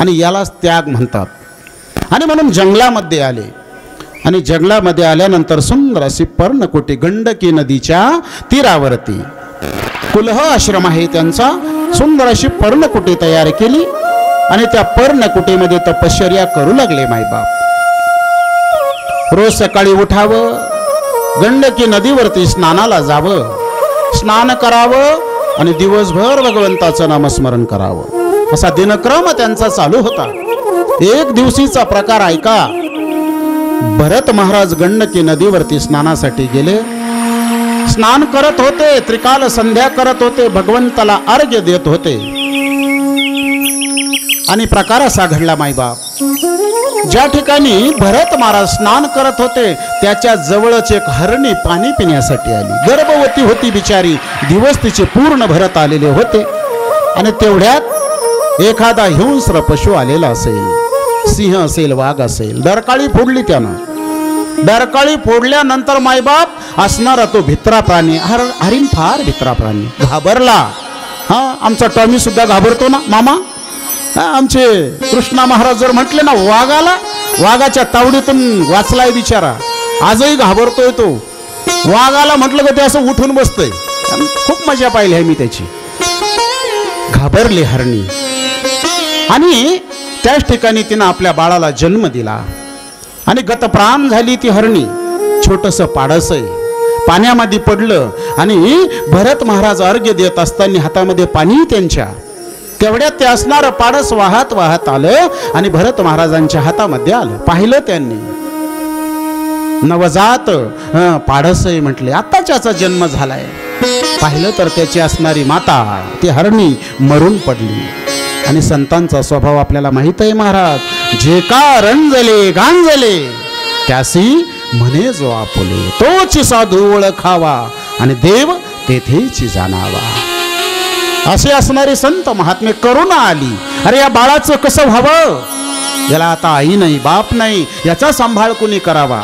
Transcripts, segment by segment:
आणि यालाच त्याग म्हणतात. आणि म्हणून जंगलामध्ये आले आणि जंगलामध्ये आल्यानंतर सुंदर अशी पर्णकुटी गंडकी नदीच्या तीरावरती कुलह आश्रम आहे त्यांचा, सुंदर अशी पर्णकुटी तयार केली आणि त्या पर्णकुटीमध्ये तपश्चर्या करू लागले मायबाप. रोज सकाळी उठावं, गंडकी नदीवरती स्नानाला जावं, स्नान करावं आणि दिवसभर भगवंताचं नामस्मरण करावं, असा दिनक्रम त्यांचा चालू होता. एक दिवशीचा प्रकार ऐका. भरत महाराज गंडकी नदीवरती स्नानासाठी गेले. स्नान करत होते, त्रिकाल संध्या करत होते, भगवंताला अर्घ्य देत होते. आणि प्रकार असा घडला मायबाप, ज्या ठिकाणी भरत महाराज स्नान करत होते त्याच्या जवळच एक हरणी पाणी पिण्यासाठी आली. गर्भवती होती बिचारी, दिवस तिचे पूर्ण भरत आलेले होते. आणि तेवढ्यात एखादा हिंस्र पशु आलेला असेल, सिंह असेल, वाघ असेल, डरकाळी फोडली त्यानं. डरकाळी फोडल्यानंतर मायबाप असणारा तो भित्रा प्राणी, हरिण फार भित्रा प्राणी, घाबरला. हा, आमचा टॉमी सुद्धा घाबरतो ना मामा. आमचे कृष्णा महाराज जर म्हटले ना वाघाला, वाघाच्या तावडीतून वाचलाय बिचारा, आजही घाबरतोय तो. वाघाला म्हटलं का ते असं उठून बसतंय. खूप मजा पाहिली आहे मी त्याची. घाबरली हरणी आणि त्याच ठिकाणी तिनं आपल्या बाळाला जन्म दिला आणि गतप्राण झाली ती हरणी. छोटंसं पाडस आहे, पाण्यामध्ये पडलं आणि भरत महाराज अर्घ्य देत असताना हातामध्ये पाणी त्यांच्या, तेवढ्यात ते असणारं पाडस वाहत वाहत आलं आणि भरत महाराजांच्या हातामध्ये आलं. पाहिलं त्यांनी, नवजात पाडस आहे म्हटले, आत्ताच्याचा जन्म झालाय. पाहिलं तर त्याची असणारी माता ती हरणी मरून पडली. आणि संतांचा स्वभाव आपल्याला माहित आहे महाराज, जे का रंजले गांजले त्यासी म्हणे जो आपुले, तोच साधू ओळखावा आणि देव तेथेच जाणावा. असे असणारे संत महात्मे. करुणा आली, अरे या बाळाचं कसं व्हावं, याला आता आई नाही बाप नाही, याचा सांभाळ कोणी करावा,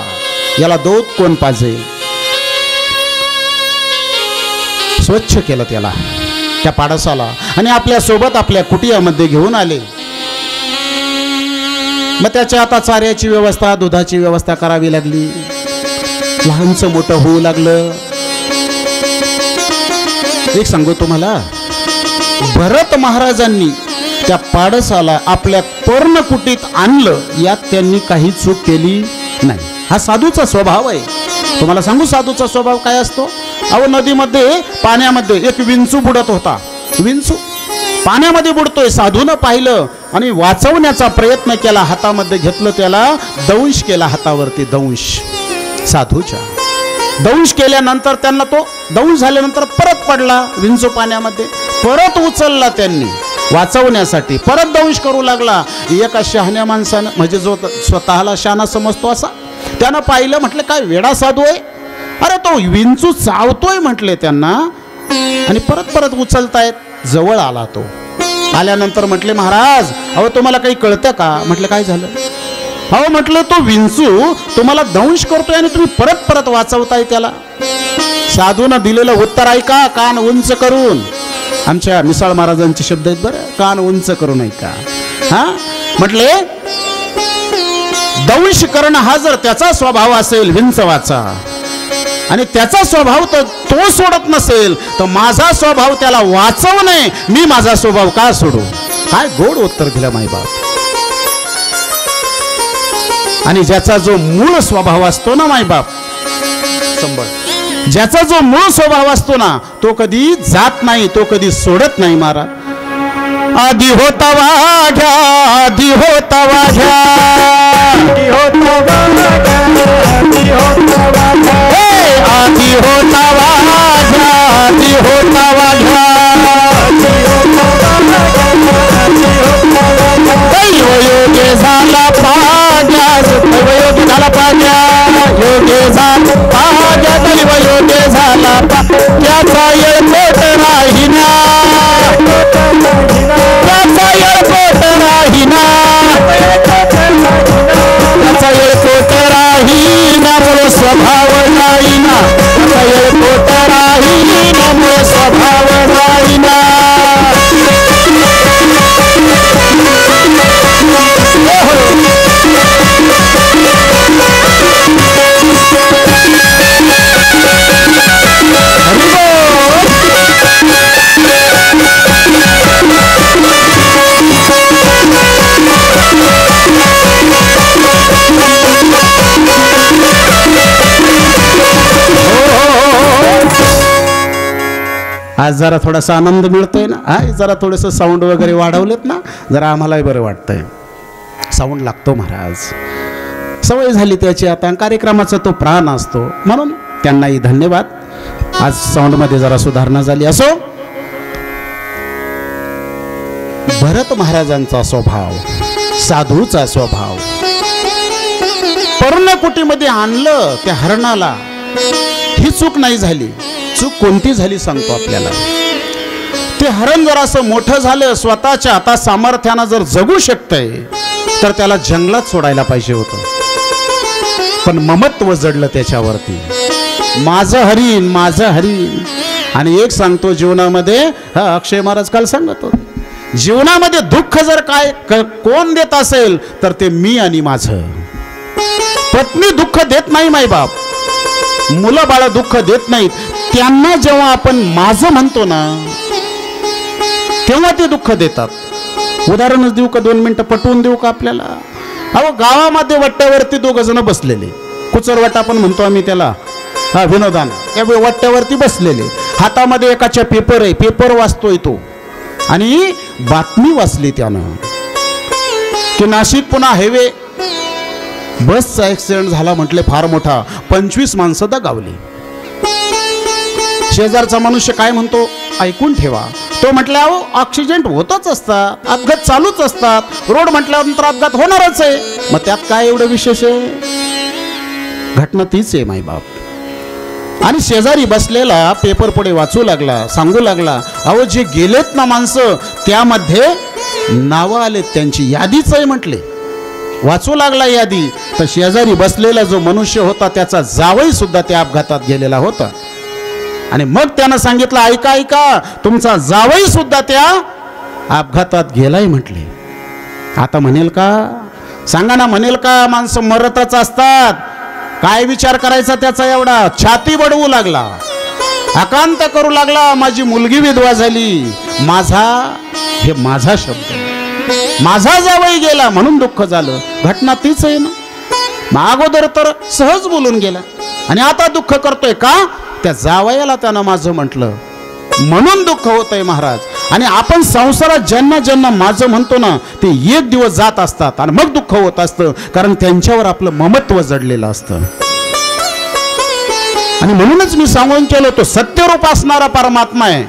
याला दूध कोण पाजे. स्वच्छ केलं त्याला, त्या पाडसाला, आणि आपल्या सोबत आपल्या कुटियामध्ये घेऊन आले. मग त्याच्या आता चाऱ्याची व्यवस्था, दुधाची व्यवस्था करावी लागली. लहानचं मोठं होऊ लागलं. एक सांगू तुम्हाला, भरत महाराजांनी त्या पाडसाला आपल्या पर्णकुटीत आणलं, यात त्यांनी काही चूक केली नाही. हा साधूचा स्वभाव आहे. तुम्हाला सांगू साधूचा स्वभाव काय असतो. अहो, नदीमध्ये पाण्यामध्ये एक विंचू बुडत होता. विंचू पाण्यामध्ये बुडतोय, साधूनं पाहिलं आणि वाचवण्याचा प्रयत्न केला. हातामध्ये घेतलं, त्याला दंश केला हातावरती, दंश साधूच्या. दंश केल्यानंतर त्यांना तो दंश झाल्यानंतर परत पडला विंचू पाण्यामध्ये. परत उचलला त्यांनी वाचवण्यासाठी, परत दंश करू लागला. एका शहाण्या माणसानं, म्हणजे जो स्वतःला शहाणा समजतो असा, त्यानं पाहिलं, म्हटलं काय वेडा साधू आहे, अरे तो विंचू चावतोय म्हटले त्यांना आणि परत परत उचलतायत. जवळ आला तो. आल्यानंतर म्हटले, महाराज अहो तुम्हाला काही कळतं का. म्हटलं काय झालं. अहो म्हटलं, तो विंचू तुम्हाला दंश करतोय आणि तुम्ही परत परत वाचवताय त्याला. साधूनं दिलेलं उत्तर ऐका कान उंच करून. आमच्या मिसाळ महाराजांचे शब्द आहेत बरं, कान उंच करून ऐका. हा, म्हटले दंश करणं हा जर त्याचा स्वभाव असेल विंचवाचा, आणि त्याचा स्वभाव तर तो सोडत नसेल, तर माझा स्वभाव त्याला वाचवणे, मी माझा स्वभाव का सोडू. काय गोड उत्तर दिलं मायबाप. आणि ज्याचा जो मूळ स्वभाव असतो ना मायबाप, ज्याचा जो मूळ स्वभाव असतो ना, तो कधी जात नाही, तो कधी सोडत नाही. महाराज आधी होता वाघ्या, आधी होता वाघ्या, आधी होता वाघ्या, आधी होता वाघ्या, आधी होता वाघ्या, आधी होता वाघ्या, योगे झाला पाग्या, दैवयोगी झाला पाग्या, योगे झाला पाग्या, दैवयोगे झाला पाग्याचा येळकोट राहिना, त्याचा येळकोट राहिना, त्याचा येळकोट राहिना, मूळ स्वभाव राहिना, त्याचा येळकोट राहिना, मूळ स्वभाव राहिना. आज जरा थोडासा आनंद मिळतोय ना, हा जरा थोडंसं साऊंड वगैरे वाढवलेत ना, जरा आम्हालाही बरं वाटतंय. साऊंड लागतो महाराज, सवय झाली त्याची आता, कार्यक्रमाचा तो प्राण असतो, म्हणून त्यांनाही धन्यवाद. आज साऊंडमध्ये जरा सुधारणा झाली. असो, भरत महाराजांचा स्वभाव, साधूचा स्वभाव, पर्णकुटीमध्ये आणलं त्या हरणाला. ही चूक नाही झाली. चूक कोणती झाली सांगतो आपल्याला. ते हरण जर असं मोठं झालं, स्वतःच्या आता सामर्थ्यानं जर जगू शकतंय, तर त्याला जंगलात सोडायला पाहिजे होतं. पण ममत्व जडलं त्याच्यावरती, माझं हरीण, माझं हरीण. आणि एक सांगतो जीवनामध्ये, हा अक्षय महाराज काल सांगत होते, जीवनामध्ये दुःख जर काय कोण देत असेल तर ते मी आणि माझं. पत्नी दुःख देत नाही, माईबाप, मुलं बाळ दुःख देत नाहीत. त्यांना जेव्हा आपण माझं म्हणतो ना, तेव्हा ते दुःख देतात. उदाहरणच देऊ का, 2 मिनिटं पटवून देऊ का आपल्याला. अहो, गावामध्ये वट्ट्यावरती 2 जण बसलेले, कुचरवट आपण म्हणतो आम्ही त्याला, हा विनोदान, त्या वट्ट्यावरती बसलेले, हातामध्ये एकाच्या पेपर आहे, पेपर वाचतोय तो. आणि बातमी वाचली त्यानं की नाशिक पुणे हायवे बसचा ऍक्सिडेंट झाला. म्हटले फार मोठा, 25 माणसं दगावली. शेजारचा मनुष्य काय म्हणतो ऐकून ठेवा. तो म्हटला, अहो ऍक्सिडेंट होतच असतात, अपघात चालूच असतात, रोड म्हटल्यानंतर अपघात होणारच आहे, मग त्यात काय एवढं विशेष आहे. घटना तीच आहे माईबाप. आणि शेजारी बसलेला पेपर पुढे वाचू लागला, सांगू लागला, अहो जे गेलेत ना माणसं, त्यामध्ये नावं आलेत, त्यांची यादीच आहे म्हटले. वाचू लागला यादी, तर शेजारी बसलेला जो मनुष्य होता त्याचा जावई सुद्धा त्या अपघातात गेलेला होता. आणि मग त्यानं सांगितलं, ऐका ऐका, तुमचा जावई सुद्धा त्या अपघातात गेलाय म्हटले. आता म्हणेल का, सांगा ना, म्हणेल का माणसं मरतच असतात, काय विचार करायचा त्याचा एवढा. छाती बडवू लागला, आकांत करू लागला, माझी मुलगी विधवा झाली, माझा, हे माझा शब्द, माझा जावई गेला म्हणून दुःख झालं. घटना तीच आहे ना. मग अगोदर तर सहज बोलून गेला आणि आता दुःख करतोय का, त्या जावयाला त्यानं माझं म्हटलं म्हणून दुःख होतंय महाराज. आणि आपण संसारात ज्यांना ज्यांना माझं म्हणतो ना, ते एक दिवस जात असतात आणि मग दुःख होत असतं, कारण त्यांच्यावर आपलं ममत्व जडलेलं असतं. आणि म्हणूनच मी सांगून केलं, तो सत्यरूप असणारा परमात्मा आहे.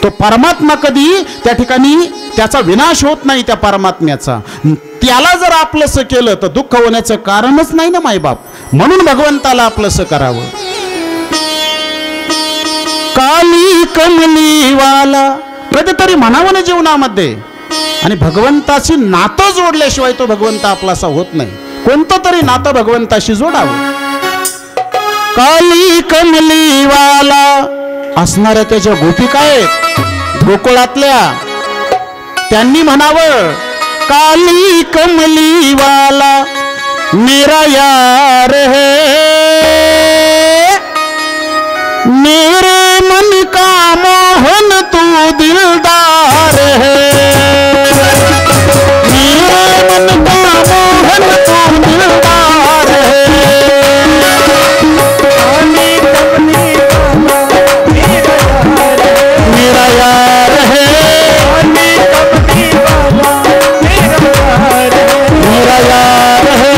तो परमात्मा कधी त्या ठिकाणी त्याचा विनाश होत नाही. त्या परमात्म्याचा, त्याला जर आपलंसं केलं तर दुःख होण्याचं कारणच नाही ना माईबाप. म्हणून भगवंताला आपलंसं करावं. काली कमली वाला कधीतरी म्हणावं ना जीवनामध्ये. आणि भगवंताशी नातं जोडल्याशिवाय तो भगवंत आपलासा होत नाही. कोणतं तरी नातं भगवंताशी जोडावं. काली कमली वाला असणाऱ्या त्याच्या गोपिका आहेत गोकुळातल्या, त्यांनी म्हणावं, काली कमली वाला मेरा यार है, मेरे मन का मोहन तू दिलदार है, मेरे मन का मोहन तू दिलदार है. मेरा यार है, मेरा यार है.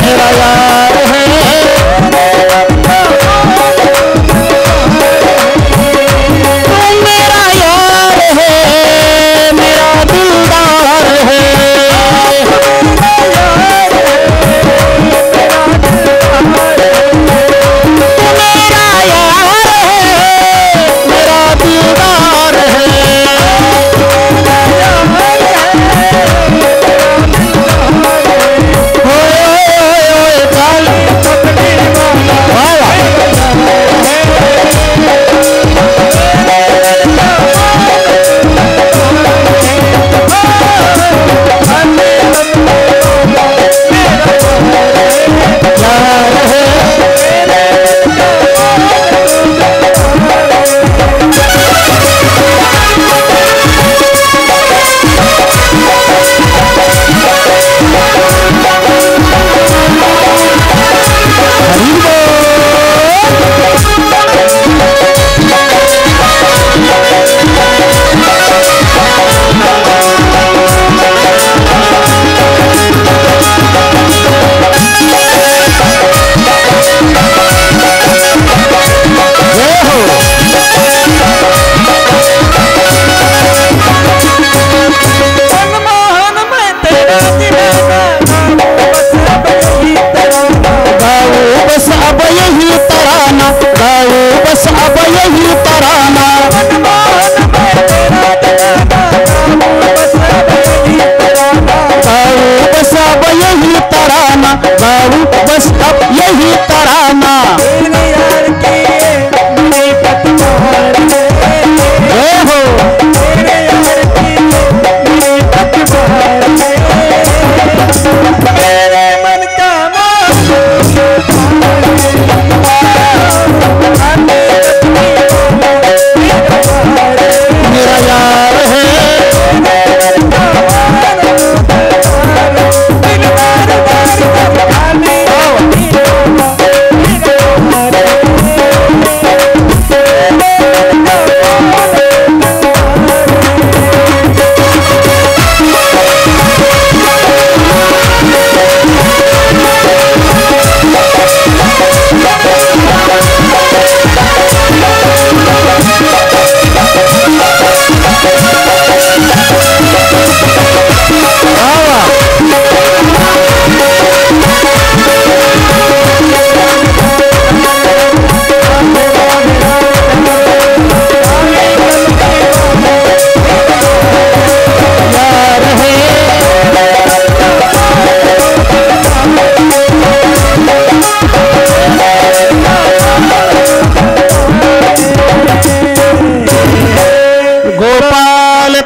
मेरा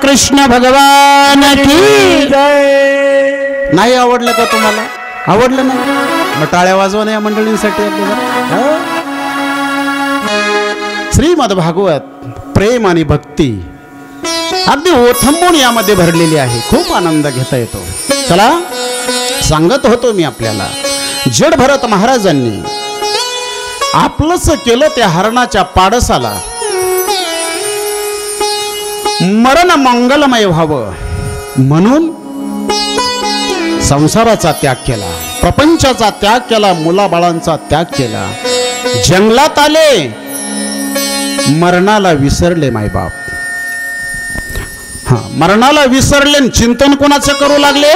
कृष्ण भगवान की जय. नाही आवडलं का तुम्हाला? आवडलं ना? मग टाळ्या वाजवा या मंडळींसाठी. श्रीमद भागवत प्रेम आणि भक्ती अगदी ओथंबून यामध्ये भरलेली आहे. खूप आनंद घेता येतो. चला सांगत होतो मी आपल्याला, जड भरत महाराजांनी आपलंच केलं त्या हरणाच्या पाडसाला. मरण मंगलमय व्हावं म्हणून संसाराचा त्याग केला, प्रपंचाचा त्याग केला, मुलाबाळांचा त्याग केला, जंगलात आले, मरणाला विसरले मायबाप. मरणाला विसरले, चिंतन कोणाचं करू लागले?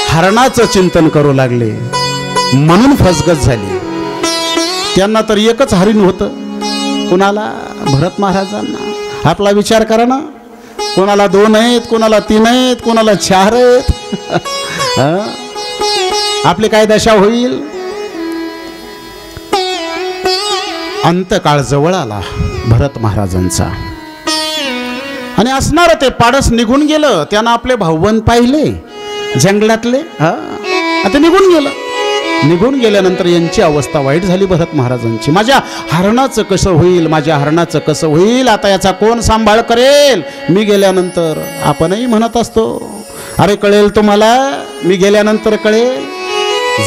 हरणाचं चिंतन करू लागले. म्हणून फसगत झाली. त्यांना तर एकच हरिण होतं. कुणाला? भरत महाराजांना. आपला विचार करा ना, कोणाला 2 आहेत, कोणाला 3 आहेत, कोणाला 4 आहेत. आपली काय दशा होईल? अंतकाळ जवळ आला भरत महाराजांचा आणि असणार ते पाडस निघून गेलं. त्यानं आपले भाऊबंद पाहिले जंगलातले. आता निघून गेलं. निघून गेल्यानंतर यांची अवस्था वाईट झाली भरत महाराजांची. माझ्या हरणाचं कसं होईल? माझ्या हरणाचं कसं होईल? आता याचा कोण सांभाळ करेल? मी गेल्यानंतर. आपणही म्हणत असतो, अरे कळेल तुम्हाला, मी गेल्यानंतर कळेल.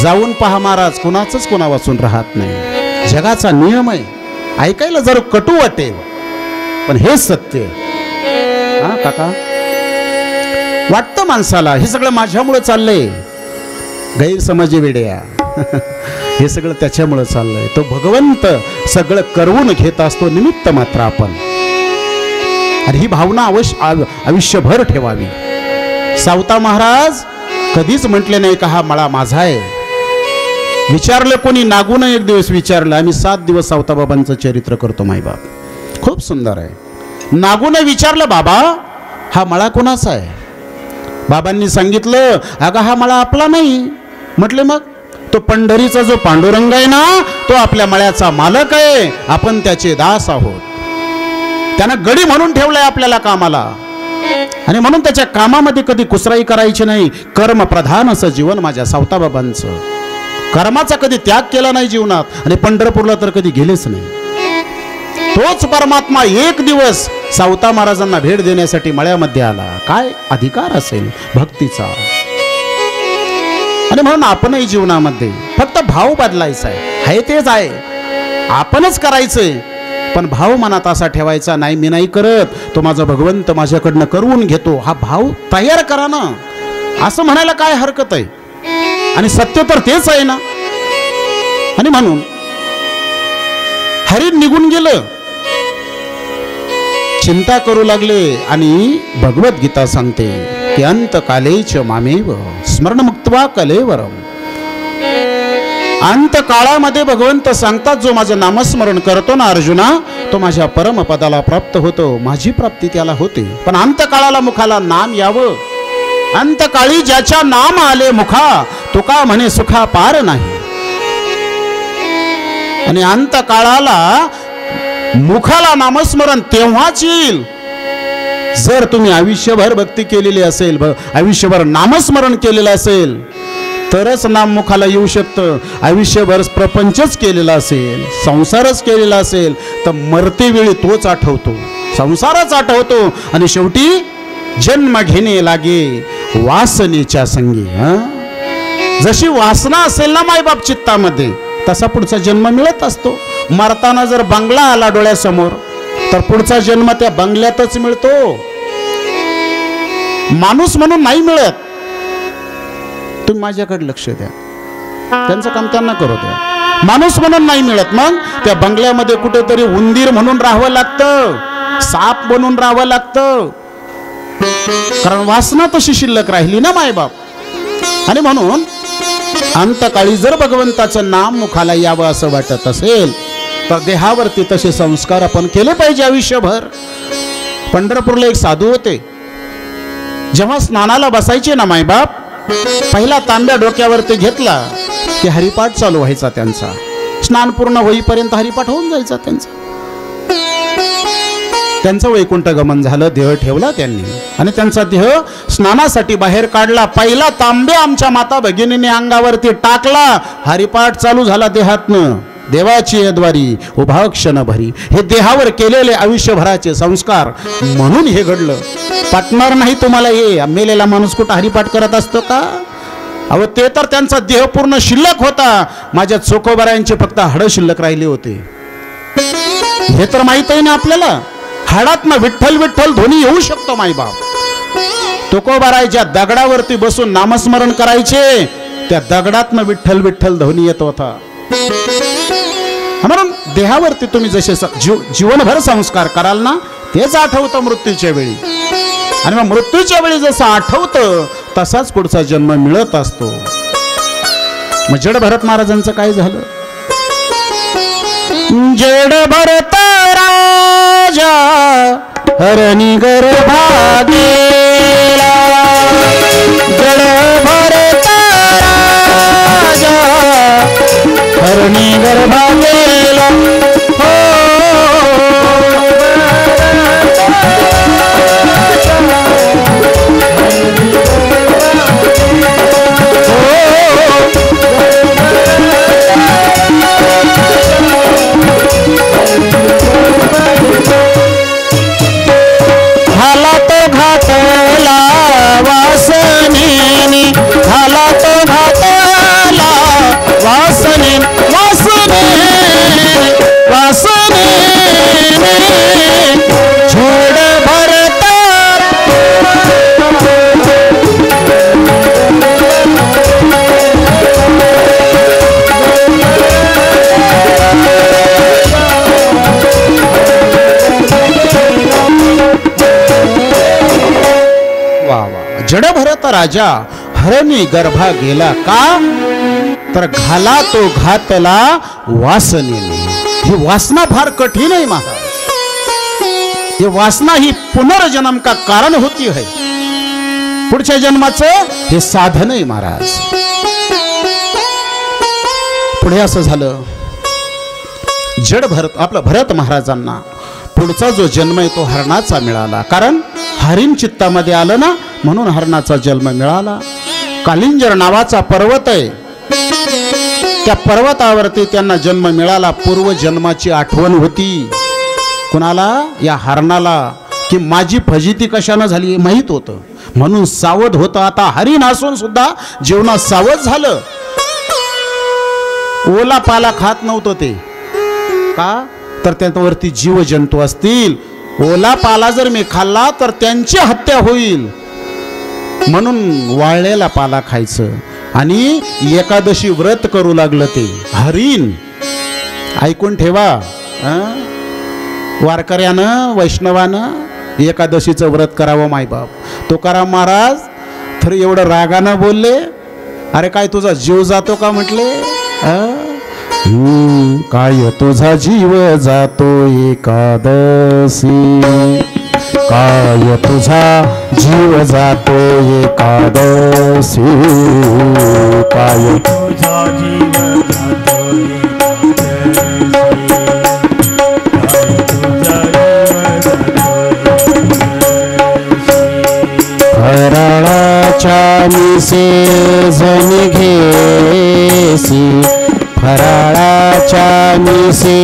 जाऊन पहा महाराज, कुणाचंच कोणा वाचून राहत नाही. जगाचा नियम आहे. ऐकायला जर कटू वाटेल पण हेच सत्य. काका वाटतं माणसाला हे सगळं माझ्यामुळे चाललंय. गैरसमज वेड्या. हे सगळं त्याच्यामुळे चाललंय. तो भगवंत सगळं करवून घेत असतो, निमित्त मात्र आपण. आणि ही भावना आयुष्यभर ठेवावी. सावता महाराज कधीच म्हटले नाही का हा मळा माझा आहे. विचारलं कोणी, नागून एक दिवस विचारलं. आम्ही 7 दिवस सावताबाबांचं चरित्र करतो मायबाप. खूप सुंदर आहे. नागून विचारलं, बाबा हा मळा कोणाचा आहे? बाबांनी सांगितलं, अगं हा मळा आपला नाही. म्हटले मग? तो पंढरीचा जो पांडुरंग आहे ना, तो आपल्या मळ्याचा मालक आहे, आपण त्याचे दास आहोत. त्यानं गडी म्हणून ठेवलाय आपल्याला कामाला. आणि म्हणून त्याच्या कामामध्ये कधी कुसराई करायची नाही. कर्म प्रधान असं जीवन माझ्या सावताबाबांचं. कर्माचा कधी त्याग केला नाही जीवनात. आणि पंढरपूरला तर कधी गेलेच नाही. तोच परमात्मा एक दिवस सावता महाराजांना भेट देण्यासाठी मळ्यामध्ये आला. काय अधिकार असेल भक्तीचा. आणि म्हणून आपणही जीवनामध्ये फक्त भाव बदलायचा आहे. आहे तेच आहे, आपणच करायचंय. पण भाव मनात असा ठेवायचा नाही, मी नाही करत, तो माझा भगवंत माझ्याकडनं करून घेतो. हा भाव तयार करा ना, असं म्हणायला काय हरकत आहे. आणि सत्य तर तेच आहे ना. आणि म्हणून हरी निघून गेलं, चिंता करू लागले. आणि भगवद्गीता सांगते की अंतकालेच मामेव स्मरण मुक्त्वा कलेवरम. अंत काळामध्ये भगवंत सांगतात, जो माझं नामस्मरण करतो ना अर्जुना, तो माझ्या परमपदाला प्राप्त होतो, माझी प्राप्ती त्याला होते. पण अंतकाळाला मुखाला नाम यावं. अंतकाळी ज्याच्या नाम आले मुखा, तुका म्हणे सुखा पार नाही. आणि अंतकाळाला मुखाला नामस्मरण तेव्हाच येईल जर तुम्ही आयुष्यभर भक्ती केलेली असेल, आयुष्यभर नामस्मरण केलेलं असेल, तरच नाम मुखाला येऊ शकतं. आयुष्यभर प्रपंचच केलेला असेल, संसारच केलेला असेल, तर मरतेवेळी तोच आठवतो, संसारच आठवतो. आणि शेवटी जन्म घेणे लागे वासनेच्या संगी. जशी वासना असेल ना मायबाप चित्तामध्ये, तसा पुढचा जन्म मिळत असतो. मरताना जर बंगला आला डोळ्यासमोर, तर पुढचा जन्म त्या बंगल्यातच मिळतो, माणूस म्हणून नाही मिळत. तुम्ही माझ्याकडे लक्ष द्या, त्यांचं काम त्यांना करू द्या. माणूस म्हणून नाही मिळत, मग त्या बंगल्यामध्ये कुठेतरी उंदीर म्हणून राहावं लागतं, साप बनून राहावं लागतं, कारण वासना तशी शिल्लक राहिली ना मायबाप. आणि म्हणून अंतकाळी जर भगवंताचं नाम मुखाला यावं असं वाटत असेल, तर देहावरती तसे संस्कार आपण केले पाहिजे आयुष्यभर. पंढरपूरला एक साधू होते, जेव्हा स्नानाला बसायचे ना मायबाप, पहिला तांब्या डोक्यावरती घेतला की हरिपाठ चालू व्हायचा त्यांचा. स्नान पूर्ण होईपर्यंत हरिपाठ होऊन जायचा त्यांचा. त्यांचं वैकुंठ गमन झालं, देह ठेवला त्यांनी आणि त्यांचा देह स्नानासाठी बाहेर काढला. पहिला तांब्या आमच्या माता भगिनीने अंगावरती टाकला, हरिपाठ चालू झाला देहातनं. देवाची द्वारी उभा क्षण भरी. हे देहावर केलेले आयुष्यभराचे संस्कार, म्हणून हे घडलं. पटणार नाही तुम्हाला, हे मेलेला माणूस कुठं हरिपाठ करत असतो का? अहो ते तर त्यांचा देह पूर्ण शिल्लक होता, माझ्या चोखोबारायांचे फक्त हाडं शिल्लक राहिले होते. हे तर माहित आहे ना आपल्याला. हाडातनं विठ्ठल विठ्ठल ध्वनी येऊ शकतो मायबाप. तुकोबारायच्या दगडावरती बसून नामस्मरण करायचे, त्या दगडातनं विठ्ठल विठ्ठल ध्वनी येत होता. म्हणून देहावरती तुम्ही जसे जीवनभर संस्कार कराल ना, तेच आठवतं मृत्यूच्या वेळी. आणि मग मृत्यूच्या वेळी जसं आठवतं तसाच पुढचा जन्म मिळत असतो. मग जड भरत महाराजांचं काय झालं? जड भरत राजा हरणी गर्भा गेला, जड भरत राजा हरणी गर्भा गेला. हो झाला तो घातला वासनेनी, झाला तो घातला वासने वासने वासने झोड भरत जड भरत राजा हरणी गर्भा गेला. का तर घाला तो घातला वासनेने. ही वासना फार कठीण आहे महाराज. ये वासना ही पुनर्जन्म का कारण होती है. पुढच्या जन्माचं हे साधन आहे महाराज. पुढे असं झालं, जड भरत आपला भरत महाराजांना पुढचा जो जन्म आहे तो हरणाचा मिळाला. कारण हरिण चित्तामध्ये आलं ना, म्हणून हरणाचा जन्म मिळाला. कालिंजर नावाचा पर्वत आहे, त्या पर्वतावरती त्यांना जन्म मिळाला. पूर्वजन्माची आठवण होती कुणाला? या हरणाला, की माझी फजिती कशानं झाली माहीत होतं, म्हणून सावध होतं. आता हरिण असून सुद्धा जीवनात सावध झालं. ओला पाला खात नव्हतं ते. का तर त्यावरती जीवजंतू असतील, ओला पाला जर मी खाल्ला तर त्यांची हत्या होईल, म्हणून वाळलेला पाला खायचं. आणि एकादशी व्रत करू लागलं ते हरीण. ऐकून ठेवा, वारकऱ्यानं वैष्णवानं एकादशीचं व्रत करावं. मायबाप तुकाराम महाराज तर एवढं रागानं बोलले, अरे काय तुझा जीव जातो का म्हटले. काय तुझा जीव जातो एकादशी, काय तुझा जीव जातो एकादशी, काय तुझा जीव जातो फराळाच्या मिसे झणी घेसी, फराळाच्या मिसे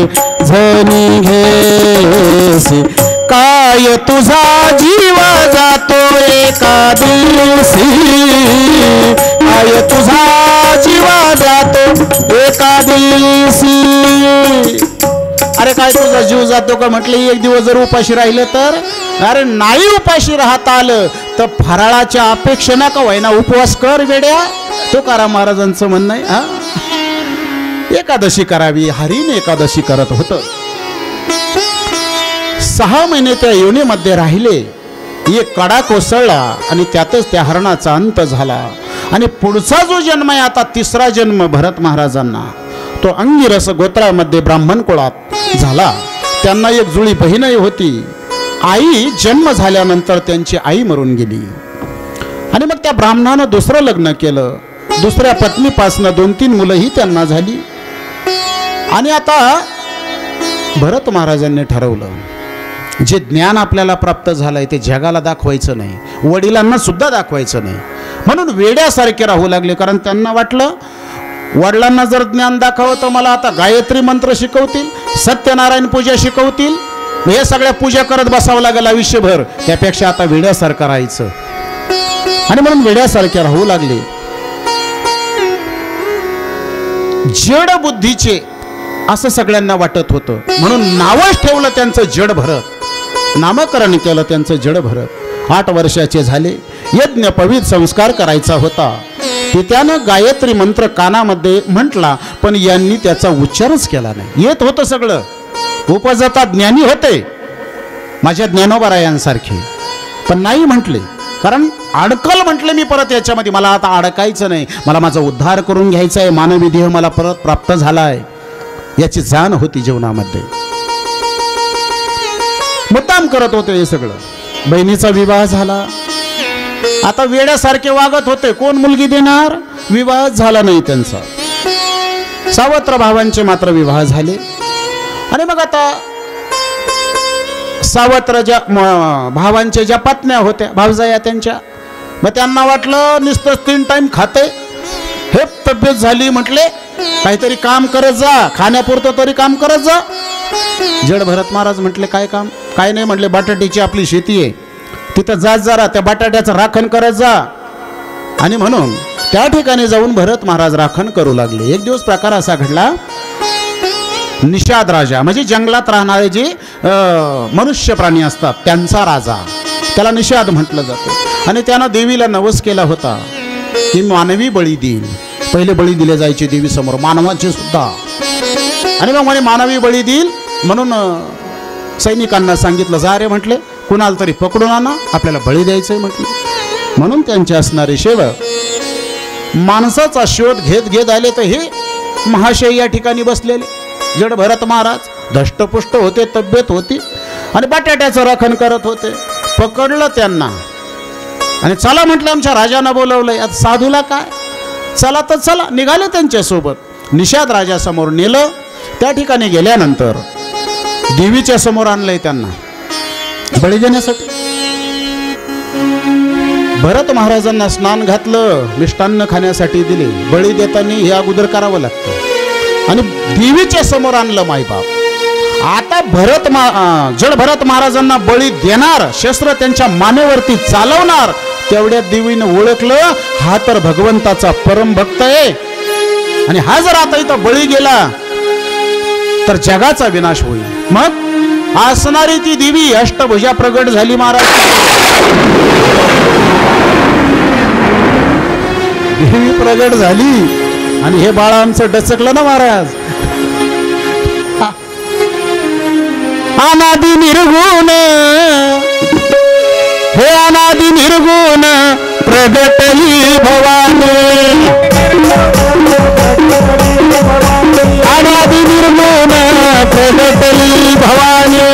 झणी घेसी, काय तुझा जीव जातो एकादशी, काय तुझा जीव जातो एकादशी. अरे काय तुझा जीव जातो का म्हटले. एक दिवस जर उपाशी राहिलं तर, अरे नाही उपाशी राहता आलं तर फराळाच्या अपेक्षेना का व्हायना उपवास कर वेड्या. तुकाराम महाराजांचं म्हणणं आहे. एकादशी करावी. हरीण एकादशी करत होतं. 6 महिने त्या योनीमध्ये राहिले. एक कडा कोसळला आणि त्यातच त्या हरणाचा अंत झाला. आणि पुढचा जो जन्म आहे आता, 3रा जन्म भरत महाराजांना, तो अंगिरस गोत्रामध्ये ब्राह्मण कुळात झाला. त्यांना एक जुळी बहीणही होती. आई जन्म झाल्यानंतर त्यांची आई मरून गेली. आणि मग त्या ब्राह्मणानं दुसरं लग्न केलं. दुसऱ्या पत्नीपासनं 2-3 मुलंही त्यांना झाली. आणि आता भरत महाराजांनी ठरवलं, जे ज्ञान आपल्याला प्राप्त झालंय ते जगाला दाखवायचं नाही, वडिलांना सुद्धा दाखवायचं नाही. म्हणून वेड्यासारखे राहू लागले. कारण त्यांना वाटलं वडिलांना जर ज्ञान दाखवलं तर मला आता गायत्री मंत्र शिकवतील, सत्यनारायण पूजा शिकवतील, हे सगळ्या पूजा करत बसावं लागेल आयुष्यभर. त्यापेक्षा आता वेड्यासारखं राहायचं. आणि म्हणून वेड्यासारखे राहू लागले. जड बुद्धीचे असं सगळ्यांना वाटत होतं. म्हणून नावच ठेवलं त्यांचं जड भरत. नामकरण केलं त्यांचं जड भरत. 8 वर्षाचे झाले. यज्ञ पवित संस्कार करायचा होता. त्यानं गायत्री मंत्र कानामध्ये म्हटला, पण यांनी त्याचा उच्चारच केला नाही. येत होतं सगळं, उपजता ज्ञानी होते माझ्या ज्ञानोबरायांसारखे, पण नाही म्हटले. कारण अडकल म्हटले मी परत याच्यामध्ये, मला आता अडकायचं नाही, मला माझा उद्धार करून घ्यायचा आहे, मानवी देह मला परत प्राप्त झाला आहे याची जाण होती जीवनामध्ये. मुद्दाम करत होते हे सगळं. बहिणीचा विवाह झाला. आता वेड्यासारखे वागत होते. कोण मुलगी देणार. विवाह झाला नाही त्यांचा. सावत्र भावांचे मात्र विवाह झाले. आणि मग आता सावत्र ज्या भावांच्या ज्या पत्न्या होत्या, भावजाया त्यांच्या, मग त्यांना वाटलं नुसतं 3 टाइम खाते, हे तब्येत झाली म्हटले काहीतरी काम करत जा, खाण्यापुरतं तरी काम करत जा. जड भरत महाराज म्हटले काय काम. काय नाही म्हटले, बटाट्याची आपली शेती आहे, तिथं जात जरा त्या बटाट्याचं राखण करत जा. आणि म्हणून त्या ठिकाणी जाऊन भरत महाराज राखण करू लागले. एक दिवस प्रकार असा घडला, निषाद राजा म्हणजे जंगलात राहणारे जे मनुष्य प्राणी असतात त्यांचा राजा, त्याला निषाद म्हटलं जातं. आणि त्यानं देवीला नवस केला होता की मानवी बळी देईल. पहिले बळी दिले जायचे देवी समोर, मानवाचे सुद्धा. आणि मग म्हणे मानवी बळी देईल. म्हणून सैनिकांना सांगितलं, जा रे म्हटले, कुणाला तरी पकडून आणा, आपल्याला बळी द्यायचंय म्हटले. म्हणून त्यांचे असणारे सेवक माणसाचा शोध घेत घेत आले. तर हे महाशय या ठिकाणी बसलेले जड भरत महाराज धष्टपुष्ट होते, तब्येत होती आणि बटाट्याचं राखण करत होते. पकडलं त्यांना आणि चला म्हटलं, आमच्या राजानं बोलवलंय, आता साधूला काय, चला तर चला. निघाले त्यांच्यासोबत. निषाद राजासमोर नेलं. त्या ठिकाणी गेल्यानंतर देवीच्या समोर आणलंय त्यांना बळी देण्यासाठी. भरत महाराजांना स्नान घातलं, मिष्टान्न खाण्यासाठी दिले. बळी देताना हे अगोदर करावं लागतं. आणि देवीच्या समोर आणलं मायबाप. आता जड भरत महाराजांना बळी देणार, शस्त्र त्यांच्या मानेवरती चालवणार. तेवढ्या देवीनं ओळखलं, हा तर भगवंताचा परम भक्त आहे. आणि हा जर आता इथं बळी गेला तर जगाचा विनाश होईल. मग असणारी ती देवी अष्टभुजा प्रगट झाली महाराज. देवी प्रगट झाली आणि हे बाळ आमचं डचकलं ना महाराज. अनादि निर्गुण हे अनादि निर्गुण प्रगटली भवानी. अनादि निर्गुण प्रगटली भवानी.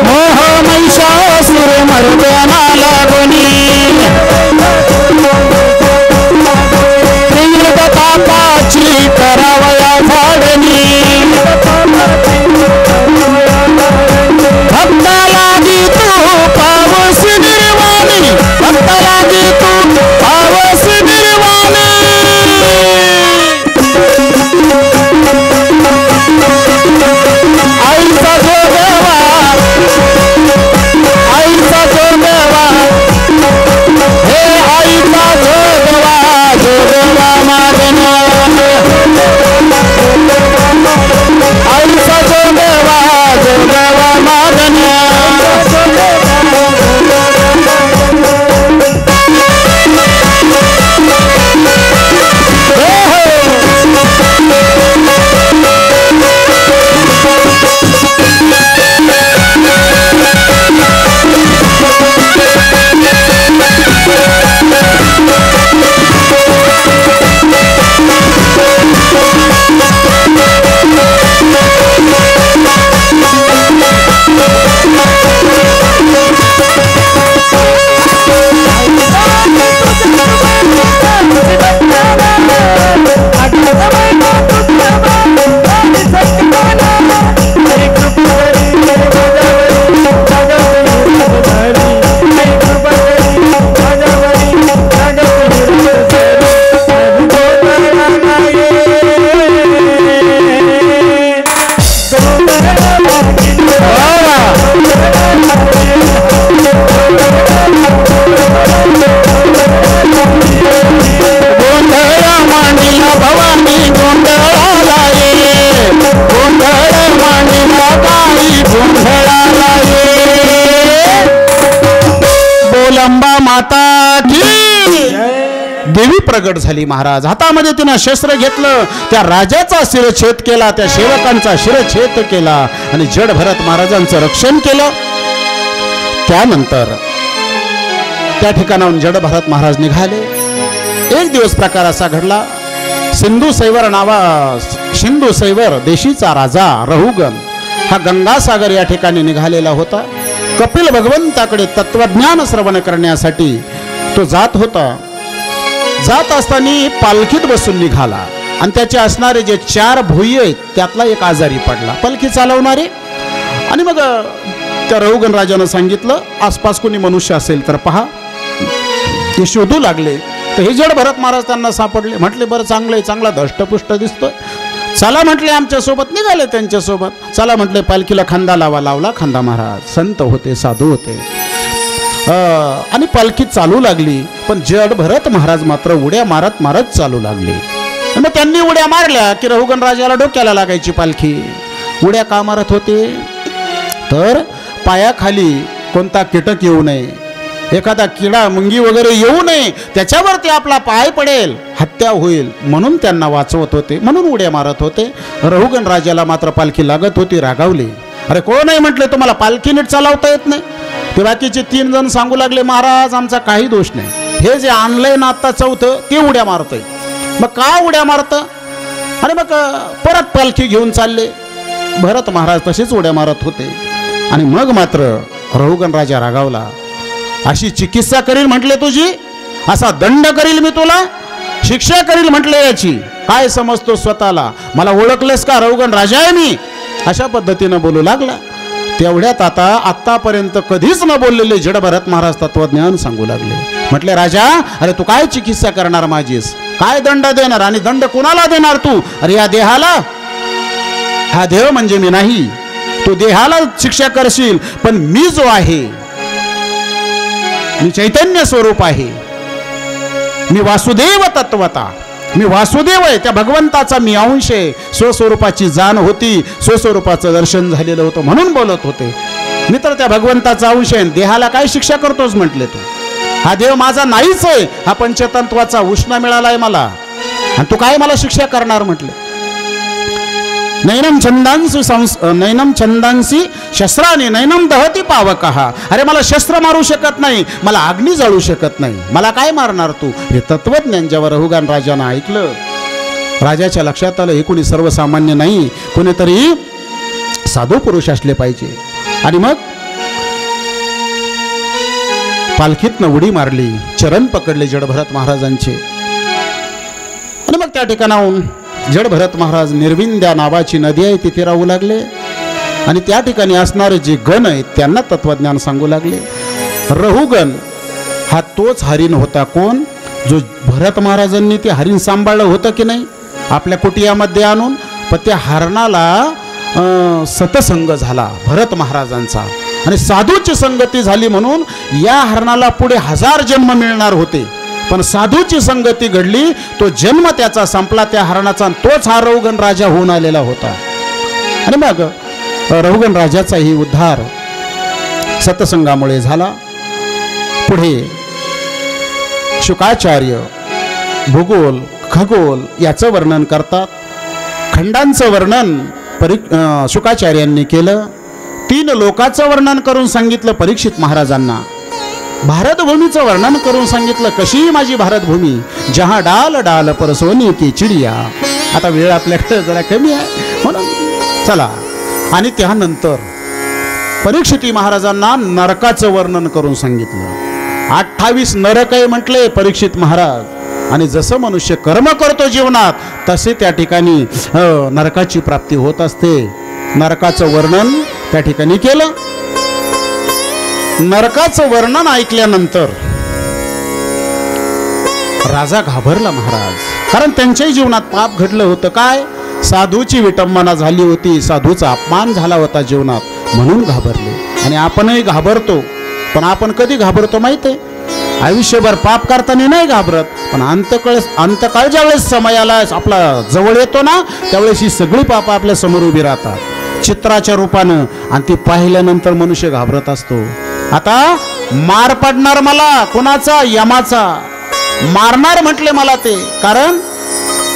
मोह महिषासुर मर्दना लागुनी. तापाची करावया झाडणी. भक्ता लागी तू पावस निर्वाणी. भक्ता लागी तू पावस निर्वाणी. आईचा जोगवा आईचा जोगवा हे आईचा जोगवा जोगवा मागणं. आईचा जोगवा जोगवा मागणं. देवी प्रगट झाली महाराज. हातामध्ये तिनं शस्त्र घेतलं. त्या राजाचा शिरच्छेद केला. त्या सेवकांचा शिरच्छेद केला आणि जड भरत महाराजांचं रक्षण केलं. त्यानंतर त्या ठिकाणाहून जड भरत महाराज निघाले. एक दिवस प्रकार असा घडला. सिंधू सैवर देशीचा राजा रहुगण हा गंगासागर या ठिकाणी निघालेला होता. कपिल भगवंताकडे तत्वज्ञान श्रवण करण्यासाठी तो जात होता. जात असताना पालखीत बसून निघाला आणि त्याचे असणारे जे 4 भुई आहेत त्यातला एक आजारी पडला, पालखी चालवणारे. आणि मग त्या रहुगण राजानं सांगितलं आसपास कोणी मनुष्य असेल तर पहा. ते शोधू लागले तर हे जड भरत महाराज त्यांना सापडले. म्हटले बरं चांगलं आहे, चांगला धष्टपुष्ट दिसतोय, चला म्हटले आमच्यासोबत. निघाले त्यांच्यासोबत. चला म्हटले पालखीला खांदा लावा. लावला खांदा महाराज. संत होते, साधू होते आणि पालखी चालू लागली. पण जड भरत महाराज मात्र उड्या मारत मारत चालू लागले. मग त्यांनी उड्या मारल्या की रहुगण राजाला डोक्याला लागायची पालखी. उड्या का मारत होते तर पायाखाली कोणता कीटक येऊ नये, एखादा किडा मुंगी वगैरे येऊ नये, त्याच्यावरती आपला पाय पडेल, हत्या होईल, म्हणून त्यांना वाचवत होते, म्हणून उड्या मारत होते. रहुगण राजाला मात्र पालखी लागत होती. रागावले. अरे कोण आहे म्हटले तुम्हाला पालखी नीट चालवता येत नाही. ते बाकीचे 3 जण सांगू लागले महाराज आमचा काही दोष नाही, हे जे आणलंय ना आता 4थं ते उड्या मारतंय. मग का उड्या मारतं. आणि मग परत पालखी घेऊन चालले. भरत महाराज तसेच उड्या मारत होते. आणि मग मात्र रहुगण राजा रागावला. अशी चिकित्सा करील म्हटले तुझी, असा दंड करील मी तुला, शिक्षा करील म्हटले याची, काय समजतो स्वतःला, मला ओळखलेस का, रहुगण राजा आहे मी, अशा पद्धतीनं बोलू लागला. तेवढ्यात आता आतापर्यंत कधीच न बोललेले जड भरत महाराज तत्वज्ञान सांगू लागले. म्हटले राजा अरे तू काय चिकित्सा करणार माझीस, काय दंड देणार आणि दंड कोणाला देणार तू. अरे या देहाला, हा देह म्हणजे मी नाही, तू देहाला शिक्षा करशील, पण मी जो आहे मी चैतन्य स्वरूप आहे, मी वासुदेव तत्वता, मी वासुदेव आहे, त्या भगवंताचा मी अंश आहे. स्वस्वरूपाची जाण होती, स्वस्वरूपाचं दर्शन झालेलं होतं म्हणून बोलत होते. मी तर त्या भगवंताचा अंश आहे. देहाला काय शिक्षा करतोस म्हटले तू? हा देव माझा नाहीच आहे, हा पंचतत्वाचा उष्णा मिळालाय मला, आणि तू काय मला शिक्षा करणार म्हटले. नैनम छंदांसी शस्त्राने नैनम दहती पावकः. अरे मला शस्त्र मारू शकत नाही, मला अग्नी जळू शकत नाही, मला काय मारणार तू? हे तत्वज्ञान जेव्हा रहुगान राजानं ऐकलं, राजाच्या लक्षात आलं हे कोणी सर्वसामान्य नाही, कोणीतरी साधू पुरुष असले पाहिजे. आणि मग पालखीतनं उडी मारली, चरण पकडले जडभरत महाराजांचे. आणि मग त्या ठिकाणाहून जडभरत महाराज निर्विंद्या नावाची नदी आहे तिथे राहू लागले. आणि त्या ठिकाणी असणारे जे गण आहेत त्यांना तत्वज्ञान सांगू लागले. रहुगण हा तोच हरिण होता. कोण? जो भरत महाराजांनी ते हरिण सांभाळलं होतं की नाही आपल्या कुटियामध्ये आणून. पण त्या हरणाला सतसंग झाला भरत महाराजांचा, आणि साधूची संगती झाली म्हणून या हरणाला पुढे 1000 जन्म मिळणार होते. पण साधूची संगती घडली, तो जन्म त्याचा संपला त्या हरणाचा, तोच हा रहुगण राजा होऊन आलेला होता. आणि मग रहुगण राजाचाही उद्धार सतसंगामुळे झाला. पुढे शुकाचार्य भूगोल खगोल याचं वर्णन करतात. खंडांचं वर्णन शुकाचार्यांनी केलं. 3 लोकाचं वर्णन करून सांगितलं परीक्षित महाराजांना. भारतभूमीचं वर्णन करून सांगितलं, कशी माझी भारतभूमी, जहा डाल डाल पर सोने की चिडिया. आता वेळ आपल्याकडे जरा कमी आहे म्हणून चला. आणि त्यानंतर परीक्षित महाराजांना नरकाचं वर्णन करून सांगितलं. 28 नरक आहे म्हटले परीक्षित महाराज. आणि जसं मनुष्य कर्म करतो जीवनात तसे त्या ठिकाणी नरकाची प्राप्ती होत असते. नरकाचं वर्णन त्या ठिकाणी केलं. नरकाचं वर्णन ऐकल्यानंतर राजा घाबरला महाराज, कारण त्यांच्याही जीवनात पाप घडलं होतं. काय? साधूची विटंबना झाली होती, साधूचा अपमान झाला होता जीवनात, म्हणून घाबरले. आणि आपणही घाबरतो, पण आपण कधी घाबरतो माहिती आहे? आयुष्यभर पाप करताना नाही घाबरत, पण अंतकाळ ज्यावेळेस समयाला आपला जवळ येतो ना त्यावेळेस ही सगळी पाप आपल्या समोर उभी राहतात चित्राच्या रूपानं, आणि ती पाहिल्यानंतर मनुष्य घाबरत असतो. आता मार पडणार मला, कोणाचा? यमाचा. मारणार म्हटले मला ते, कारण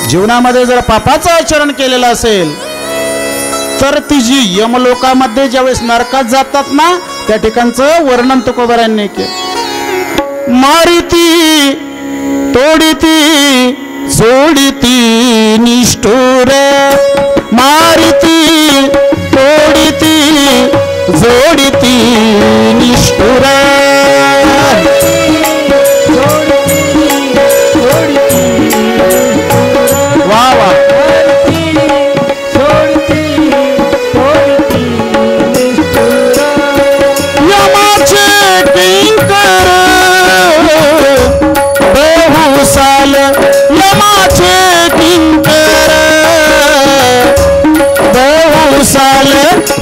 जीवनामध्ये जर पापाचं आचरण केलेलं असेल तर ती जी यमलोकामध्ये ज्यावेळेस नरकात जातात ना त्या ठिकाणचं वर्णन तुकोबारांनी केलं. मारिती तोडिती जोडिती निष्ठुर, मारिती तोडिती जोडिती निष्ठुर. वा वा. यमाचे किंकर बहुसाल, यमाचे किंकर बहुसाल,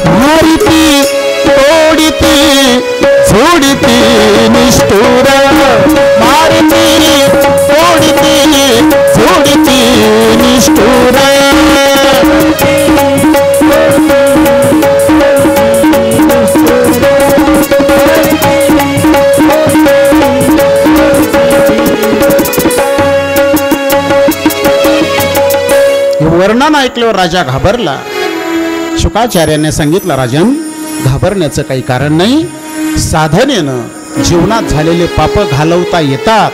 मारिती तोडिती जोडिती निष्ठुर, मारिती तोडिती जोडिती निष्ठुर. वर्णन ऐकल्यावर राजा घाबरला. शुकाचार्याने सांगितलं, राजन घाबरण्याचं काही कारण नाही. साधनेनं जीवनात झालेले पाप घालवता येतात,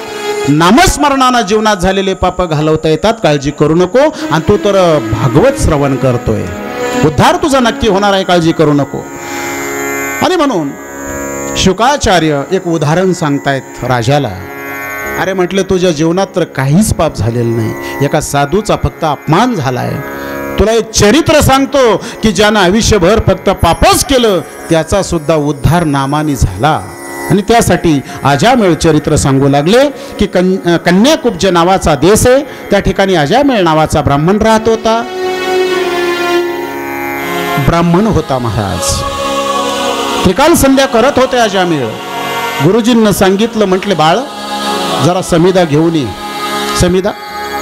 नामस्मरणानं जीवनात झालेले पाप घालवता येतात. काळजी करू नको. आणि तू तर भागवत श्रवण करतोय, उद्धार तुझा नक्की होणार आहे, काळजी करू नको. आणि म्हणून शुकाचार्य एक उदाहरण सांगतायत राजाला. अरे म्हटलं, तुझ्या जीवनात तर काहीच पाप झालेलं नाही, एका साधूचा फक्त अपमान झालाय. तुला एक चरित्र सांगतो की ज्यानं आयुष्यभर फक्त पापच केलं त्याचा सुद्धा उद्धार नामाने झाला. आणि त्यासाठी अजामेळ चरित्र सांगू लागले की कन्याकुब्ज नावाचा देश आहे, त्या ठिकाणी अजामेळ नावाचा ब्राह्मण राहत होता. ब्राह्मण होता महाराज. त्रिकाल संध्या करत होते अजामेळ. गुरुजींना सांगितलं, म्हटले बाळ जरा समिधा घेऊन ये. समिधा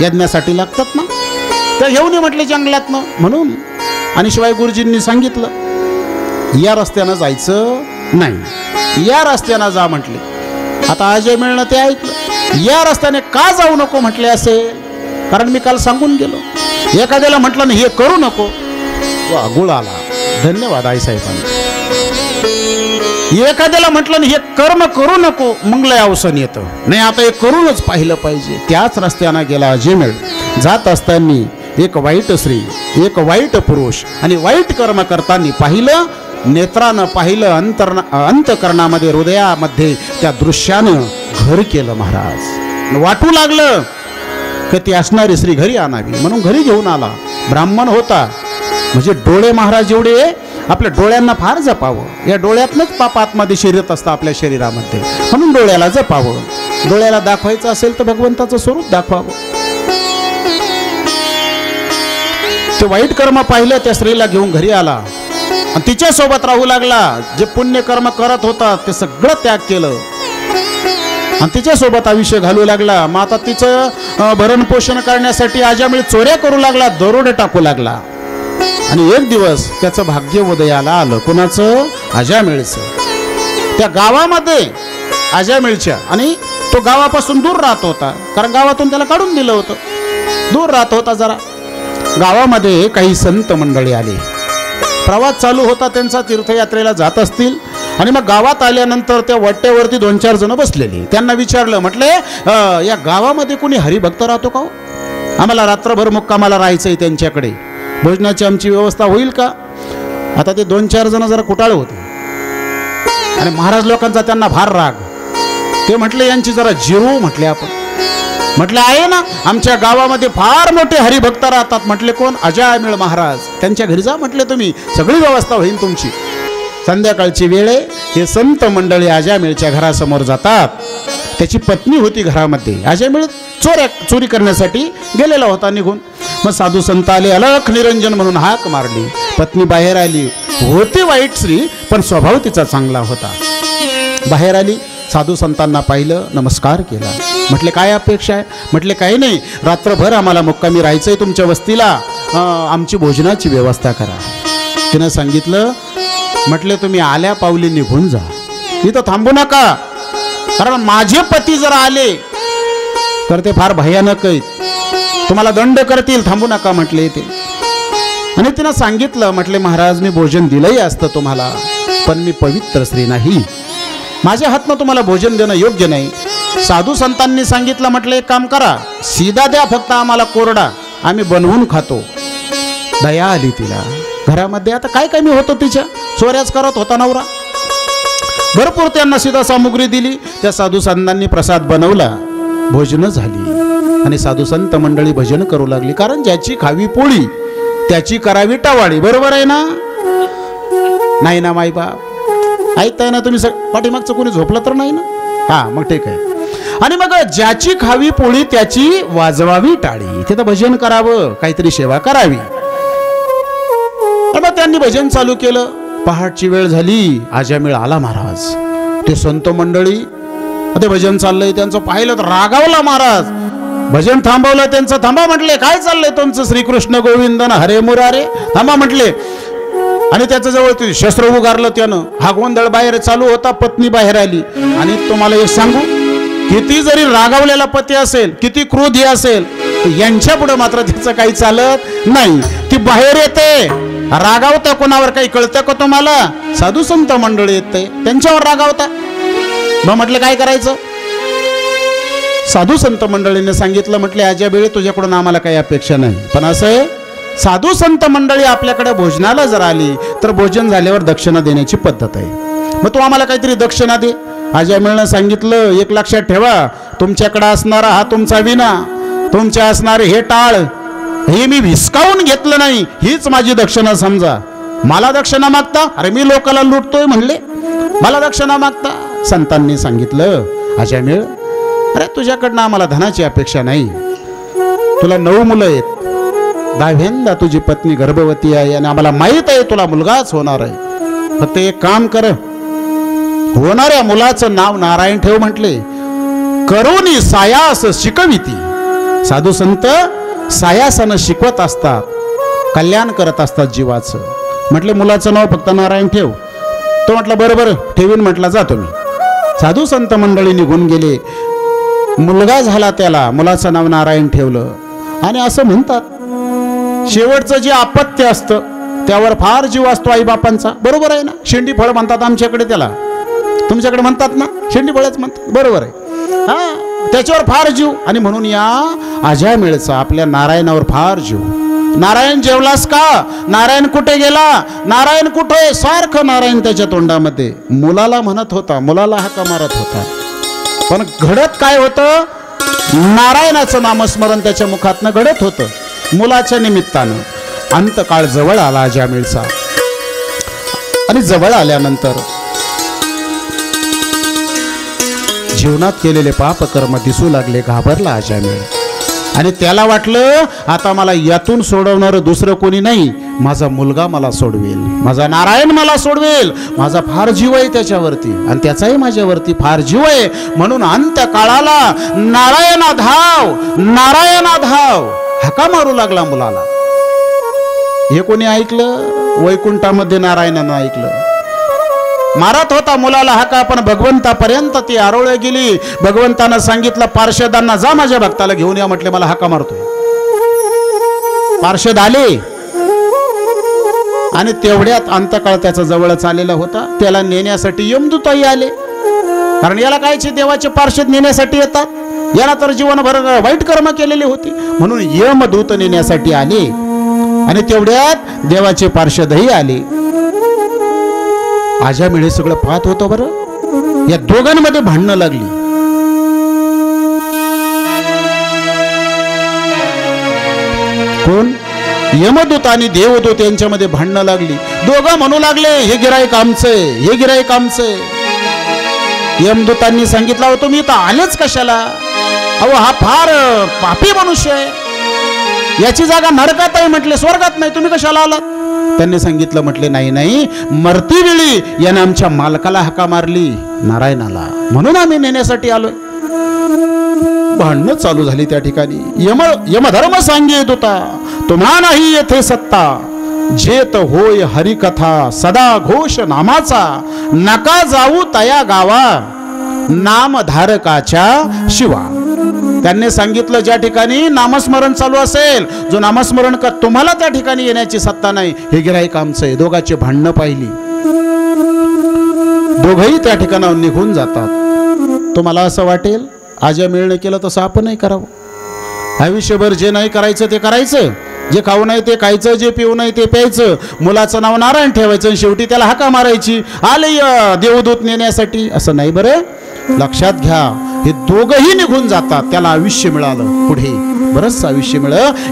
यज्ञासाठी लागतात ना, तर घेऊन ये म्हटले जंगलातनं म्हणून. आणि शिवाय गुरुजींनी सांगितलं या रस्त्यानं जायचं नाही, या रस्त्यानं जा म्हटले. आता अजय मिळणं ते ऐकलं. या रस्त्याने का जाऊ नको म्हटले असेल, कारण मी काल सांगून गेलो. एखाद्याला म्हटलं ना हे करू नको, वा गुळ आला, धन्यवाद आईसाहेबांनी. एखाद्याला म्हटलं ना हे कर्म करू नको, मंगल अवसन येतं. नाही आता हे करूनच पाहिलं पाहिजे. त्याच रस्त्यानं गेला अजमेळ. जात असताना एक वाईट स्त्री, एक वाईट पुरुष आणि वाईट कर्म करताना पाहिलं, नेत्रानं पाहिलं, अंतकरणामध्ये हृदयामध्ये त्या दृश्यानं घर केलं. महाराज वाटू लागलं की ती असणारी स्त्री घरी आणावी, म्हणून घरी घेऊन आला. ब्राह्मण होता, म्हणजे डोळे महाराज एवढे आपल्या डोळ्यांना फार जपावं. या डोळ्यातनंच पाप आतमध्ये शिरत असतं आपल्या शरीरामध्ये, म्हणून डोळ्याला जपावं. डोळ्याला दाखवायचं असेल तर भगवंताचं स्वरूप दाखवावं. ते वाईट कर्म पाहिलं, त्या स्त्रीला घेऊन घरी आला आणि तिच्या सोबत राहू लागला. जे पुण्य कर्म करत होता ते सगळं त्याग केलं आणि तिच्या सोबत आयुष्य घालू लागला. मग आता तिचं भरण पोषण करण्यासाठी अजामिळ चोऱ्या करू लागला, दरोडे टाकू लागला. आणि एक दिवस त्याचं भाग्य उदयाला आलं. कोणाचं? अजामिळचं. त्या गावामध्ये अजामिळच्या, आणि तो गावापासून दूर राहत होता, कारण गावातून त्याला काढून दिलं होतं. दूर राहत होता जरा. गावामध्ये काही संत मंडळी आले. प्रवास चालू होता त्यांचा, तीर्थयात्रेला जात असतील. आणि मग गावात आल्यानंतर त्या वाट्यावरती 2-4 जण बसलेली. त्यांना विचारलं, म्हटले या गावामध्ये कोणी हरिभक्त राहतो का? आम्हाला रात्रभर मुक्कामाला राहायचंय त्यांच्याकडे, भोजनाची आमची व्यवस्था होईल का? आता ते 2-4 जण जरा कुटाळ होते आणि महाराज लोकांचा त्यांना फार राग. ते म्हटले यांची जरा जिरू म्हटले आपण. म्हटलं आहे ना, आमच्या गावामध्ये फार मोठे हरिभक्त राहतात. म्हटले कोण? अजामिळ महाराज. त्यांच्या घरी जा म्हटले, तुम्ही सगळी व्यवस्था होईल तुमची. संध्याकाळची वेळ आहे. हे संत मंडळी अजामिळच्या घरासमोर जातात. त्याची पत्नी होती घरामध्ये. अजामिळ चोरी करण्यासाठी गेलेला होता निघून. मग साधू संत आले, अलख निरंजन म्हणून हाक मारली. पत्नी बाहेर आली. होती वाईट स्त्री, पण स्वभाव तिचा चांगला होता. बाहेर आली, साधू संतांना पाहिलं, नमस्कार केला. म्हटले काय अपेक्षा आहे? म्हटले काही नाही, रात्रभर आम्हाला मुक्कामी राहायचंय तुमच्या वस्तीला, आमची भोजनाची व्यवस्था करा. तिनं सांगितलं, म्हटले तुम्ही आल्या पावली निघून जा, इथं थांबू नका, कारण माझे पती जर आले तर ते फार भयानक आहेत, तुम्हाला दंड करतील, थांबू नका म्हटले ते. आणि तिनं सांगितलं, म्हटले महाराज मी भोजन दिलंही असतं तुम्हाला, पण मी पवित्र स्त्री नाही, माझ्या हातनं तुम्हाला भोजन देणं योग्य नाही. साधू संतांनी सांगितलं, म्हटलं एक काम करा, सीधा द्या फक्त आम्हाला कोरडा, आम्ही बनवून खातो. दया आली तिला. घरामध्ये आता काय कमी होतं तिच्या, चोऱ्याच करत होता नवरा. भरपूर त्यांना सीधा सामुग्री दिली. त्या साधू संतांनी प्रसाद बनवला, भोजन झाली आणि साधू संत मंडळी भजन करू लागली. कारण ज्याची खावी पोळी त्याची करावी टावाळी. बरोबर आहे ना? नाही ना माई बाप? ऐकताय ना तुम्ही? पाठीमागचं कोणी झोपलं तर नाही ना? हा, मग ठीक आहे. आणि मग ज्याची खावी पोळी त्याची वाजवावी टाळी. तिथं भजन करावं, काहीतरी सेवा करावी. मग त्यांनी भजन चालू केलं. पहाटची वेळ झाली. अजामिळ आला महाराज. ते संत मंडळी ते भजन चाललंय त्यांचं पाहिलं तर रागावला महाराज. भजन थांबवलं त्यांचं. थांबा म्हटले, काय चाललंय तुमचं? श्रीकृष्ण गोविंदन हरे मुरारे, थांबा म्हटले. आणि त्याच्या जवळ ते शस्त्र उगारलं त्यानं. हा गोंधळ बाहेर चालू होता. पत्नी बाहेर आली. आणि तुम्हाला एक सांगू, किती जरी रागावलेला पती असेल, किती क्रोधी असेल, यांच्या पुढे मात्र त्याचं काही चालत नाही. ती बाहेर येते. रागावता कोणावर काही कळतं का तुम्हाला? साधू संत मंडळी येते, त्यांच्यावर रागावता. मग म्हटलं काय करायचं? साधू संत मंडळीने सांगितलं, म्हटले अजामिळ तुझ्याकडून आम्हाला काही अपेक्षा नाही, पण असं आहे, साधू संत मंडळी आपल्याकडे भोजनाला जर आली तर भोजन झाल्यावर दक्षिणा देण्याची पद्धत आहे, मग तू आम्हाला काहीतरी दक्षिणा दे. अजामिळनं सांगितलं, एक लक्षात ठेवा, तुमच्याकडे असणारा हा तुमचा विना, तुमच्या असणारे हे टाळ, हे मी हिसकावून घेतलं नाही, हीच माझी दक्षिणा समजा. मला दक्षिणा मागता? अरे मी लोकाला लुटतोय म्हणले, मला दक्षिणा मागता? संतांनी सांगितलं, अजामिळ अरे तुझ्याकडनं आम्हाला धनाची अपेक्षा नाही, तुला 9 मुलं आहेत, 10व्यांदा तुझी पत्नी गर्भवती आहे आणि आम्हाला माहित आहे तुला मुलगाच होणार आहे. फक्त एक काम कर, होणाऱ्या मुलाचं नाव नारायण ठेव म्हटले. करोनी सायास शिकविती, साधू संत सायासानं शिकवत असतात, कल्याण करत असतात जीवाचं. म्हटले मुलाचं नाव फक्त नारायण ठेव. तो म्हटलं बरं बरं ठेवीन. म्हटलं जातो मी. साधू संत मंडळी निघून गेले. मुलगा झाला, त्याला मुलाचं नाव नारायण ठेवलं. आणि असं म्हणतात शेवटचं जे अपत्य असतं त्यावर फार जीव असतो आईबापांचा. बरोबर आहे ना? शेंडी फळ म्हणतात आमच्याकडे त्याला, तुमच्याकडे म्हणतात ना? शेंडी फळच म्हणतात. बरोबर आहे. हा, त्याच्यावर फार जीव. आणि म्हणून या अजामिळचा आपल्या नारायणावर फार जीव. नारायण जेवलास का? नारायण कुठे गेला? नारायण कुठे? सारखं नारायण त्याच्या तोंडामध्ये. मुलाला म्हणत होता, मुलाला हाका मारत होता. पण घडत काय होतं? नारायणाचं नामस्मरण त्याच्या मुखातनं घडत होतं मुलाच्या निमित्तानं. अंतकाळ जवळ आला अजामिळचा. आणि जवळ आल्यानंतर जीवनात केलेले पाप कर्म दिसू लागले. घाबरला अजामिळ. आणि त्याला वाटलं आता मला यातून सोडवणारं दुसरं कोणी नाही, माझा मुलगा मला सोडवेल, माझा नारायण मला सोडवेल. माझा फार जीव आहे त्याच्यावरती आणि त्याचाही माझ्यावरती फार जीव आहे. म्हणून अंत्यकाळाला नारायणा धाव, नारायणा धाव हाका मारू लागला मुलाला. हे कोणी ऐकलं? वैकुंठामध्ये नारायणानं ऐकलं. मारत होता मुलाला हाका, पण भगवंतापर्यंत ती आरोळ गेली. भगवंतानं सांगितलं पार्षदांना, जा माझ्या भक्ताला घेऊन या. म्हटले मला हाका मारतोय. पार्षद आले आणि तेवढ्यात अंतकाळ त्याचा जवळच आलेला होता. त्याला नेण्यासाठी यमदूतही आले. कारण याला कायचे देवाचे पार्षद नेण्यासाठी येतात. याला तर जीवनभर वाईट कर्म केलेली होती, म्हणून यमदूत नेण्यासाठी आले. आणि तेवढ्यात देवाचे पार्षदही आले. अजामिळ सगळं पाहत होतं. बरं, या दोघांमध्ये भांडणं लागली. कोण? यमदूत आणि देवदूत यांच्यामध्ये भांडणं लागली. दोघं म्हणू लागले हे गिराईक आमचंय, हे गिराईक आमचंय. यमदूतांनी सांगितलं होतं तुम्ही तर आलेच कशाला? अहो हा फार पापी मनुष्य आहे, याची जागा नरकात आहे. म्हटले स्वर्गात नाही, तुम्ही कशाला आलात? त्यांनी सांगितलं, म्हटले नाही नाही, मरती वेळी याने आमच्या मालकाला हाका मारली, नारायणाला, म्हणून आम्ही नेण्यासाठी आलोय. भांडणं चालू झाली त्या ठिकाणी. यमधर्म सांगेत होता, तुम्हा नाही येथे सत्ता, जेत होय हरिकथा सदा घोष नामाचा, नका जाऊ तया गावा नामधारकाच्या शिवा. त्यांनी सांगितलं ज्या ठिकाणी नामस्मरण चालू असेल, जो नामस्मरण कर, तुम्हाला त्या ठिकाणी येण्याची सत्ता नाही. हे गिराईक आमचं आहे. दोघांची भांडणं पाहिली. दोघंही त्या ठिकाणावर निघून जातात. तुम्हाला असं वाटेल अजामिळने केलं तसं आपणही करावं. आयुष्यभर जे नाही करायचं ते करायचं, जे खाऊ नाही ते खायचं, जे पिऊ नाही ते प्यायचं, मुलाचं नाव नारायण ठेवायचं, शेवटी त्याला हाका मारायची, आले देवदूत नेण्यासाठी. असं नाही. बरं लक्षात घ्या, हे दोघंही निघून जातात. त्याला आयुष्य मिळालं, पुढे बरंच आयुष्य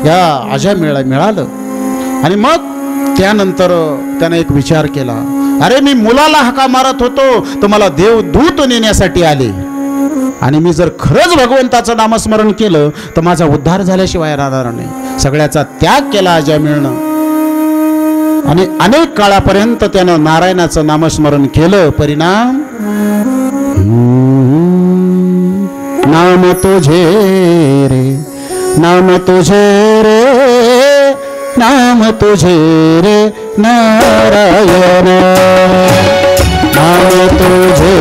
या अजामिळाला मिळालं. आणि मग त्यानंतर त्याने एक विचार केला, अरे मी मुलाला हाका मारत होतो तर मला देवदूत नेण्यासाठी आले, आणि मी जर खरंच भगवंताचं नामस्मरण केलं तर माझा उद्धार झाल्याशिवाय राहणार नाही. सगळ्याचा त्याग केला अजामिळनं आणि अनेक काळापर्यंत त्यानं नारायणाचं नामस्मरण केलं. परिणाम नाम तुझे रे, नाम तुझे रे, नाम तुझे रे नारायण, नाम तुझे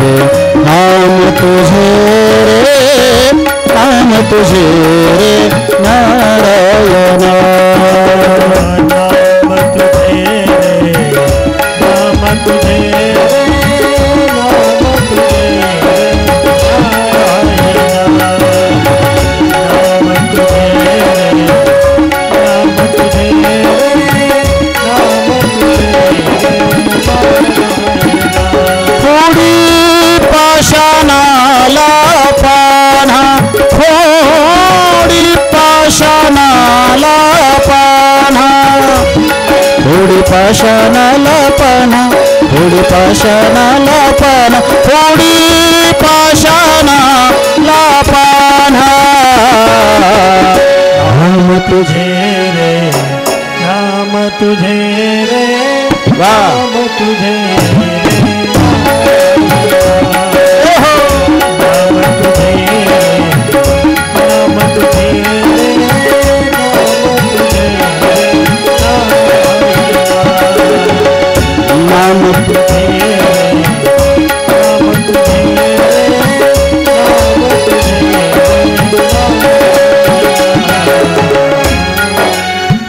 रे, नाम तुझे रे, नाम तुझे रे नारायण, नाम तुझे रे, नाम तुझे रे, पाषाणाला पाना, थोडी पाषाणाला पाना, थोडी पाषाणाला पाना, थोडी पाषाणाला पाना, थोडी पाषाणाला पाना, नाम तुझे रे, नाम तुझे रे, नाम तुझे रे, नाम तुझे, नाम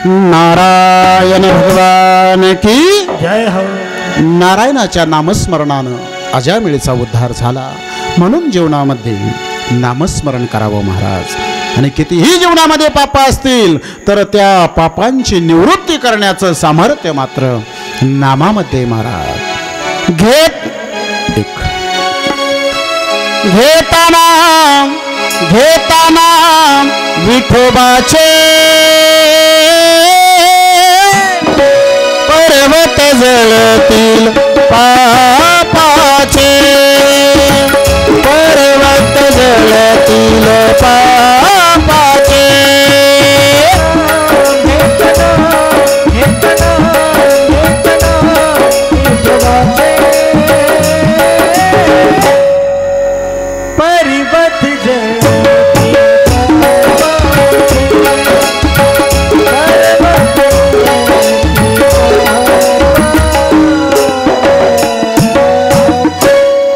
नारायण भगवान की जय हो. नारायणाच्या नामस्मरणानं अजामिळीचा उद्धार झाला. म्हणून जीवनामध्ये नामस्मरण करावं महाराज. आणि कितीही जीवनामध्ये पाप असतील तर त्या पापांची निवृत्ती करण्याचं सामर्थ्य मात्र नामामध्ये महाराज. घेताना विठोबाचे पर्वत जळतील पापाचे, पर्वत जळतील पापाचे.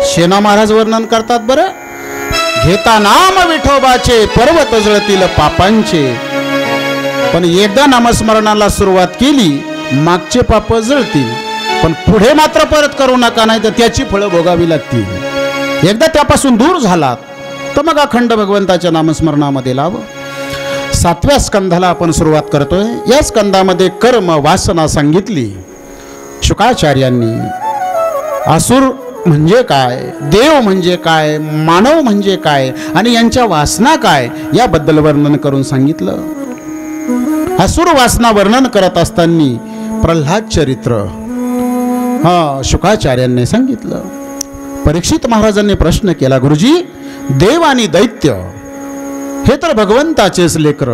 शेना महाराज वर्णन करतात बरं. घेता नाम विठोबाचे पर्वत जळतील पापांचे. पण एकदा नामस्मरणाला सुरुवात केली मागचे पाप जळतील, पण पुढे मात्र परत करू नका, नाही तर त्याची फळं भोगावी लागतील. एकदा त्यापासून दूर झालात तर मग अखंड भगवंताच्या नामस्मरणामध्ये लाव. 7व्या स्कंधाला आपण सुरुवात करतोय. या स्कंदामध्ये कर्म वासना सांगितली शुकाचार्यांनी. असुर म्हणजे काय, देव म्हणजे काय, मानव म्हणजे काय आणि यांच्या वासना काय याबद्दल वर्णन करून सांगितलं. असुर वासना वर्णन करत असताना प्रल्हाद चरित्र शुकाचार्यांनी सांगितलं. परीक्षित महाराजांनी प्रश्न केला, गुरुजी देव आणि दैत्य हे तर भगवंताचेच लेकर,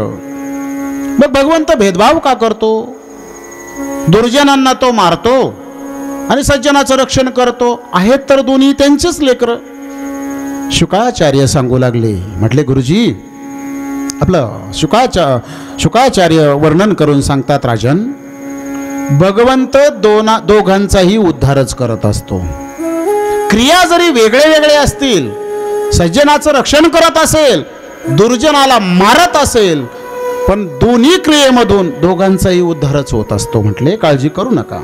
मग भगवंत भेदभाव का करतो? दुर्जनांना तो मारतो आणि सज्जनाचं रक्षण करतो, आहेत तर दोन्ही त्यांचेच लेकर. शुकाचार्य सांगू लागले, म्हटले गुरुजी आपलं शुकाचार्य वर्णन करून सांगतात, राजन भगवंत दोघांचाही उद्धारच करत असतो. क्रिया जरी वेगळे वेगळे असतील, सज्जनाचं रक्षण करत असेल, दुर्जनाला मारत असेल, पण दोन्ही क्रियेमधून दोघांचाही उद्धारच होत असतो. म्हटले काळजी करू नका.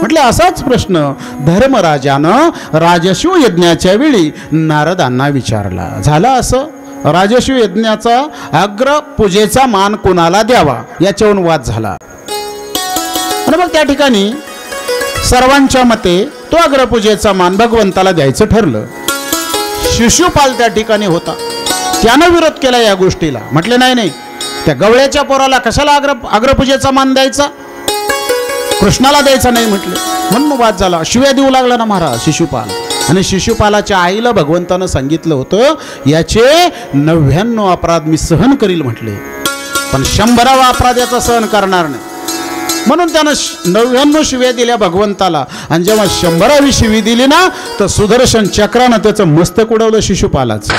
म्हटले असाच प्रश्न धर्मराजानं राजशिव यज्ञाच्या वेळी नारदांना विचारला. झाला असं, राजशिव यज्ञाचा अग्र पूजेचा मान कोणाला द्यावा याच्यावरून वाद झाला. आणि मग त्या ठिकाणी सर्वांच्या मते तो अग्रपूजेचा मान भगवंताला द्यायचं ठरलं. शिशुपाल त्या ठिकाणी होता, त्यानं विरोध केला या गोष्टीला. म्हटले नाही नाही, त्या गवळ्याच्या पोराला कशाला अग्रपूजेचा मान द्यायचा, कृष्णाला द्यायचा नाही म्हटले. म्हणून वाद झाला. शिव्या देऊ लागला ना महाराज शिशुपाल. आणि शिशुपालाच्या आईला भगवंतानं सांगितलं होतं याचे 99 अपराध मी सहन करील म्हटले, पण 100वा अपराध याचा सहन करणार नाही. म्हणून त्यानं 99 शिव्या दिल्या भगवंताला. आणि जेव्हा 100वी शिवी दिली ना तर सुदर्शन चक्रानं त्याचं मस्तक उडवलं शिशुपालाचं.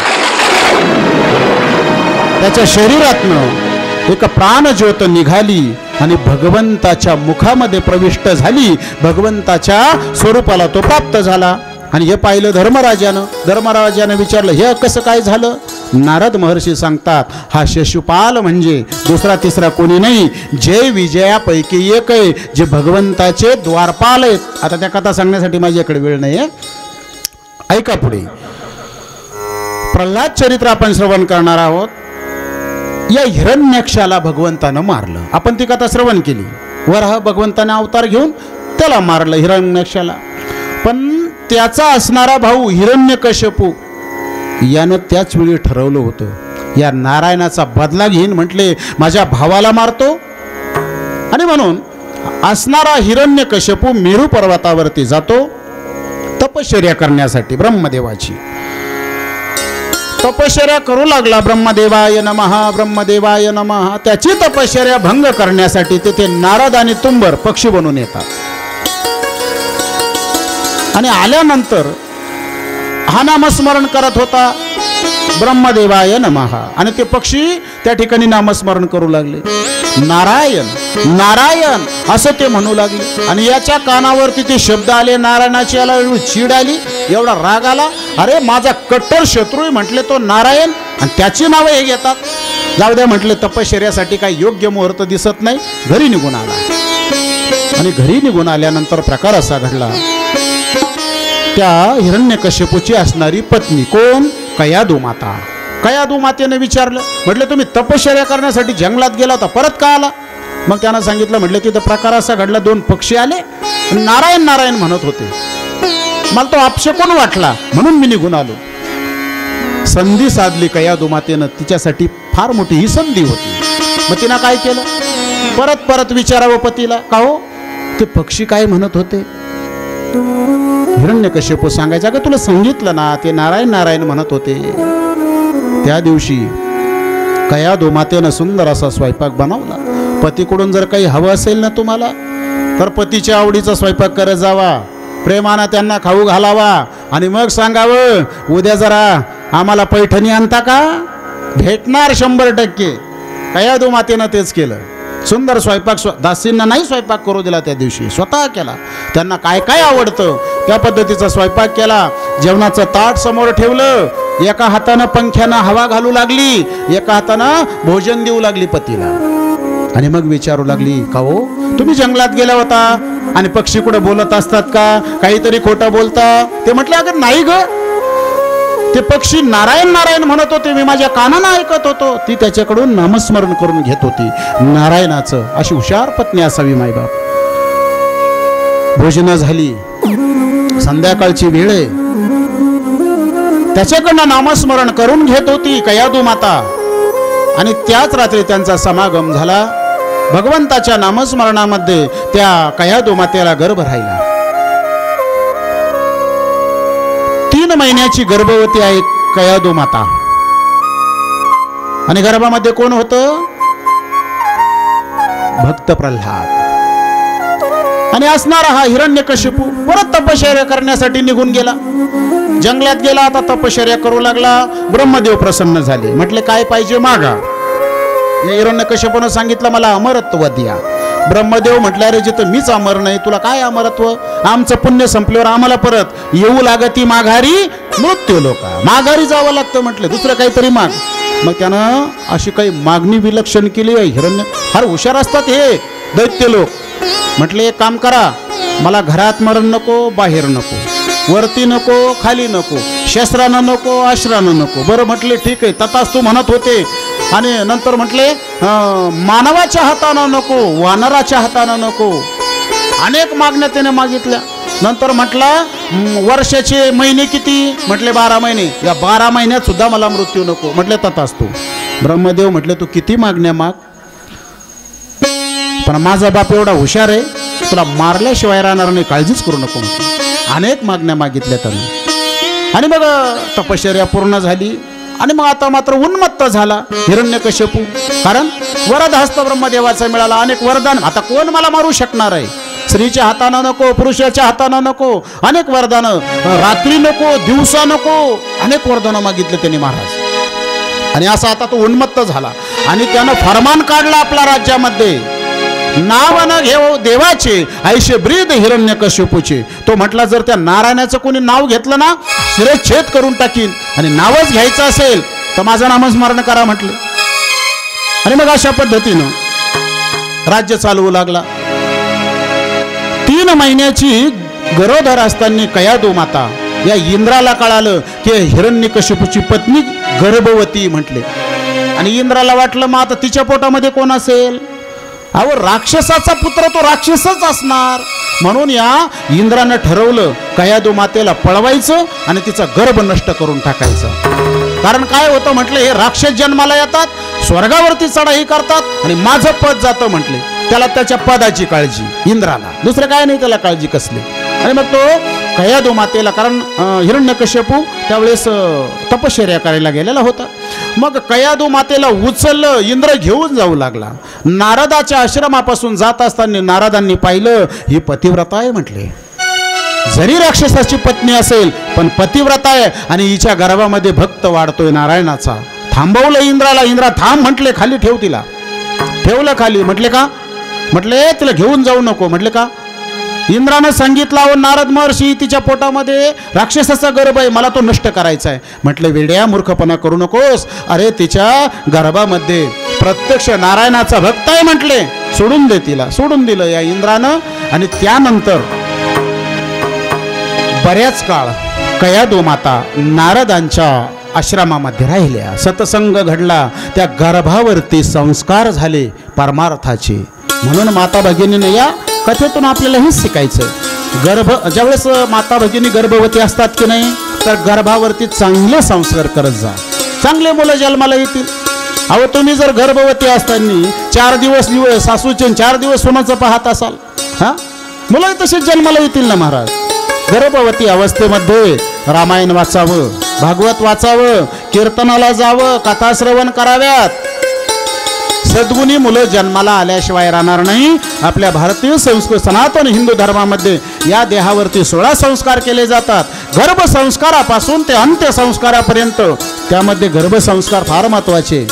त्याच्या शरीरातनं एक प्राणज्योत निघाली आणि भगवंताच्या मुखामध्ये प्रविष्ट झाली. भगवंताच्या स्वरूपाला तो प्राप्त झाला. आणि हे पाहिलं धर्मराजानं विचारलं हे कसं काय झालं. नारद महर्षी सांगतात, हा शिशुपाल म्हणजे दुसरा तिसरा कोणी नाही, जय विजयापैकी एक आहे, जे भगवंताचे द्वारपाल आहेत. आता त्या कथा सांगण्यासाठी माझ्याकडे वेळ नाही आहे, ऐका पुढे. प्रल्हाद चरित्र आपण श्रवण करणार आहोत. या हिरण्याक्षाला भगवंतानं मारलं. आपण ती कथा श्रवण केली. वराह भगवंताने अवतार घेऊन त्याला मारलं हिरण्याक्षाला. पण त्याचा असणारा भाऊ हिरण्यकश्यपू यानं त्याच वेळी ठरवलं होतं या नारायणाचा बदला घेईन. म्हटले माझ्या भावाला मारतो. आणि म्हणून असणारा हिरण्यकश्यपू मेरू पर्वतावरती जातो तपश्चर्या करण्यासाठी. ब्रह्मदेवाची तपश्चर्या करू लागला. ब्रह्मदेवाय नमः ब्रह्मदेवाय नमः. त्याची तपश्चर्या भंग करण्यासाठी तेथे नारद आणि तुंबर पक्षी बनून येतात. आणि आल्यानंतर हा नामस्मरण करत होता ब्रह्मदेवाय नमः. आणि ते पक्षी त्या ठिकाणी नामस्मरण करू लागले, नारायण नारायण असं ते म्हणू लागले. आणि याच्या कानावरती ते शब्द आले नारायणाची. याला एवढी चीड आली, एवढा राग आला. अरे माझा कट्टर शत्रू म्हटले तो नारायण आणि त्याची नावं हे घेतात. जाऊ द्या म्हटले, तपश्चर्यासाठी काही योग्य मुहूर्त दिसत नाही. घरी निघून आला. आणि घरी निघून आल्यानंतर प्रकार असा घडला, त्या हिरण्यकश्यपूची असणारी पत्नी कोण, कयाधू माता. कयाधू मातेने विचारलं, म्हटलं तुम्ही तपश्चर्या करण्यासाठी जंगलात गेला होता, परत का आला? मग त्यानं सांगितलं, म्हटलं तिथं प्रकार असा घडला, 2 पक्षी आले, नारायण नारायण म्हणत होते, मला तो अपशकुन वाटला म्हणून मी निघून आलो. संधी साधली कयाधू मातेनं, तिच्यासाठी फार मोठी ही संधी होती. मग तिनं काय केलं, परत परत विचारावं पतीला, का हो ते पक्षी काय म्हणत होते? हिरण्यकश्यप सांगायचा, का तुला सांगितलं ना ते नारायण नारायण म्हणत होते. त्या दिवशी कयाधू मातेनं सुंदर असा स्वयंपाक बनवला. पतीकडून जर काही हवं असेल ना तुम्हाला, तर पतीच्या आवडीचा स्वयंपाक करत जावा, प्रेमानं त्यांना खाऊ घालावा आणि मग सांगावं, उद्या जरा आम्हाला पैठणी आणता का, भेटणार 100%. कयाधू मातेनं तेच केलं. सुंदर स्वयंपाक दासींना नाही स्वयंपाक करू दिला, त्या दिवशी स्वतः केला. त्यांना काय काय आवडतं त्या पद्धतीचा स्वयंपाक केला. जेवणाचं ताट समोर ठेवलं, एका हातानं पंख्यानं हवा घालू लागली, एका हातानं भोजन देऊ लागली पतीला. आणि मग विचारू लागली, का हो तुम्ही जंगलात गेला होता आणि पक्षी कुठे बोलत असतात का, काहीतरी खोटं बोलता? ते म्हटले, अगं नाही ग, ते पक्षी नारायण नारायण म्हणत होते, मी माझ्या कानानं ऐकत होतो. ती त्याच्याकडून नामस्मरण करून घेत होती नारायणाचं. अशी हुशार पत्नी असावी मायबाप. भोजन झाली, संध्याकाळची वेळ आहे, त्याच्याकडनं नामस्मरण करून घेत होती कयाधू माता. आणि त्याच रात्री त्यांचा समागम झाला. भगवंताच्या नामस्मरणामध्ये त्या कयाधू मातेला गर्भ राहिला. 3 महिन्याची गर्भवती आहे कयाधू माता. आणि गर्भामध्ये कोण होतं? भक्त प्रल्हाद. आणि असणारा हा हिरण्यकश्यपू परत तपश्चर्या करण्यासाठी निघून गेला. जंगलात गेला, आता तपश्चर्या करू लागला. ब्रह्मदेव प्रसन्न झाले, म्हटले काय पाहिजे मागा. या हिरण्यकश्यपूनं सांगितलं, मला अमरत्व द्या. ब्रह्मदेव म्हटलं, अरे जिथं मीच अमर नाही, तुला काय अमरत्व? आमचं पुण्य संपल्यावर आम्हाला परत येऊ लागती माघारी मृत्यू लोका, माघारी जावं लागतं. म्हटलं दुसरं काहीतरी माग. मग त्यानं अशी काही मागणी विलक्षण केली. हिरण्य फार हुशार असतात हे दैत्य लोक. म्हटले एक काम करा, मला घरात मरण नको, बाहेर नको, वरती नको, खाली नको, शस्त्रानं नको, अश्रानं नको. बरं म्हटले ठीक आहे, तथास्तु म्हणत होते. आणि नंतर म्हटले मानवाच्या हातानं नको, वानराच्या हातानं नको. अनेक मागण्या त्याने मागितल्या. नंतर म्हटलं वर्षाचे महिने किती? म्हटले 12 महिने. या 12 महिन्यात सुद्धा मला मृत्यू नको. म्हटले तथास्तु. ब्रह्मदेव म्हटले तू किती मागण्या माग, पण माझा बाप एवढा हुशार आहे, तुला मारल्याशिवाय राहणार नाही, काळजीच करू नको. अनेक मागण्या मागितल्या त्याने. आणि मग तपश्चर्या पूर्ण झाली. आणि मग आता मात्र उन्मत्त झाला हिरण्यकश्यपू, कारण वरदहस्त ब्रह्मदेवाचा मिळाला, अनेक वरदान. आता कोण मला मारू शकणार आहे? स्त्रीच्या हातानं नको, पुरुषाच्या हातानं नको, अनेक वरदानं, रात्री नको, दिवसा नको, अनेक वरदानं मागितले त्यांनी महाराज. आणि असा आता तो उन्मत्त झाला. आणि त्यानं फरमान काढला आपल्या राज्यामध्ये, नाव न घेऊ देवाचे ऐशे ब्रीद हिरण्यकश्यपूचे. तो म्हटला जर त्या नारायणाचं कोणी नाव घेतलं ना, शिरच्छेद करून टाकीन. आणि नावच घ्यायचं असेल तर माझं नामस्मरण करा म्हटलं. आणि मग अशा पद्धतीनं राज्य चालवू लागला. 3 महिन्याची गरोदर असताना कयाधू माता या इंद्राला कळालं की हिरण्यकश्यपूची पत्नी गर्भवती म्हटले. आणि इंद्राला वाटलं मग आता तिच्या पोटामध्ये कोण असेल? अहो राक्षसाचा पुत्र तो राक्षसच असणार. म्हणून या इंद्रानं ठरवलं कयाधू मातेला पळवायचं आणि तिचा गर्भ नष्ट करून टाकायचं. कारण काय होतं म्हटलं, हे राक्षस जन्माला येतात, स्वर्गावरती चढाई करतात आणि माझं पद जातं म्हटले. त्याला त्याच्या पदाची काळजी इंद्राला, दुसरं काय नाही त्याला काळजी कसली. आणि मग तो कयाधू मातेला, कारण हिरण्यकश्यपू त्यावेळेस तपश्चर्या करायला गेलेला होता. मग कयाधू मातेला उचललं, इंद्र घेऊन जाऊ लागला. नारदाच्या आश्रमापासून जात असताना नारदांनी पाहिलं ही पतिव्रता आहे म्हटले. जरी राक्षसाची पत्नी असेल पण पतिव्रता आहे आणि हिच्या गर्भामध्ये भक्त वाढतोय नारायणाचा. थांबवलं इंद्राला. इंद्रा थांब म्हटले, खाली ठेव तिला. ठेवलं खाली. म्हटले का? म्हटले तिला घेऊन जाऊ नको. म्हटले का? इंद्रानं सांगितलं, अहो नारद महर्षी, तिच्या पोटामध्ये राक्षसाचा गर्भ आहे, मला तो नष्ट करायचा आहे. म्हटलं वेड्या, मूर्खपणा करू नकोस. अरे तिच्या गर्भामध्ये प्रत्यक्ष नारायणाचा भक्त आहे म्हटले, सोडून दे तिला. सोडून दिलं या इंद्रानं. आणि त्यानंतर बऱ्याच काळ कयादू माता नारदांच्या आश्रमामध्ये राहिल्या. सत्संग घडला, त्या गर्भावरती संस्कार झाले परमार्थाचे. म्हणून माता भगिनीने या कथेतून आपल्याला हेच शिकायचं. ज्यावेळेस माता भगिनी गर्भवती असतात की नाही, तर गर्भावरती चांगले संस्कार करत जा, चांगले मुलं जन्माला येतील. अहो तुम्ही जर गर्भवती असताना 4 दिवस सासूचे 4 दिवस सोनाचं पाहत असाल, मुलं तसेच जन्माला येतील ना महाराज. गर्भवती अवस्थेमध्ये रामायण वाचावं, भागवत वाचावं, कीर्तनाला जावं, कथाश्रवण कराव्यात. सद्गुणी मुलं जन्माला आल्याशिवाय राहणार नाही. आपल्या भारतीय संस्कृत सनातन हिंदू धर्मामध्ये या देहावरती 16 संस्कार केले जातात. गर्भसंस्कारापासून ते अंत्यसंस्कारापर्यंत त्यामध्ये गर्भसंस्कार फार महत्वाचे.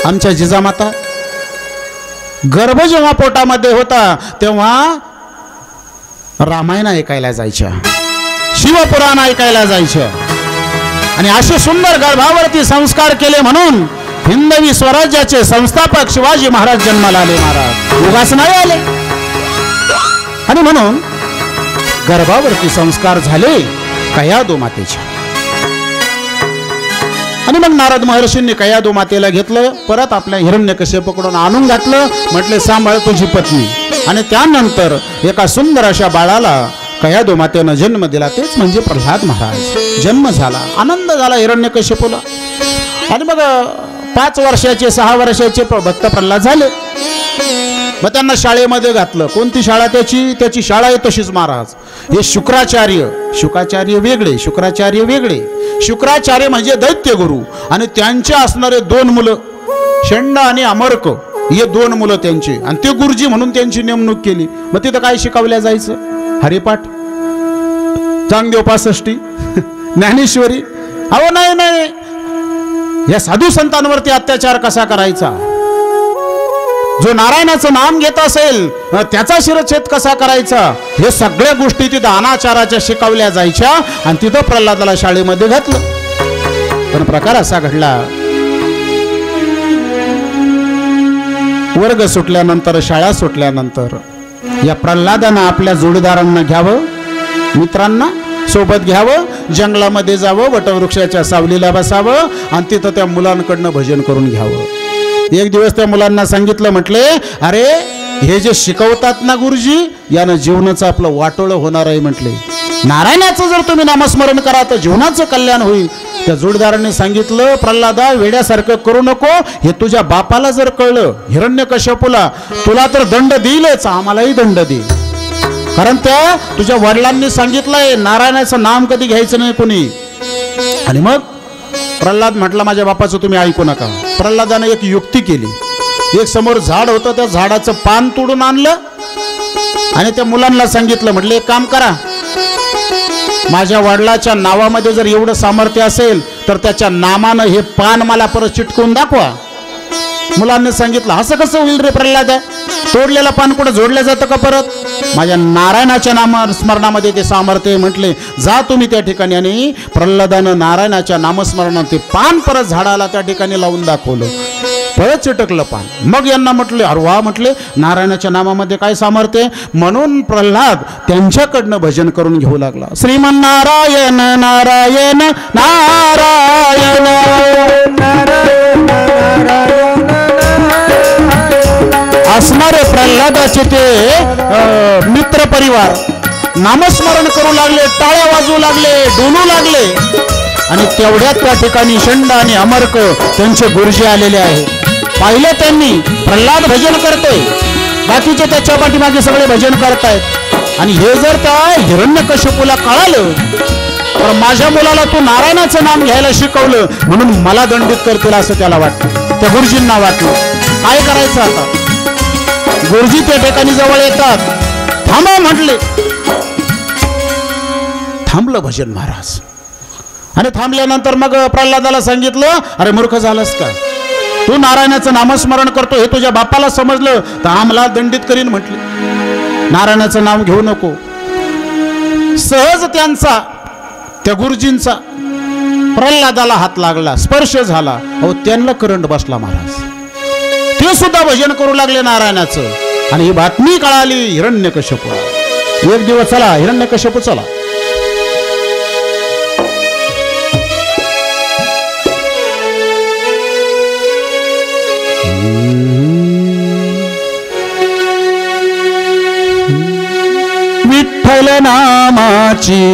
आमच्या जिजामाता गर्भ जेव्हा पोटामध्ये होता तेव्हा रामायण ऐकायला जायच्या, शिवपुराण ऐकायला जायच्या. आणि असे सुंदर गर्भावरती संस्कार केले म्हणून हिंदवी स्वराज्याचे संस्थापक शिवाजी महाराज जन्माला आले. महाराज उगाच नाही आले. आणि म्हणून गर्भावरती संस्कार झाले कयादू मातेचे. आणि मग नारद महर्षींनी कयादू मातेला घेतलं, परत आपल्या हिरण्यकश्यपूकडून आणून घातलं. म्हटले सांभाळ तुझी पत्नी. आणि त्यानंतर एका सुंदर अशा बाळाला कयादू मातेनं जन्म दिला, तेच म्हणजे प्रल्हाद महाराज. जन्म झाला, आनंद झाला हिरण्यकश्यपूला. आणि मग 5 वर्षाचे 6 वर्षाचे भक्त प्रल्हाद झाले. मग त्यांना शाळेमध्ये घातलं. कोणती शाळा त्याची शाळा आहे तशीच महाराज. हे शुक्राचार्य वेगळे, शुक्राचार्य वेगळे. शुक्राचार्य म्हणजे दैत्य गुरु, आणि त्यांचे असणारे 2 मुलं षंड आणि अमर्क, हे 2 मुलं त्यांचे. आणि ते गुरुजी म्हणून त्यांची नेमणूक केली. मग तिथं काय शिकवल्या जायचं? हरिपाठ, चांगदेव 65, ज्ञानेश्वरी. अहो नाही, या साधू संतांवरती अत्याचार कसा करायचा, जो नारायणाचं नाम घेत असेल त्याचा शिरच्छेद कसा करायचा, हे सगळ्या गोष्टी तिथं अनाचाराच्या शिकवल्या जायच्या. आणि तिथं प्रल्हादाला शाळेमध्ये घातलं. पण प्रकार असा घडला, वर्ग सुटल्यानंतर, शाळा सुटल्यानंतर या प्रल्हादानं आपल्या जोडीदारांना घ्यावं, मित्रांना सोबत घ्यावं, जंगलामध्ये जावं, वटवृक्षाच्या सावलीला बसावं आणि तिथं त्या मुलांकडनं भजन करून घ्यावं. एक दिवस त्या मुलांना सांगितलं, म्हटले अरे हे जे शिकवतात ना गुरुजी, यानं जीवनाचं आपलं वाटोळं होणार आहे. म्हटले नारायणाचं जर तुम्ही नामस्मरण करा तर जीवनाचं कल्याण होईल. त्या जोडीदाराने सांगितलं, प्रल्हादा वेड्यासारखं करू नको. हे तुझ्या बापाला जर कळलं, हिरण्यकश्यपूला, तुला तर दंड देईलच, आम्हालाही दंड दे. कारण त्या तुझ्या वडिलांनी सांगितलंय नारायणाचं नाम कधी घ्यायचं नाही कोणी. आणि मग प्रल्हाद म्हटला माझ्या बापाचं तुम्ही ऐकू नका. प्रल्हादाने एक युक्ती केली. एक समोर झाड होतं, त्या झाडाचं पान तोडून आणलं आणि त्या मुलांना सांगितलं, म्हटलं एक काम करा, माझ्या वडिलाच्या नावामध्ये जर एवढं सामर्थ्य असेल तर त्याच्या नामानं हे पान मला परत चिटकवून दाखवा. मुलांनी सांगितलं, असं कसं होईल रे प्रल्हाद, तोडलेलं पान कुठं जोडलं जातं का परत? माझ्या नारायणाच्या नामस्मरणामध्ये ते सामर्थ्य. म्हटले जा तुम्ही त्या ठिकाणी. आणि प्रल्हादानं नारायणाच्या नामस्मरणात ते पान परत झाडाला त्या ठिकाणी लावून दाखवलं, परत चिटकलं पान. मग यांना म्हटले अरे वा, म्हटले नारायणाच्या नामामध्ये काय सामर्थ्य. म्हणून प्रल्हाद त्यांच्याकडनं भजन करून घेऊ लागला. श्रीमन नारायण नारायण नारायण असणारे प्रल्हादाचे ते मित्र परिवार नामस्मरण करू लागले, टाळ्या वाजवू लागले, डोलू लागले. आणि तेवढ्यात त्या ठिकाणी षंड आणि अमर्क त्यांचे गुरुजी आलेले आहे. पाहिलं त्यांनी, प्रल्हाद भजन करतोय, बाकीचे त्याच्या पाठीमागे सगळे भजन करतायत. आणि हे जर त्या हिरण्यकश्यपूला कळालं तर माझ्या मुलाला तू नारायणाचं नाम घ्यायला शिकवलं म्हणून मला दंडित करतील असं त्याला वाटतं, त्या गुरुजींना वाटलं. काय करायचं आता? गुरुजी त्या ठिकाणी जवळ येतात. थांबा म्हटले. थांबलं भजन महाराज. आणि थांबल्यानंतर मग प्रल्हादाला सांगितलं, अरे मूर्ख झालास का, तू नारायणाचं नामस्मरण करतो हे तुझ्या बापाला समजलं तर आम्हाला दंडित करीन म्हटले. नारायणाचं नाम घेऊ नको. सहज त्यांचा त्या गुरुजींचा प्रल्हादाला हात लागला, स्पर्श झाला. अहो त्यांना करंट बसला महाराज. ते सुद्धा भजन करू लागले नारायणाचं. आणि ही बातमी कळाली हिरण्यकश्यपू. एक दिवस चला हिरण्यकश्यपू चला. विठ्ठल नामाची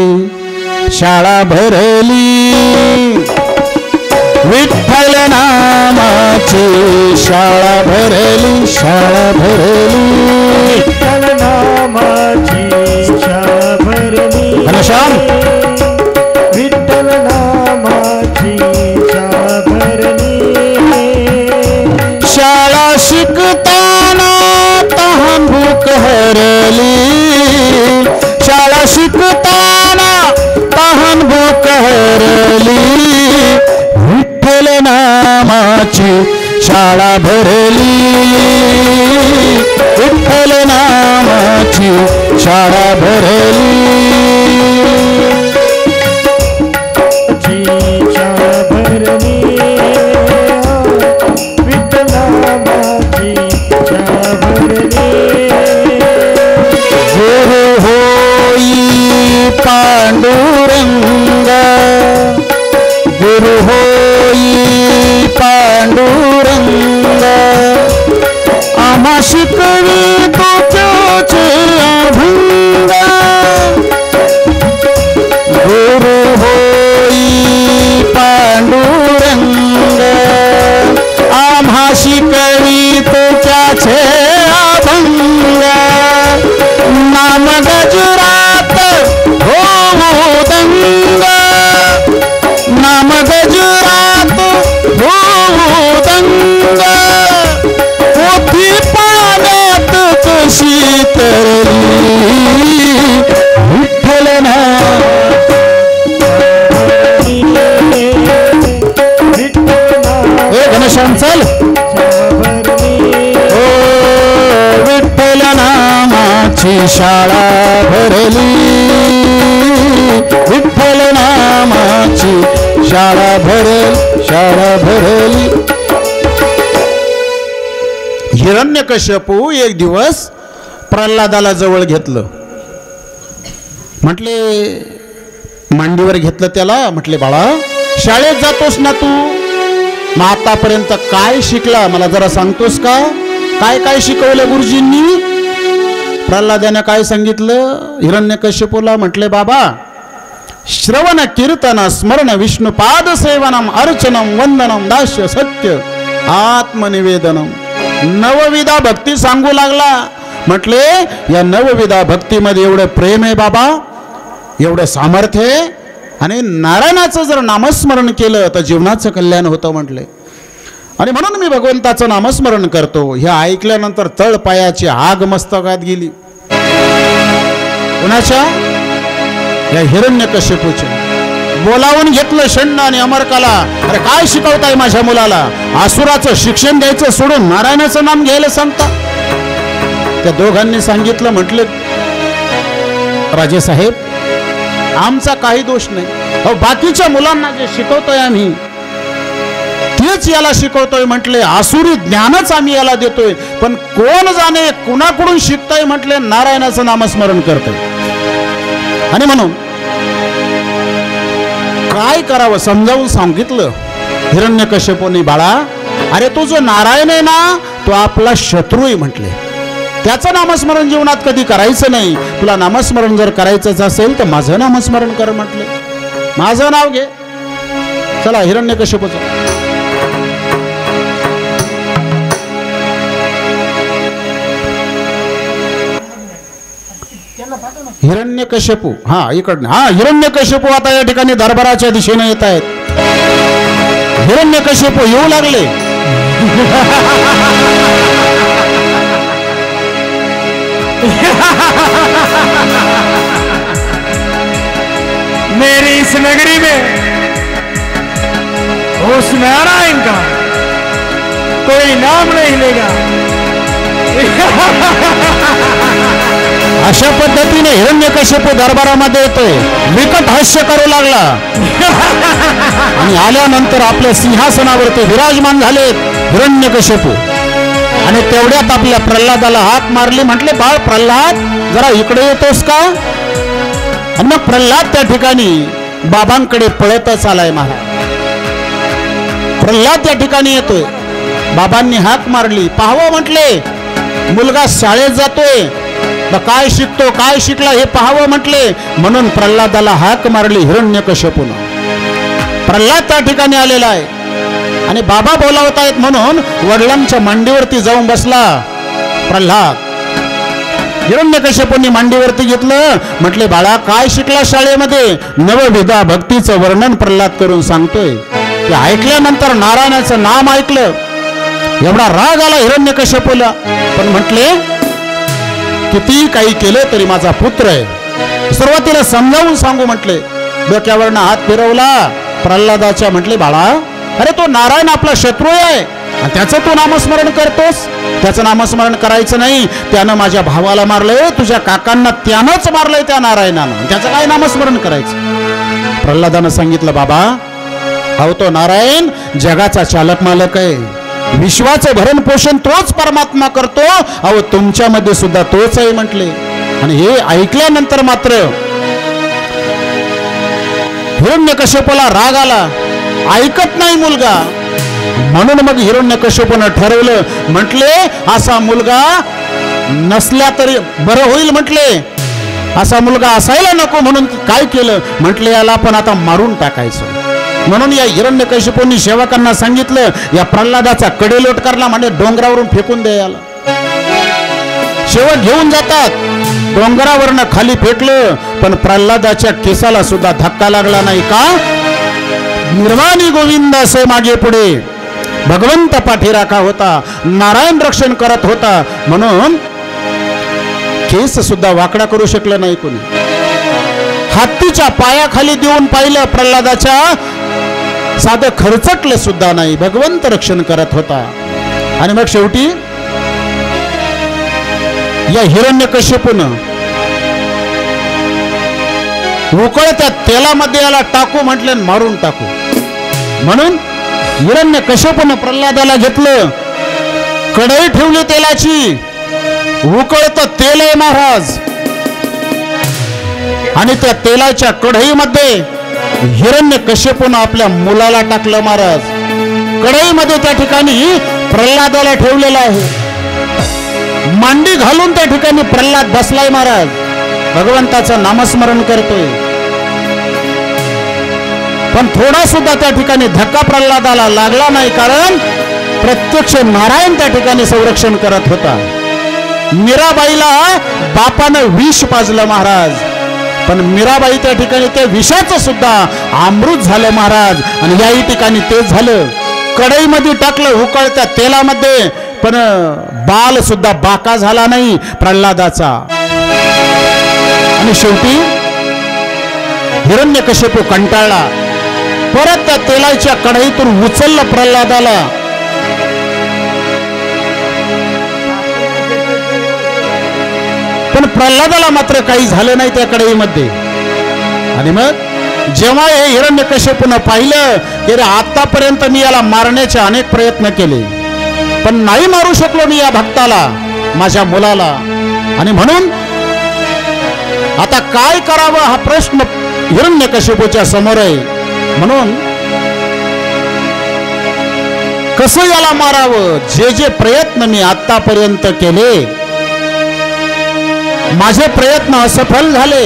शाळा भरली, विठ्ठल नामाची शाळा भरली, शाळा भरली, विठ्ठल नामाची शाळा भरली. घनश्याम विठ्ठल नामाची शाळा भरली. शाळा शिकताना तहान भूक हरली, शाळा शिकताना तहान भूक हरली, विठ्ठल नामाची शाळा भरली, विठ्ठल नामाची शाळा भरली. शाळा भरली, विठ्ठल नामाची शाळा भरली. गुरु होई पांडुरंग, गुरु होई पांडुरंग, आम्हा शिकवी तुझ्याचे अभंग. गुरु होई पांडुरंग, आम्हा शिकवी तुझ्याचे अभंग. नाम गजुरात हो दंग, नाम गजुरात हो दंग, पोथी पाण्यात कशी तरली, विठ्ठल नाम. हे घनश्याम चल. ओ विठ्ठल नामाची शाळा भरली, विठ्ठल नामाची शाळा भरली, शाळा भरली. हिरण्यकश्यपू एक दिवस प्रल्हादाला जवळ घेतलं. म्हटले मांडीवर घेतलं त्याला. म्हटले बाळा शाळेत जातोस ना तू, मग आतापर्यंत काय शिकला मला जरा सांगतोस का? काय काय शिकवलं गुरुजींनी? प्रल्हादाने काय सांगितलं हिरण्यकश्यपूला? म्हटले बाबा श्रवण कीर्तन स्मरण विष्णुपाद सेवनम अर्चनम वंदनम दास्य सत्य आत्मनिवेदनम. नवविधा भक्ती सांगू लागला. म्हटले या नवविधा भक्तीमध्ये एवढं प्रेम आहे बाबा, एवढं सामर्थ्य आहे. आणि नारायणाचं जर नामस्मरण केलं तर जीवनाचं कल्याण होतं म्हटले. आणि म्हणून मी भगवंताचं नामस्मरण करतो. हे ऐकल्यानंतर तळ पायाची आग मस्तकात गेली. कुणाच्या? या हिरण्यकश्यपूच्या. बोलावून घेतलं षण्ड आणि अमरकाला. अरे काय शिकवताय माझ्या मुलाला? आसुराचं शिक्षण द्यायचं सोडून नारायणाचं नाम घ्यायला सांगता? त्या दोघांनी सांगितलं. म्हटले राजेसाहेब आमचा काही दोष नाही. अहो बाकीच्या मुलांना जे शिकवतोय आम्ही तेच याला शिकवतोय. म्हटले आसुरी ज्ञानच आम्ही याला देतोय. पण कोण जाणे कुणाकडून शिकतोय? म्हटले नारायणाचं नामस्मरण करतोय. आणि म्हणून काय करावं समजावून सांगितलं हिरण्यकश्यपूने. बाळा अरे तो जो नारायण आहे ना तो आपला शत्रू आहे म्हटले. त्याचं नामस्मरण जीवनात कधी करायचं नाही. तुला नामस्मरण जर करायचंच असेल तर माझं नामस्मरण कर म्हटले. माझं नाव घे. चला हिरण्यकश्यपूचं. हिरण्यकश्यपू हा इकडनं. हा हिरण्यकश्यपू आता या ठिकाणी दरबाराच्या दिशेने येत आहेत. हिरण्यकश्यपू येऊ लागले. मेरी इस नगरी में उस नारायण का कोई नाम नहीं लेगा. अशा पद्धतीने हिरण्यकश्यप दरबारामध्ये येतोय, विकट हास्य करू लागला आणि आल्यानंतर आपल्या सिंहासनावरती विराजमान झालेत हिरण्यकश्यप. आणि तेवढ्यात आपल्या प्रल्हादाला हाक मारली, म्हटले बाळ प्रल्हाद जरा इकडे येतोस का. आणि मग प्रल्हाद त्या ठिकाणी बाबांकडे पळतच आलाय महाराज. प्रल्हाद त्या ठिकाणी येतोय, बाबांनी हाक मारली, पाहावं म्हटले मुलगा शाळेत जातोय, काय शिकतो काय शिकला हे पाहावं म्हटले. म्हणून प्रल्हादाला हाक मारली हिरण्यकश्यपून. प्रल्हाद त्या ठिकाणी आलेला आहे आणि बाबा बोलावत आहेत म्हणून वडिलांच्या मांडीवरती जाऊन बसला प्रल्हाद. हिरण्यकश्यपूंनी मांडीवरती घेतलं, म्हटले बाळा काय शिकला शाळेमध्ये. नवविधा भक्तीचं वर्णन प्रल्हाद करून सांगतोय. ते ऐकल्यानंतर नारायणाचं नाम ऐकलं, एवढा राग आला हिरण्यकश्यपूला. पण म्हटले किती काही केलं तरी माझा पुत्र आहे, सुरुवातीला समजावून सांगू म्हटले. डोक्यावरनं हात फिरवला प्रल्हादाच्या. म्हटले बाळा अरे तो नारायण आपला शत्रू आहे आणि त्याचं तू नामस्मरण करतोस. त्याचं नामस्मरण करायचं नाही, त्यानं माझ्या भावाला मारलंय, तुझ्या काकांना त्यानंच मारलंय त्या नारायणानं, त्याचं काय नामस्मरण करायचं. प्रल्हादानं सांगितलं बाबा अहो तो नारायण जगाचा चालक मालक आहे, विश्वाचं भरण पोषण तोच परमात्मा करतो, अहो तुमच्यामध्ये सुद्धा तोच आहे म्हटले. आणि हे ऐकल्यानंतर मात्र हिरण्यकश्यपूला राग आला, ऐकत नाही मुलगा. म्हणून मग हिरण्यकश्यपूनं ठरवलं, म्हटले असा मुलगा नसल्या तरी बरं होईल म्हटले, असा मुलगा असायला नको. म्हणून काय केलं म्हटले याला आपण आता मारून टाकायचं. म्हणून या हिरण्यकश्यपूंनी सेवकांना सांगितलं या प्रल्हादाचा कडेलोट करला, म्हणजे डोंगरावरून फेकून द्या याला. सेवक घेऊन जातात, डोंगरावरनं खाली फेकलं, पण प्रल्हादाच्या केसाला सुद्धा धक्का लागला नाही. का निर्वाणी गोविंद असे मागे पुढे भगवंत पाठीराखा होता, नारायण रक्षण करत होता, म्हणून केस सुद्धा वाकडा करू शकलं नाही कोणी. हत्तीच्या पायाखाली देऊन पाहिलं प्रल्हादाच्या, साधं खरचटलं सुद्धा नाही, भगवंत रक्षण करत होता. आणि मग शेवटी या हिरण्यकश्यपूनं उकळत्या तेलामध्ये याला टाकू म्हटलं, मारून टाकू. म्हणून हिरण्यकश्यपूनं प्रल्हादाला घेतलं, कढई ठेवली तेलाची, उकळतं तेल आहे महाराज, आणि त्या तेलाच्या कढईमध्ये हिरण्यकश्यपूनं आपल्या मुलाला टाकलं महाराज. कढईमध्ये त्या ठिकाणी प्रल्हादाला ठेवलेलं आहे, मांडी घालून त्या ठिकाणी प्रल्हाद बसलाय महाराज, भगवंताचं नामस्मरण करतोय. पण थोडा सुद्धा त्या ठिकाणी धक्का प्रल्हादाला लागला नाही, कारण प्रत्यक्ष नारायण त्या ठिकाणी संरक्षण करत होता. मीराबाईला बापानं विष पाजलं महाराज, पण मीराबाई त्या ठिकाणी त्या विषाचं सुद्धा अमृत झालं महाराज. आणि याही ठिकाणी तेच झालं, कढईमध्ये टाकलं उकळत्या तेलामध्ये, पण बाल सुद्धा बाका झाला नाही प्रल्हादाचा. आणि शेवटी हिरण्यकश्यपू कंटाळला, परत त्या तेलाच्या कढईतून उचललं प्रल्हादाला. पण प्रल्हादाला मात्र काही झालं नाही त्या कढईमध्ये. आणि मग जेव्हा हे हिरण्यकश्यपूनं पाहिलं की रे आतापर्यंत मी याला मारण्याचे अनेक प्रयत्न केले, पण नाही मारू शकलो मी या भक्ताला, माझ्या मुलाला, आणि म्हणून आता काय करावं हा प्रश्न हिरण्यकश्यपूच्या समोर आहे. म्हणून कसं याला मारावं, जे जे प्रयत्न मी आतापर्यंत केले, माझे प्रयत्न असफल झाले.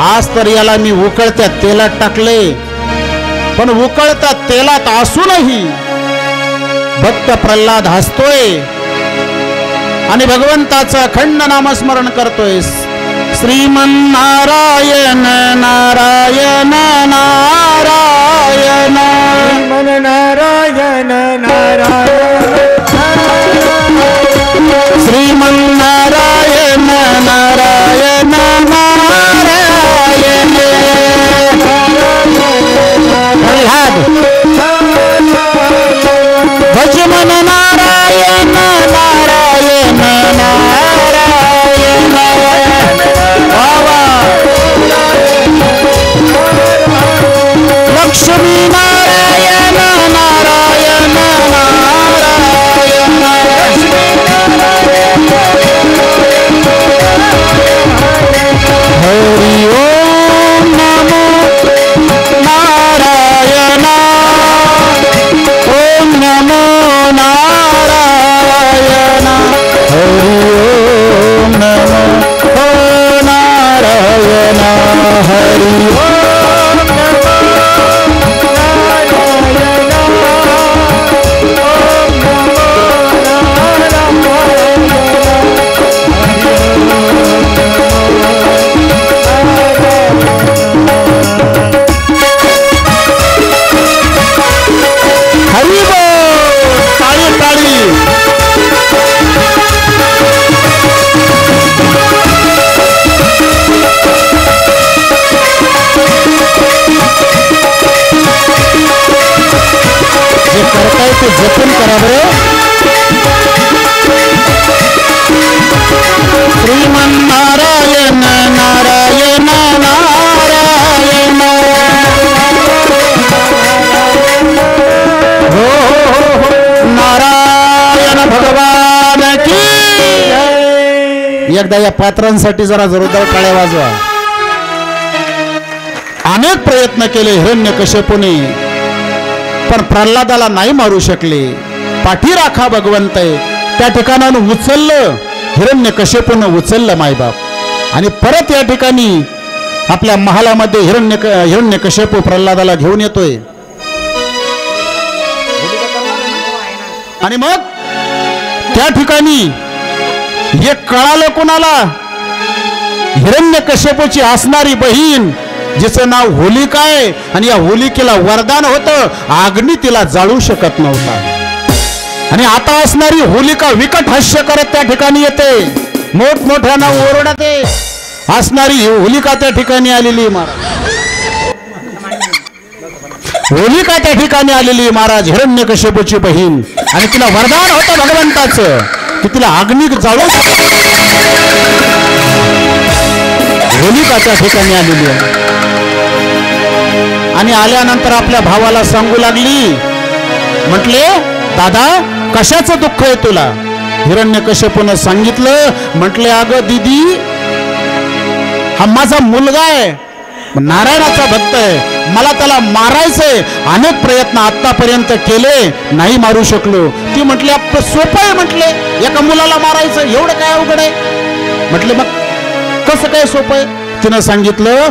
आज तर याला मी उकळत्या तेलात टाकले, पण उकळत्या तेलात असूनही भक्त प्रल्हाद हसतोय आणि भगवंताचं अखंड नामस्मरण करतोय. श्रीमन्नारायण नारायण नारायण, मन नारायण नारायण, श्रीमन्नारायण नारायण नारायण. प्रल्हाद भज मन नारायण एकदा या पात्रांसाठी जरा जोरदार टाळ्या वाजवा. अनेक प्रयत्न केले हिरण्यकश्यपूने, पण प्रल्हादाला नाही मारू शकले. पाठी राखा भगवंत त्या ठिकाणानं उचललं, हिरण्यकश्यपूनं उचललं मायबाप, आणि परत या ठिकाणी आपल्या महालामध्ये हिरण्यकश्यपू प्रल्हादाला घेऊन येतोय. आणि मग त्या ठिकाणी हे कळालं कोणाला? हिरण्यकश्यपूची असणारी बहीण, जिचं नाव होलिका आहे, आणि या होलिकेला वरदान होतं, अग्नी तिला जाळू शकत नव्हता. आणि आता असणारी होलिका विकट हास्य करत त्या ठिकाणी येते, मोठमोठ्यानं ओरडते. असणारी होलिका त्या ठिकाणी आलेली महाराज, होलिका त्या ठिकाणी आलेली महाराज, हिरण्यकश्यपूची बहीण, आणि तिला वरदान होतं भगवंताचं की तिला अग्नी जाळू. होलिका त्या ठिकाणी आलेली आहे, आणि आल्यानंतर आपल्या भावाला सांगू लागली, म्हटले दादा कशाचं दुःख आहे तुला? हिरण्यकश्यपूनं सांगितलं, म्हटले अगं दीदी, हा माझा मुलगा आहे, नारायणाचा भक्त आहे, मला त्याला मारायचंय, अनेक प्रयत्न आतापर्यंत केले, नाही मारू शकलो. ती म्हटली सोपं आहे, म्हटले एका मुलाला मारायचं, एवढं काय अवघड आहे? म्हटले मग कसं काय सोपं आहे? तिनं सांगितलं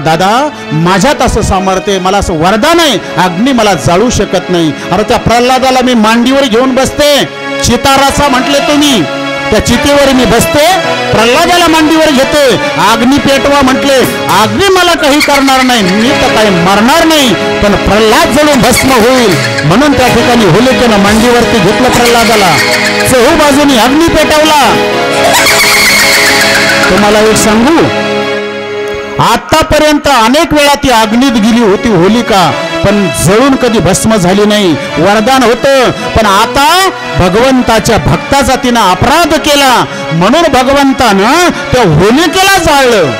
दादा माझ्यात असं सामर्थ्य, मला असं वरदान आहे, अग्नी मला जाळू शकत नाही. अरे त्या प्रल्हादाला मी मांडीवर घेऊन बसते, चिताराचा म्हटले तुम्ही, त्या चितेवर मी बसते, प्रल्हादाला मांडीवर घेते, अग्नी पेटवा म्हटले, अग्नी मला काही करणार नाही, मी तर काही मरणार नाही, पण प्रल्हाद जळून भस्म होईल. म्हणून त्या ठिकाणी होलिकेनं मांडीवरती घेतलं प्रल्हादाला, चहू बाजूनी अग्नी पेटवला. तुम्हाला एक सांगू, आतापर्यंत अनेक वेळा ती अग्नीत गेली होती होलिका, पण जळून कधी भस्म झाली नाही, वरदान होतं. पण आता भगवंताच्या भक्ताचा तिनं अपराध केला, म्हणून भगवंतानं त्या होलिकेला जाळलं.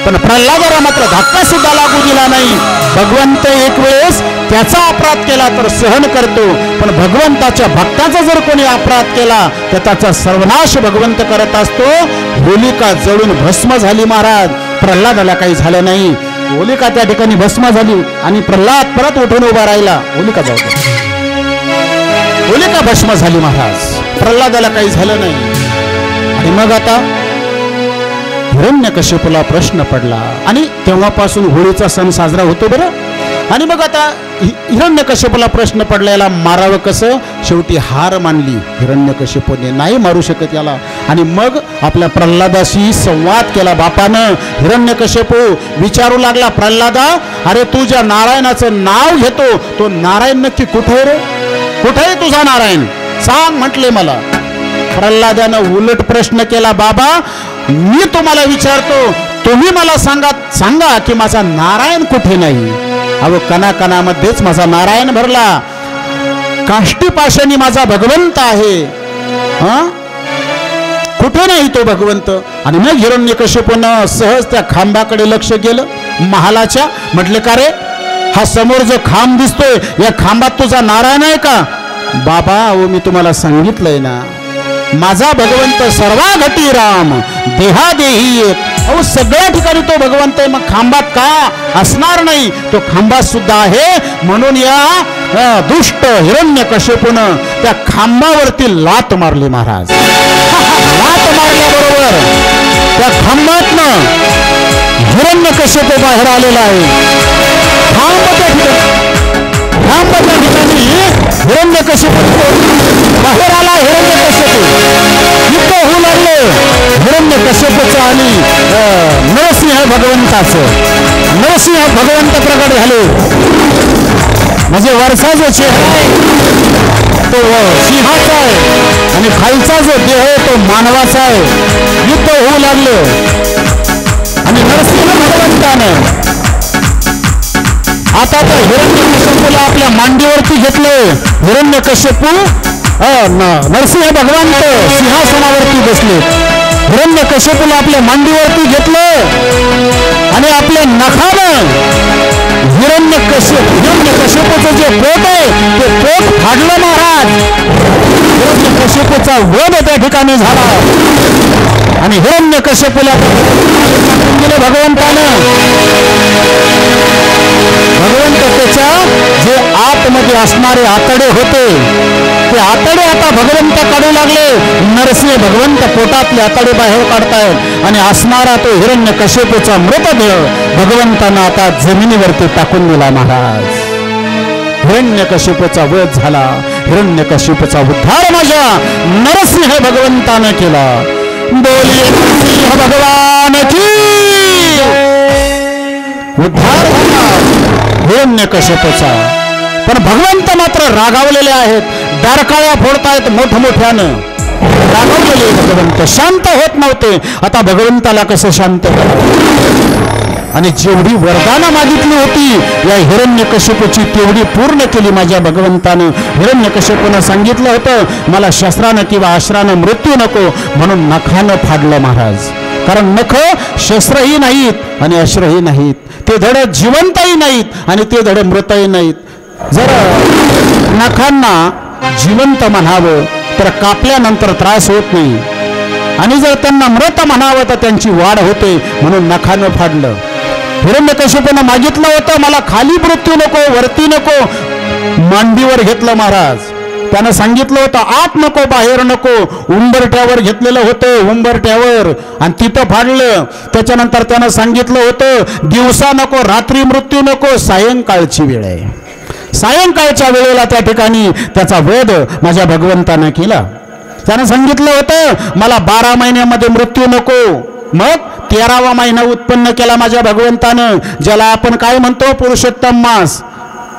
पण प्रल्हादाला मात्र धक्का सुद्धा लागू दिला नाही. भगवंत एक वेळेस त्याचा अपराध केला तर सहन करतो, पण भगवंताच्या भक्ताचा जर कोणी अपराध केला तर त्याचा सर्वनाश भगवंत करत असतो. होलिका जळून भस्म झाली महाराज, प्रल्हादाला काही झालं नाही. होलिका त्या ठिकाणी भस्म झाली आणि प्रल्हाद परत उठून उभा राहिला. होलिका जाऊ, होलिका भस्म झाली महाराज, प्रल्हादाला काही झालं नाही. आणि मग आता हिरण्यकश्यपूला प्रश्न पडला, आणि तेव्हापासून होळीचा सण साजरा होतो बरं. आणि मग आता हिरण्यकश्यपूला प्रश्न पडला, याला मारावं कसं? शेवटी हार मानली हिरण्यकश्यपूने, नाही मारू शकत याला. आणि मग आपल्या प्रल्हादाशी संवाद केला बापानं. हिरण्यकश्यपू विचारू लागला, प्रल्हादा अरे तू ज्या नारायणाचं नाव घेतो तो नारायण नक्की कुठे रे? कुठे तुझा नारायण? सांग म्हटले मला. प्रल्हादानं उलट प्रश्न केला, बाबा मी तुम्हाला विचारतो, तुम्ही मला सांगा की माझा नारायण कुठे नाही? अहो कणाकणामध्येच माझा नारायण भरला, काष्टीपाशाने माझा भगवंत आहे, कुठे नाही तो भगवंत? आणि मग हिरण्यकश्यपूनं सहज त्या खांबाकडे लक्ष गेलं महालाच्या. म्हटले का रे, हा समोर जो खांब दिसतोय या खांबात तुझा नारायण आहे का? बाबा अहो मी तुम्हाला सांगितलंय ना, माझा भगवंत सर्वाघटी राम देहादेही एक. अहो सगळ्या ठिकाणी तो भगवंत आहे, मग खांबात का असणार नाही? तो खांबात सुद्धा आहे. म्हणून या दुष्ट हिरण्यकश्यपूनं त्या खांबावरती लात मारली महाराज. लात मारल्याबरोबर त्या खांबातनं हिरण्यकश्यपू बाहेर आलेला आहे. खांबाच्या ठिकाणी हिरण्यकश्यपू बाहेर आला. हिरण्यकश्यपू युद्ध होऊ लागले हिरण्यकश्यपूचं आणि नरसिंह भगवंताचं. नरसिंह भगवंत प्रकट झाले, म्हणजे वरचा जो चेहरा आहे तो सिंहाचा आहे आणि खालचा जो देह आहे तो मानवाचा आहे. युद्ध होऊ लागले आणि नरसिंह भगवंतानं आता तर हिरण्यकश्यपूला आपल्या मांडीवरती घेतले. हिरण्यकश्यपू नरसिंह भगवंत सिंहासनावरती बसले. हिरण्यकश्यपूला आपल्या मांडीवरती घेतलं आणि आपल्या नखानं हिरण्यकश्यपूचं जे पोट आहे ते पोट फाडलं महाराज. हिरण्यकश्यपूचा वध त्या ठिकाणी झाला आणि हिरण्यकश्यपूला दिले भगवंतानं. भगवंत त्याच्या जे आतमध्ये असणारे आतडे होते ते आतडे आता भगवंत काढू लागले. नरसिंह भगवंत पोटातले आतडे बाहेर काढतायत आणि असणारा तो हिरण्यकश्यपूचा मृतदेह भगवंतानं आता जमिनीवरती टाकून दिला. महाराज, हिरण्यकश्यपूचा वध झाला. हिरण्यकश्यपूचा उद्धार माझ्या नरसिंह भगवंतानं केला. बोलिये नरसिंह भगवान की. उद्धार झाला हिरण्यकश्यपूचा. पण भगवंत मात्र रागावलेले आहेत. दारकाळ्या फोडतायत मोठमोठ्यानं. रागावलेले भगवंत शांत होत नव्हते. आता भगवंताला कसं शांत करावं? आणि जेवढी वरदानं मागितली होती या हिरण्यकश्यपूची तेवढी पूर्ण केली माझ्या भगवंतानं. हिरण्यकश्यपूनं सांगितलं होतं मला शस्त्रानं किंवा अश्रानं मृत्यू नको, म्हणून नखानं फाडलं महाराज. कारण नख शस्त्रही नाहीत आणि अश्रही नाहीत. ते धड जिवंतही नाहीत आणि ते धड मृतही नाहीत. जर नखांना जिवंत म्हणावं तर कापल्यानंतर त्रास होत नाही आणि जर त्यांना मृत म्हणावं तर त्यांची वाढ होते, म्हणून नखानं फाडलं. हिरण्यकश्यपूनं मागितलं होतं मला खाली मृत्यू नको, वरती नको, मांडीवर घेतलं महाराज. त्यानं सांगितलं होतं आत नको, बाहेर नको, उंबरट्यावर घेतलेलं होतं, उंबरट्यावर, आणि तिथं फाडलं. त्याच्यानंतर त्यानं सांगितलं होतं दिवसा नको, रात्री मृत्यू नको, सायंकाळची वेळ आहे. सायंकाळच्या वेळेला त्या ठिकाणी त्याचा वध माझ्या भगवंतानं केला. त्यानं सांगितलं होतं मला 12 महिन्यामध्ये मृत्यू नको, मग 13वा महिना उत्पन्न केला माझ्या भगवंतानं, ज्याला आपण काय म्हणतो पुरुषोत्तम मास.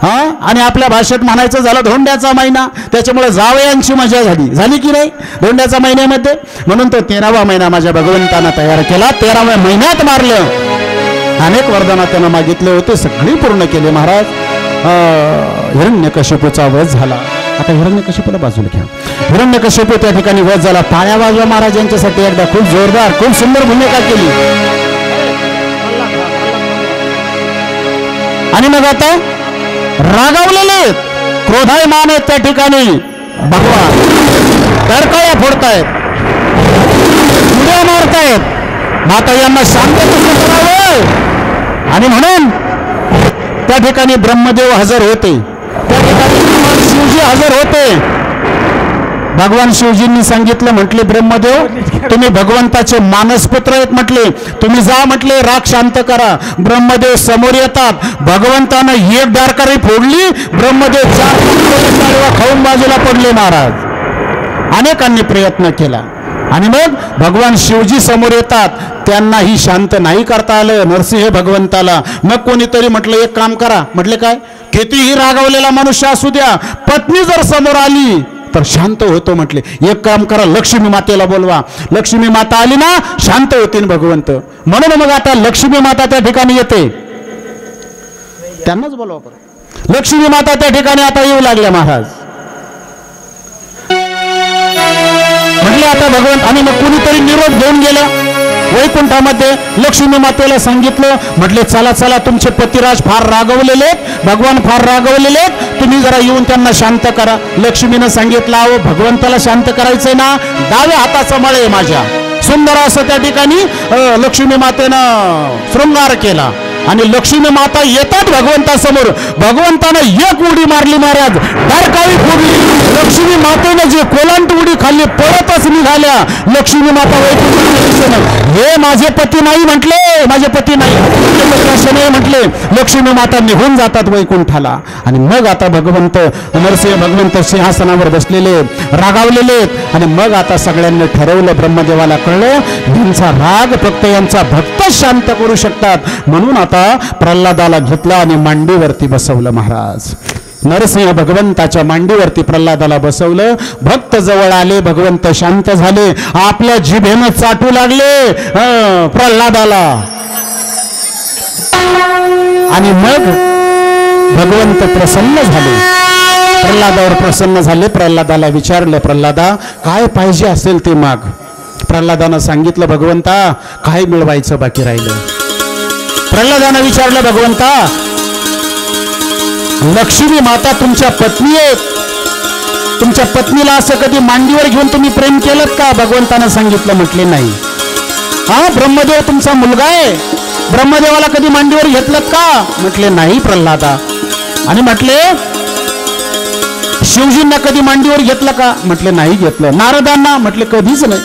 आणि आपल्या भाषेत म्हणायचं झालं धोंड्याचा महिना. त्याच्यामुळे जावयांची मजा झाली की नाही धोंड्याच्या महिन्यामध्ये, म्हणून तो 13वा महिना माझ्या भगवंतानं तयार केला. 13व्या महिन्यात मारलं. अनेक वरदानं त्यानं मागितले होते, सगळी पूर्ण केले महाराज. हिरण्यकश्यपूचा वध झाला. आता हिरण्यकश्यपूला बाजूला घ्या. हिरण्यकश्यपू त्या ठिकाणी वध झाला. टाळ्या वाजवा महाराज यांच्यासाठी एकदा. खूप जोरदार, खूप सुंदर भूमिका केली. आणि मग आता रागावलेले क्रोधायमान आहेत त्या ठिकाणी भगवान. तडकाया फोडतायत, उड्या मारतायत. माता यांना शांत कसं करावं? आणि म्हणून त्या ठिकाणी ब्रह्मदेव हजर होते. त्या ठिकाणी भगवान शिवजी हजर होते. भगवान शिवजींनी सांगितलं, म्हटले ब्रह्मदेव तुम्ही भगवंताचे मानसपुत्र आहेत म्हटले, तुम्ही जा म्हटले, राग शांत करा. ब्रह्मदेव समोर येतात. भगवंतानं एक दारकारी फोडली. ब्रह्मदेव 4 खाऊन बाजूला पडले महाराज. अनेकांनी प्रयत्न केला आणि मग भगवान शिवजी समोर येतात. त्यांनाही शांत नाही करता आलं नरसिंह भगवंताला. मग कोणीतरी म्हटलं एक काम करा. म्हटले काय? कितीही रागावलेला मनुष्य असू द्या, पत्नी जर समोर आली तर शांत होतो म्हटले. एक काम करा, लक्ष्मी मातेला बोलवा. लक्ष्मी माता आली ना शांत होतील भगवंत. म्हणून मग आता लक्ष्मी माता त्या ठिकाणी येते. त्यांनाच बोलवा परत. लक्ष्मी माता त्या ठिकाणी आता येऊ लागल्या महाराज. म्हटले आता भगवंत. आणि मग कुणीतरी निरोप घेऊन गेलं वैकुंठामध्ये. लक्ष्मी मातेला सांगितलं, म्हटले चला चला तुमचे पतिराज फार रागवलेले, भगवान फार रागवलेले, तुम्ही जरा येऊन त्यांना शांत करा. लक्ष्मीनं सांगितलं अहो भगवंताला शांत करायचंय ना, डाव्या हाताचा मळ आहे माझ्या. सुंदर असं त्या ठिकाणी लक्ष्मी मातेनं शृंगार केला आणि लक्ष्मी माता येतात भगवंतासमोर. भगवंतानं एक उडी मारली महाराज, दारकाळी फोडली. लक्ष्मी मातेनं जे कोलांट उडी खाल्ली पळतच निघाल्या. लक्ष्मी माता हे माझे पती नाही म्हटले, माझे पती नाही म्हटले. लक्ष्मी माता निघून जातात वैकुंठाला. आणि मग आता भगवंत नरसिंह भगवंत सिंहासनावर बसलेले, रागावलेले. आणि मग आता सगळ्यांनी ठरवलं, ब्रह्मदेवाला कळलं यांचा राग फक्त यांचा भक्तच शांत करू शकतात. म्हणून आता प्रल्हादाला घेतला आणि मांडीवरती बसवलं महाराज. नरसिंह भगवंताच्या मांडीवरती प्रल्हादाला बसवलं. भक्त जवळ आले, भगवंत शांत झाले. आपल्या जिभेनं चाटू लागले प्रल्हादाला. आणि मग भगवंत प्रसन्न झाले, प्रल्हादावर प्रसन्न झाले. प्रल्हादाला विचारलं, प्रल्हादा काय पाहिजे असेल ते माग. प्रल्हादानं सांगितलं, भगवंता काय मिळवायचं बाकी राहिलं. प्रल्हादानं विचारलं, भगवंता लक्ष्मी माता तुमच्या पत्नी आहेत, तुमच्या पत्नीला असं कधी मांडीवर घेऊन तुम्ही प्रेम केलं का? भगवंतानं सांगितलं, म्हटले नाही. हा ब्रह्मदेव तुमचा मुलगा आहे, ब्रह्मदेवाला कधी मांडीवर घेतलं का? म्हटले नाही प्रल्हादा. आणि म्हटले शिवजींना कधी मांडीवर घेतलं का? म्हटले नाही घेतलं. नारदांना? म्हटले कधीच नाही,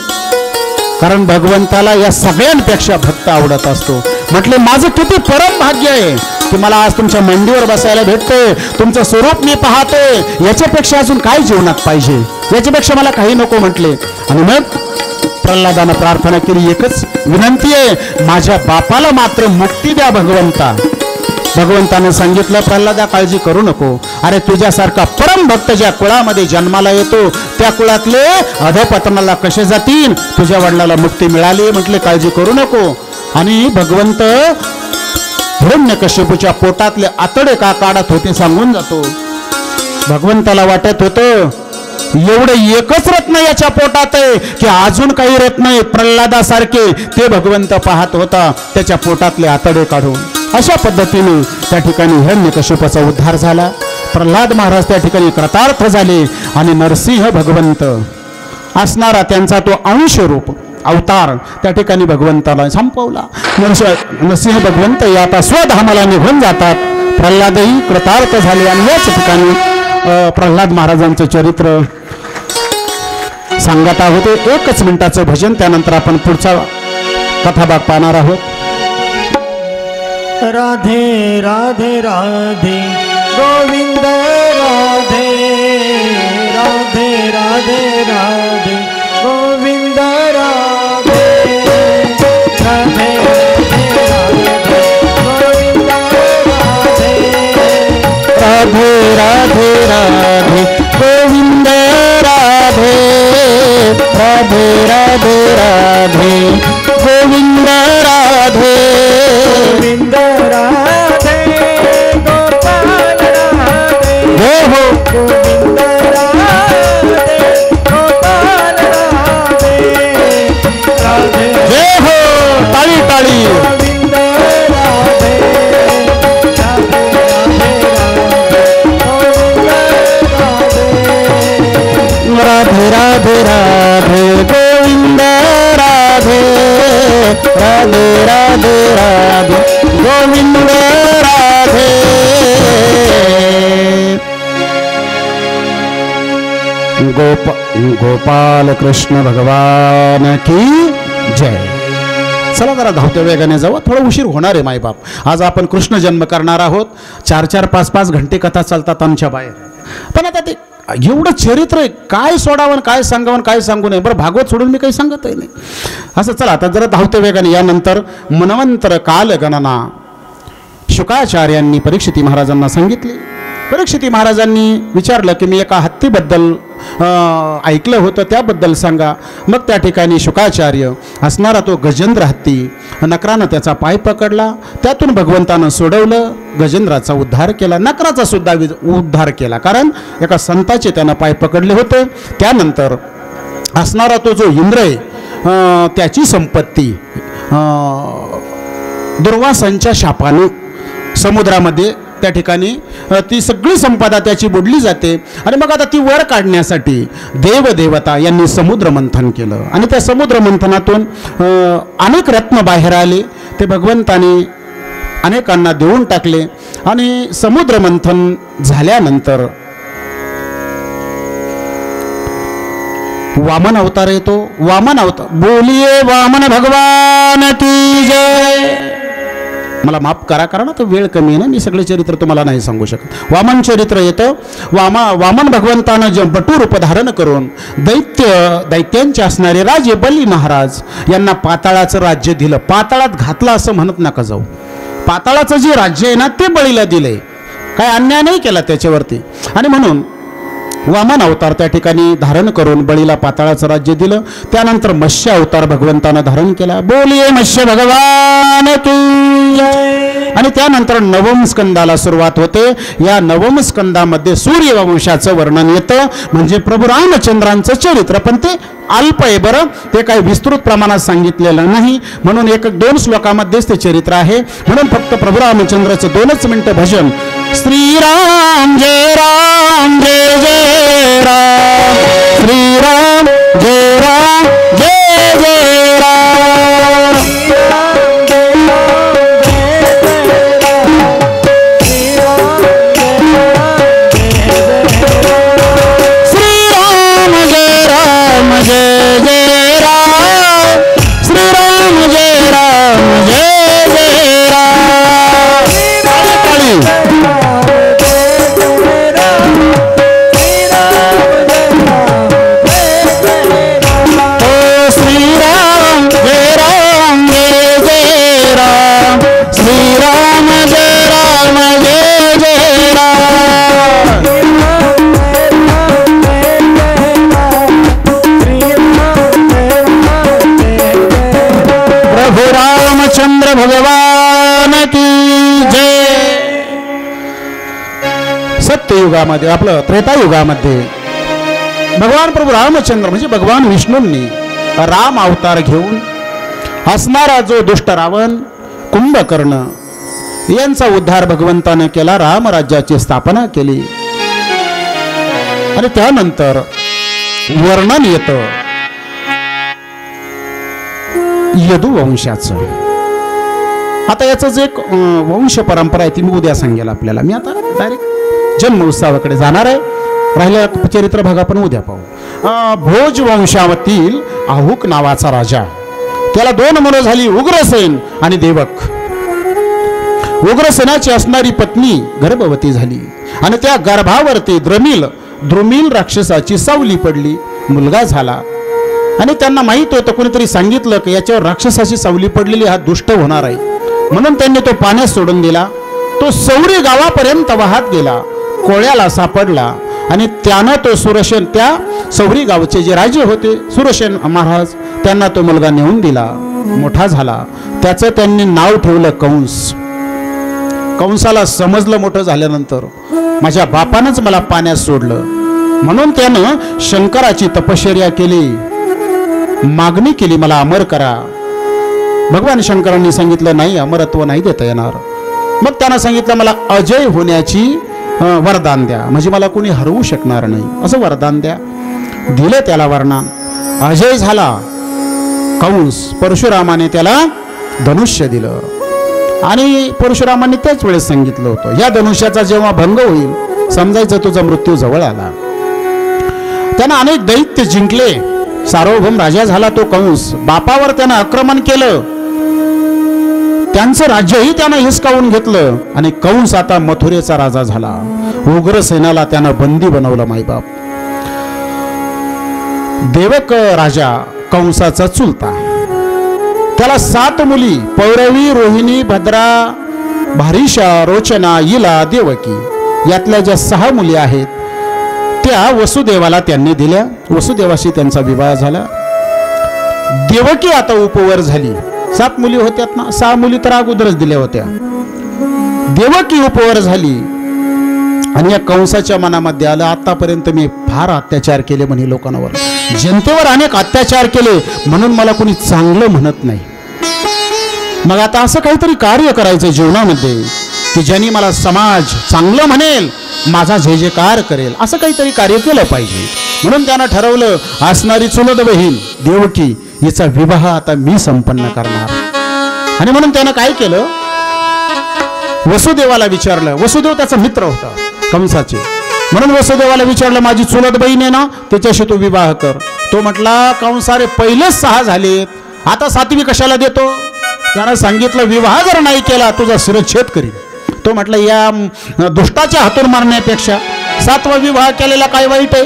कारण भगवंताला या सगळ्यांपेक्षा भक्त आवडत असतो. म्हटले माझं किती परम भाग्य आहे की मला आज तुमच्या मांडीवर बसायला भेटतंय, तुमचं स्वरूप मी पाहतोय, याच्यापेक्षा अजून काय जीवनात पाहिजे, याच्यापेक्षा मला काही नको म्हटले. आणि मग प्रल्हादानं प्रार्थना केली, एकच विनंती आहे, माझ्या बापाला मात्र मुक्ती द्या भगवंता. भगवंतानं सांगितलं प्रल्हादा काळजी करू नको, अरे तुझ्यासारखा परम भक्त ज्या कुळामध्ये जन्माला येतो त्या कुळातले अधपतनाला कसे जातील, तुझ्या वडिलाला मुक्ती मिळाली. म्हटले काळजी करू नको. आणि भगवंत हिरण्यकश्यपूच्या पोटातले आतडे का काढत होते सांगून जातो. भगवंताला वाटत होतं एवढे एकच रत्न याच्या पोटात आहे की अजून काही रत्न प्रल्हादासारखे ते भगवंत पाहत होता त्याच्या पोटातले आतडे काढून. अशा पद्धतीने त्या ठिकाणी हिरण्यकश्यपाचा उद्धार झाला. प्रल्हाद महाराज त्या ठिकाणी कृतार्थ झाले आणि नरसिंह भगवंत असणारा त्यांचा तो अंशरूप अवतार त्या ठिकाणी भगवंताला संपवला. नरसिंह भगवंत या आता स्वधामाला निघून जातात. प्रल्हादही कृतार्थ झाले. आणि याच ठिकाणी प्रल्हाद महाराजांचं चरित्र सांगत आहोत. 1 मिनिटाचं भजन, त्यानंतर आपण पुढचा कथाभाग पाहणार आहोत. राधे राधे राधे गोविंद राधे राधे राधे राधे गोविंद राधे राधे राधे राधे राधे गोविंद राधे राधे राधे राधे गोविंद राधे गोविंद राधे गोपाल राधे हो हो गोविंद राधे गोपाल राधे राधे जय हो. टाळी टाळी. गोविंद राधे राधे राधे राधे राधे गोविंद राधे राधे राधे राधे गोविंद राधे. गोपाल कृष्ण भगवान की जय. चला जरा धावत्या वेगाने जाऊ, थोडा उशीर होणार आहे मायबाप. आज आपण कृष्ण जन्म करणार आहोत. 4-4, 5-5 घंटे कथा चालतात आमच्या बाहेर. पण आता ते एवढं चरित्र आहे, काय सोडावं काय सांगावं काय सांगू नये. बरं भागवत सोडून मी काही सांगतही नाही. असं चला आता जरा धावत्या वेगाने. यानंतर मनवंतर काल गणना शुकाचार्यांनी परीक्षिती महाराजांना सांगितली. परीक्षिती महाराजांनी विचारलं की मी एका हत्तीबद्दल ऐकलं होतं, त्याबद्दल सांगा. मग त्या ठिकाणी शुकाचार्य असणारा तो गजेंद्र हत्ती, नकरानं त्याचा पाय पकडला, त्यातून भगवंतानं सोडवलं, गजेंद्राचा उद्धार केला, नकराचा सुद्धा उद्धार केला, कारण एका संताचे त्यानं पाय पकडले होते. त्यानंतर असणारा तो जो इंद्र आहे त्याची संपत्ती दुर्वासांच्या शापाने समुद्रामध्ये त्या ठिकाणी ती सगळी संपदा त्याची बुडली जाते. आणि मग आता ती वर काढण्यासाठी देवदेवता यांनी समुद्र मंथन केलं आणि त्या समुद्र मंथनातून अनेक रत्न बाहेर आले. ते भगवंताने अनेकांना देऊन टाकले. आणि समुद्र मंथन झाल्यानंतर वामन अवतार येतो. वामन अवतार, बोलिये वामन भगवान की जय. मला माफ करा कारण आता वेळ कमी आहे ना, मी सगळे चरित्र तुम्हाला नाही सांगू शकत. वामन चरित्र येतं. वामन भगवंतानं जे बटू रूप धारण करून दैत्यांचे असणारे राजे बली महाराज यांना पाताळाचं राज्य दिलं. पाताळात घातलं असं म्हणत नका जाऊ. पाताळाचं जे राज्य आहे ना ते बळीला दिलंय, काय अन्याय नाही केला त्याच्यावरती. आणि म्हणून वामन अवतार त्या ठिकाणी धारण करून बळीला पाताळाचं राज्य दिलं. त्यानंतर मत्स्य अवतार भगवंतानं धारण केला. बोलिये मत्स्य भगवान की जय. आणि त्यानंतर नवम स्कंदाला सुरुवात होते. या नवम स्कंदामध्ये सूर्यवंशाचं वर्णन येतं, म्हणजे प्रभू रामचंद्रांचं चरित्र. पण ते अल्प आहे बरं, ते काही विस्तृत प्रमाणात सांगितलेलं नाही, म्हणून 1-2 श्लोकामध्येच ते चरित्र आहे. म्हणून फक्त प्रभू रामचंद्राचं 2च मिनिटं भजन. श्रीराम जय राम जय जय राम, श्रीराम जय राम जय जय राम. भगवान की जय. सत्ययुगामध्ये आपलं त्रेतायुगामध्ये भगवान प्रभू रामचंद्र म्हणजे भगवान विष्णूंनी राम अवतार घेऊन असणारा जो दुष्ट रावण कुंभकर्ण यांचा उद्धार भगवंताने केला. रामराज्याची स्थापना केली आणि त्यानंतर वर्णन येतं यदुवंशाचं. आता याच एक वंश परंपरा आहे ती मी उद्या सांगेल आपल्याला. मी आता डायरेक्ट जन्म उत्सवाकडे जाणार आहे. राहिल्या चरित्र भाग आपण उद्या पाहू. भोज वंशावतील आहुक नावाचा राजा, त्याला 2 मुलं झाली, उग्रसेन आणि देवक. उग्रसेनाची असणारी पत्नी गर्भवती झाली आणि त्या गर्भावरती द्रुमिल राक्षसाची सावली पडली, मुलगा झाला. आणि त्यांना माहित होतं, कोणीतरी सांगितलं की याच्यावर राक्षसाची सावली पडलेली, हा दुष्ट होणार आहे. म्हणून त्यांनी तो पाण्यात सोडून दिला. तो सौरी गावापर्यंत वाहत गेला, कोळ्याला सापडला आणि त्यानं तो सुरसेन, त्या सौरी गावचे जे राजे होते सुरसेन महाराज, त्यांना तो मुलगा नेऊन दिला. मोठा झाला. त्याचं त्यांनी नाव ठेवलं कंस. कंसाला समजलं मोठं झाल्यानंतर माझ्या बापानंच मला पाण्यात सोडलं, म्हणून त्यानं शंकराची तपश्चर्या केली, मागणी केली मला अमर करा. भगवान शंकरांनी सांगितलं नाही, अमरत्व नाही देता येणार. मग त्यानं सांगितलं मला अजय होण्याची वरदान द्या, म्हणजे मला कोणी हरवू शकणार नाही असं वरदान द्या. दिलं त्याला वरदान. अजय झाला कंस. परशुरामाने त्याला धनुष्य दिलं आणि परशुरामाने त्याच वेळेस सांगितलं होतं, या धनुष्याचा जेव्हा भंग होईल समजायचं तुझा मृत्यू जवळ आला. त्यानं अनेक दैत्य जिंकले, सार्वभौम राजा झाला तो कंस. बापावर त्यानं आक्रमण केलं, त्यांचं राज्यही त्यानं हिसकावून घेतलं आणि कंस आता मथुरेचा राजा झाला. उग्रसेनाला त्यानं बंदी बनवलं मायबाप. देवक राजा कंसाचा चुलता, त्याला 7 मुली, पौरवी, रोहिणी, भद्रा, भारिषा, रोचना, इला, देवकी. यातल्या ज्या 6 मुली आहेत त्या वसुदेवाला त्यांनी दिल्या. वसुदेवाशी त्यांचा विवाह झाला. देवकी आता उपवर झाली. 7 मुली होत्यात ना, 6 मुली तर अगोदरच दिल्या होत्या. देवकी उपवर झाली आणि या कंसाच्या मनामध्ये आलं, आतापर्यंत मी फार अत्याचार केले म्हणे लोकांवर, जनतेवर अनेक अत्याचार केले, म्हणून मला कोणी चांगलं म्हणत नाही. मग आता असं काहीतरी कार्य करायचं जीवनामध्ये की ज्यांनी मला समाज चांगलं म्हणेल, माझा जय जयकार करेल, असं काहीतरी कार्य केलं पाहिजे. म्हणून त्यानं ठरवलं, असणारी चुलत बहीण देवकी हिचा विवाह आता मी संपन्न करणार. आणि म्हणून त्यानं काय केलं, वसुदेवाला विचारलं. वसुदेव त्याचा मित्र होता कंसाचे, म्हणून वसुदेवाला विचारलं, माझी चुलत बहीण आहे ना, त्याच्याशी तू विवाह कर. तो म्हटला, कंसारे पहिलेच 6 झालेत, आता 7वी कशाला देतो. त्यानं सांगितलं, विवाह जर नाही केला तुझा शिरच्छेद करीन. तो म्हटलं, या दुष्टाच्या हातून मारण्यापेक्षा 7वा विवाह केलेला काय वाईट आहे.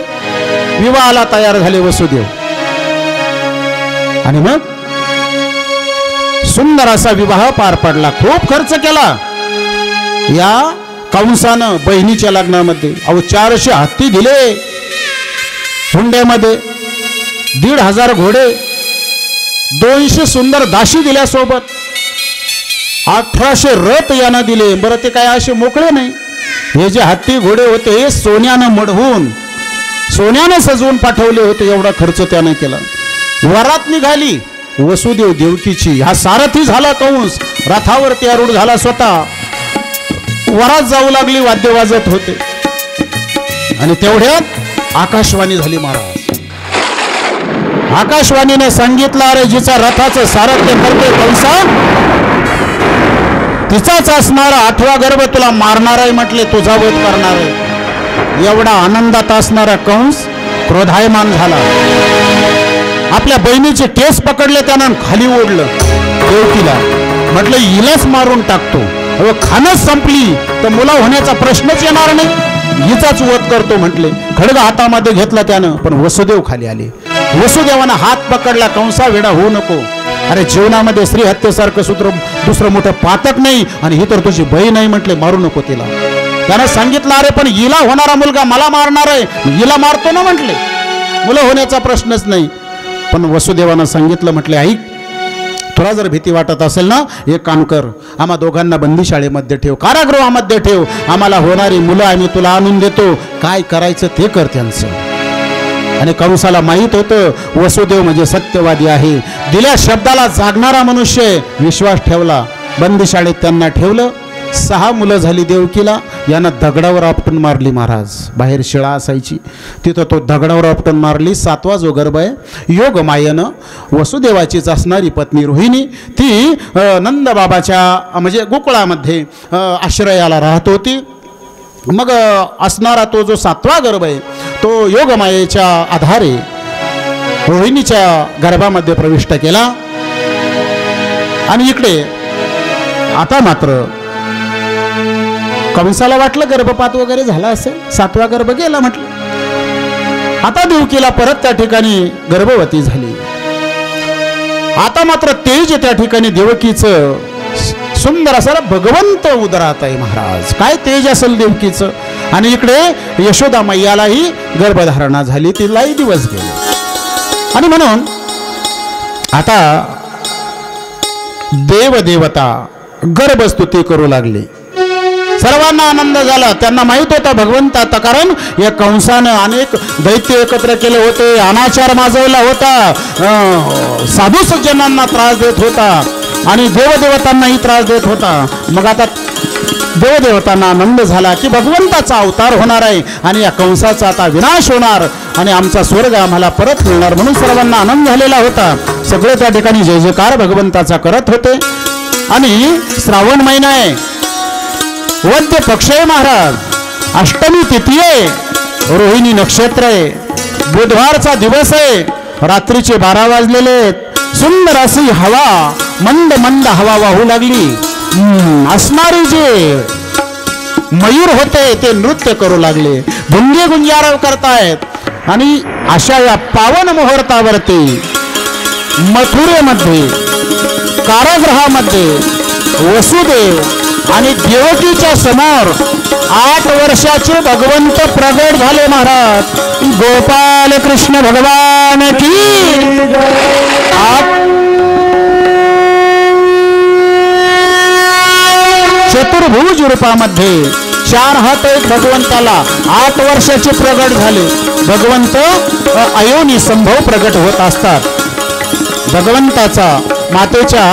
विवाहाला तयार झाले वसुदेव आणि मग सुंदर असा विवाह पार पडला. खूप खर्च केला या कंसानं बहिणीच्या लग्नामध्ये. 400 हत्ती दिले हुंड्यामध्ये, 1,500 घोडे, 200 सुंदर दासी दिल्या सोबत, 1800 रथ यानं दिले. बरं ते काय असे मोकळे नाही, हे जे हत्ती घोडे होते हे सोन्यानं मढवून सोन्यानं सजवून पाठवले होते. एवढा खर्च त्यानं केला. वरात निघाली वसुदेव देवकीची. हा सारथी झाला कंस, रथावरती आरूढ झाला स्वतः. वरात जाऊ लागली, वाद्य वाजत होते आणि तेवढ्यात आकाशवाणी झाली महाराज. आकाशवाणीने सांगितलं, अरे जिचा रथाचं सारथ्य करते कंसा, तिचाच असणारा 8वा गर्भ तुला मारणार आहे म्हटले, तुझा वध करणार आहे. एवढा आनंदात असणारा कंस क्रोधायमान झाला. आपल्या बहिणीचे केस पकडले, त्यानं खाली ओढलं देवकीला. म्हटलं हिलाच मारून टाकतो, खानच संपली तर मुला होण्याचा प्रश्नच येणार नाही, हिचाच वध करतो म्हटले. खडगा हातामध्ये घेतला त्यानं, पण वसुदेव खाली आले. वसुदेवानं हात पकडला, कंसा वेडा होऊ नको, अरे जीवनामध्ये स्त्री हत्येसारखं सूत्र दुसरं मोठं पातक नाही आणि ही तर तुझी बहीण नाही म्हटले, मारू नको तिला. त्यानं सांगितलं, अरे पण हिला होणारा मुलगा मला मारणार आहे, हिला मारतो ना म्हटले, मुलं होण्याचा प्रश्नच नाही. पण वसुदेवानं सांगितलं, म्हटले ऐक, तुला जर भीती वाटत असेल ना, एक काम कर, आम्हा दोघांना बंदीशाळेमध्ये ठेव, कारागृहामध्ये ठेव, आम्हाला होणारी मुलं आम्ही तुला आणून देतो, काय करायचं ते कर त्यांचं. आणि कंसाला माहीत होतं वसुदेव म्हणजे सत्यवादी आहे, दिल्या शब्दाला जागणारा मनुष्य, विश्वास ठेवला. बंदीशाळेत त्यांना ठेवलं. 6 मुलं झाली देवकीला. यानं दगडावर आपटून मारली महाराज. बाहेर शिळा असायची, तिथं तो दगडावर आपटून मारली. 7वा जो गर्भ आहे योगमायेनं वसुदेवाचीच असणारी पत्नी रोहिणी, ती नंदबाबाच्या म्हणजे गोकुळामध्ये आश्रयाला राहत होती. मग असणारा तो जो 7वा गर्भ आहे तो योगमायेच्या आधारे रोहिणीच्या गर्भामध्ये प्रविष्ट केला. आणि इकडे आता मात्र कंसाला वाटलं गर्भपात वगैरे झाला असेल, 7वा गर्भ गेला म्हटलं. आता देवकीला परत त्या ठिकाणी गर्भवती झाली. आता मात्र तेज त्या ठिकाणी देवकीचं सुंदर असं भगवंत उदरात आहे महाराज. काय तेज असेल देवकीचं. आणि इकडे यशोदा मैयालाही गर्भधारणा झाली, तिलाही दिवस गेले. आणि म्हणून आता देवदेवता गर्भस्तुती करू लागली. सर्वांना आनंद झाला. त्यांना माहित होता भगवंत आता, कारण या कंसानं अनेक दैत्य एकत्र केले होते, अनाचार माजवला होता, साधू सज्जनांना त्रास देत होता आणि देवदेवतांनाही त्रास देत होता. मग आता देवदेवतांना आनंद झाला की भगवंताचा अवतार होणार आहे आणि या कंसाचा आता विनाश होणार आणि आमचा स्वर्ग आम्हाला परत मिळणार, म्हणून सर्वांना आनंद झालेला होता. सगळे त्या ठिकाणी जय जयकार भगवंताचा करत होते. आणि श्रावण महिना आहे, वद्य पक्ष आहे महाराज, अष्टमी तिथी आहे, रोहिणी नक्षत्र आहे, बुधवारचा दिवस आहे, रात्रीचे 12 वाजलेले आहेत. सुंदर अशी हवा, मंद मंद हवा वाहू लागली. असणारे जे मयूर होते ते नृत्य करू लागले, भुंगे गुंजारव करतायत. आणि अशा या पावन मुहूर्तावरती मथुरेमध्ये कारागृहामध्ये वसुदेव आणि देवकीच्या समोर 8 वर्षाचे भगवंत प्रगट झाले महाराज. गोपाल कृष्ण भगवान की. चतुर्भुज रूपामध्ये 4 हात एक भगवंताला 8 वर्षाचे प्रगट झाले. भगवंत अयोनी संभव प्रगट होत असतात. भगवंताचा मातेच्या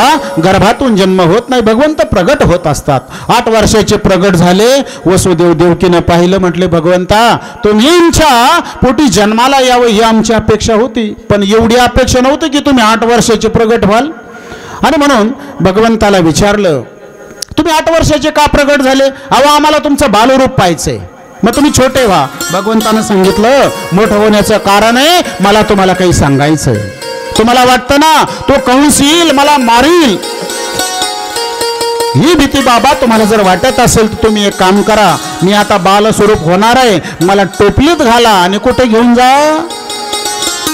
गर्भातून जन्म होत नाही, भगवंत प्रगट होत असतात. 8 वर्षाचे प्रगट झाले. वसुदेव देवकीनं पाहिलं, म्हटले भगवंता तुम्ही आमच्या पोटी जन्माला यावं ही आमची अपेक्षा होती, पण एवढी अपेक्षा नव्हती की तुम्ही 8 वर्षाचे प्रगट व्हाल. आणि म्हणून भगवंताला विचारलं तुम्ही 8 वर्षाचे का प्रगट झाले. अहो आम्हाला तुमचं बालरूप पाहायचंय, मग तुम्ही छोटे व्हा. भगवंतानं सांगितलं मोठं होण्याचं कारण आहे, मला तुम्हाला काही सांगायचंय. तुम्हाला वाटतं ना तो कंस येईल मला मारील, ही भीती बाबा तुम्हाला जर वाटत असेल तर तुम्ही एक काम करा, मी आता बाल स्वरूप होणार आहे, मला टोपलीत घाला आणि कुठे घेऊन जा.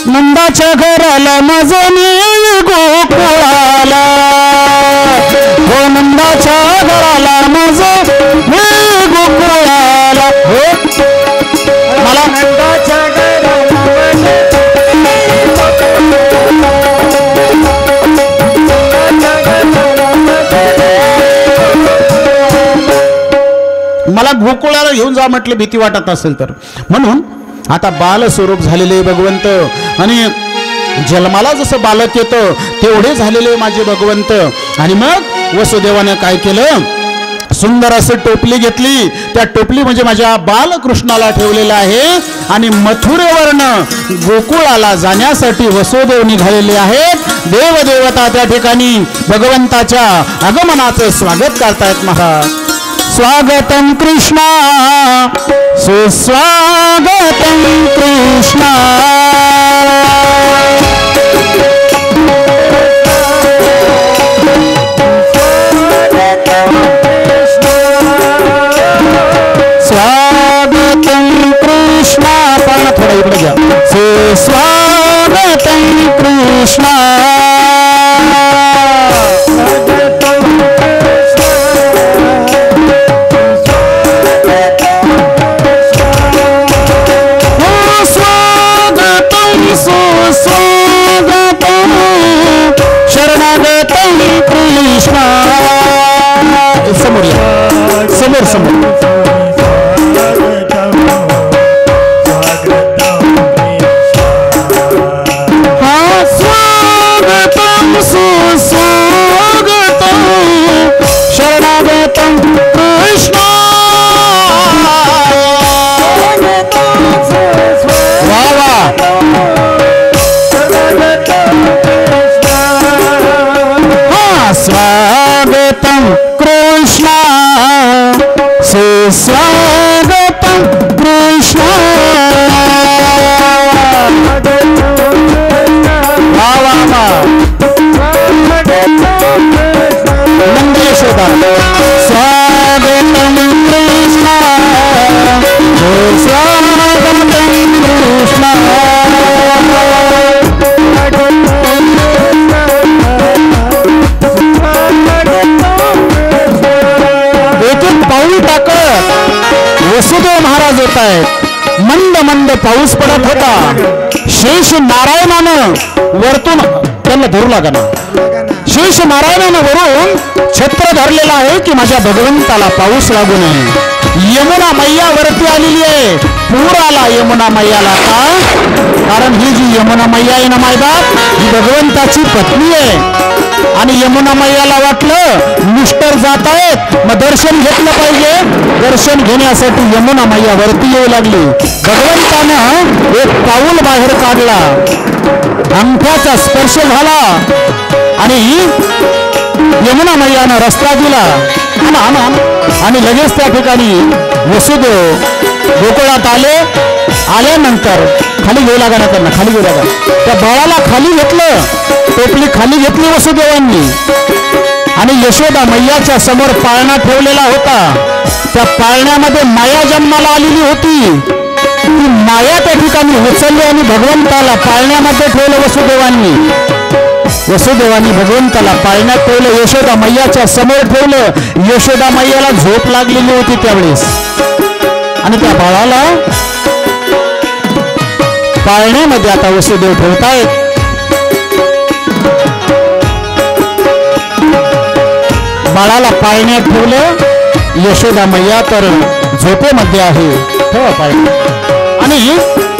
नंदाच्या घराला माझं मी गोकुळाला, हो नंदाच्या घराला माझं मी गोकुळाला, हो मला नंदाच्या मला गोकुळाला घेऊन जा म्हटलं भीती वाटत असेल तर. म्हणून आता बाल स्वरूप झालेले भगवंत आणि जन्माला जसं बालक येतं तेवढे झालेले माझे भगवंत. आणि मग वसुदेवाने काय केलं, सुंदर असं टोपली घेतली, त्या टोपली म्हणजे माझ्या बालकृष्णाला ठेवलेलं आहे आणि मथुरेवरनं गोकुळाला जाण्यासाठी वसुदेव निघालेले आहेत. देवदेवता त्या ठिकाणी भगवंताच्या आगमनाचं स्वागत करतायत महाराज. स्वागतम कृष्णा सुस्वागतम कृष्णा, स्वागतम कृष्णा, पण थोडा इकडे घ्या, सुस्वागतम कृष्णा. स्वागतम समोर या, समोर समोर. हा स्वागतम सुस्वागतम शरणागतम कृष्ण. वा वा. स्वागतम कृष्ण सुस्वागतम कृष्ण. नंद यशोदा स्वागतम कृष्ण सुस्वागतम कृष्ण. पाऊल टाकत वसुदेव महाराज होत आहेत. मंद मंद पाऊस पडत होता. शेष नारायणानं वरतून त्यांना धरू लागला. शेष नारायणानं वरून छत्र धरलेला आहे की माझ्या भगवंताला पाऊस लागू नये. यमुना मैया वरती आलेली आहे. पूर आला यमुना मैयाला. का? कारण ही जी यमुना मैया आहे ना मायबाप, ही भगवंताची पत्नी आहे. आणि यमुना मैयाला वाटलं मिस्टर जात आहेत, मग दर्शन घेतलं पाहिजे. दर्शन घेण्यासाठी यमुना मैया वरती येऊ लागली. भगवंतानं एक पाऊल बाहेर काढला, अंगठ्याचा स्पर्श झाला आणि यमुना मैयानं रस्ता दिला. आणि लगेच त्या ठिकाणी वसुदेव गोकुळात आले. आल्यानंतर खाली घेऊ लागा ना त्यांना, खाली घेऊ लागा. त्या बाळाला खाली घेतलं, टोपली खाली घेतली वसुदेवांनी. आणि यशोदा मैयाच्या समोर पाळणा ठेवलेला होता. त्या पाळण्यामध्ये माया जन्माला आलेली होती. ती माया त्या ठिकाणी उचलली आणि भगवंताला पाळण्यामध्ये ठेवलं वसुदेवांनी. वसुदेवांनी भगवंताला पाळण्यात ठेवलं, यशोदा मैयाच्या समोर ठेवलं. यशोदा मैयाला झोप लागलेली होती त्यावेळेस. आणि त्या बाळाला पाळण्यामध्ये आता वसुदेव ठेवतायत. बाळाला पाळण्यात ठेवलं. यशोदा मैया तर झोपेमध्ये आहे. ठेवा पाळण्यात. आणि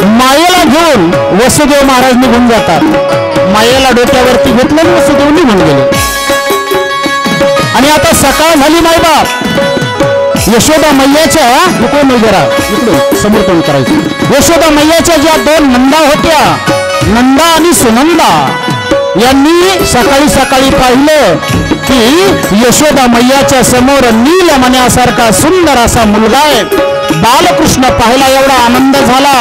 मायेला घेऊन वसुदेव महाराज निघून जातात. मायेला डोक्यावरती घेतलं आणि वसुदेव निघून गेले. आणि आता सकाळ झाली मायबाप. यशोदा मैयाच्या इकडे जरा इकडे समोर तोंड करायचं. यशोदा मैयाच्या ज्या दोन नंदा होत्या, नंदा आणि सुनंदा, यांनी सकाळी सकाळी पाहिलं की यशोदा मैयाच्या समोर नीलमण्यासारखा सुंदर असा मुलगा आहे. बालकृष्ण पाहिला, एवढा आनंद झाला.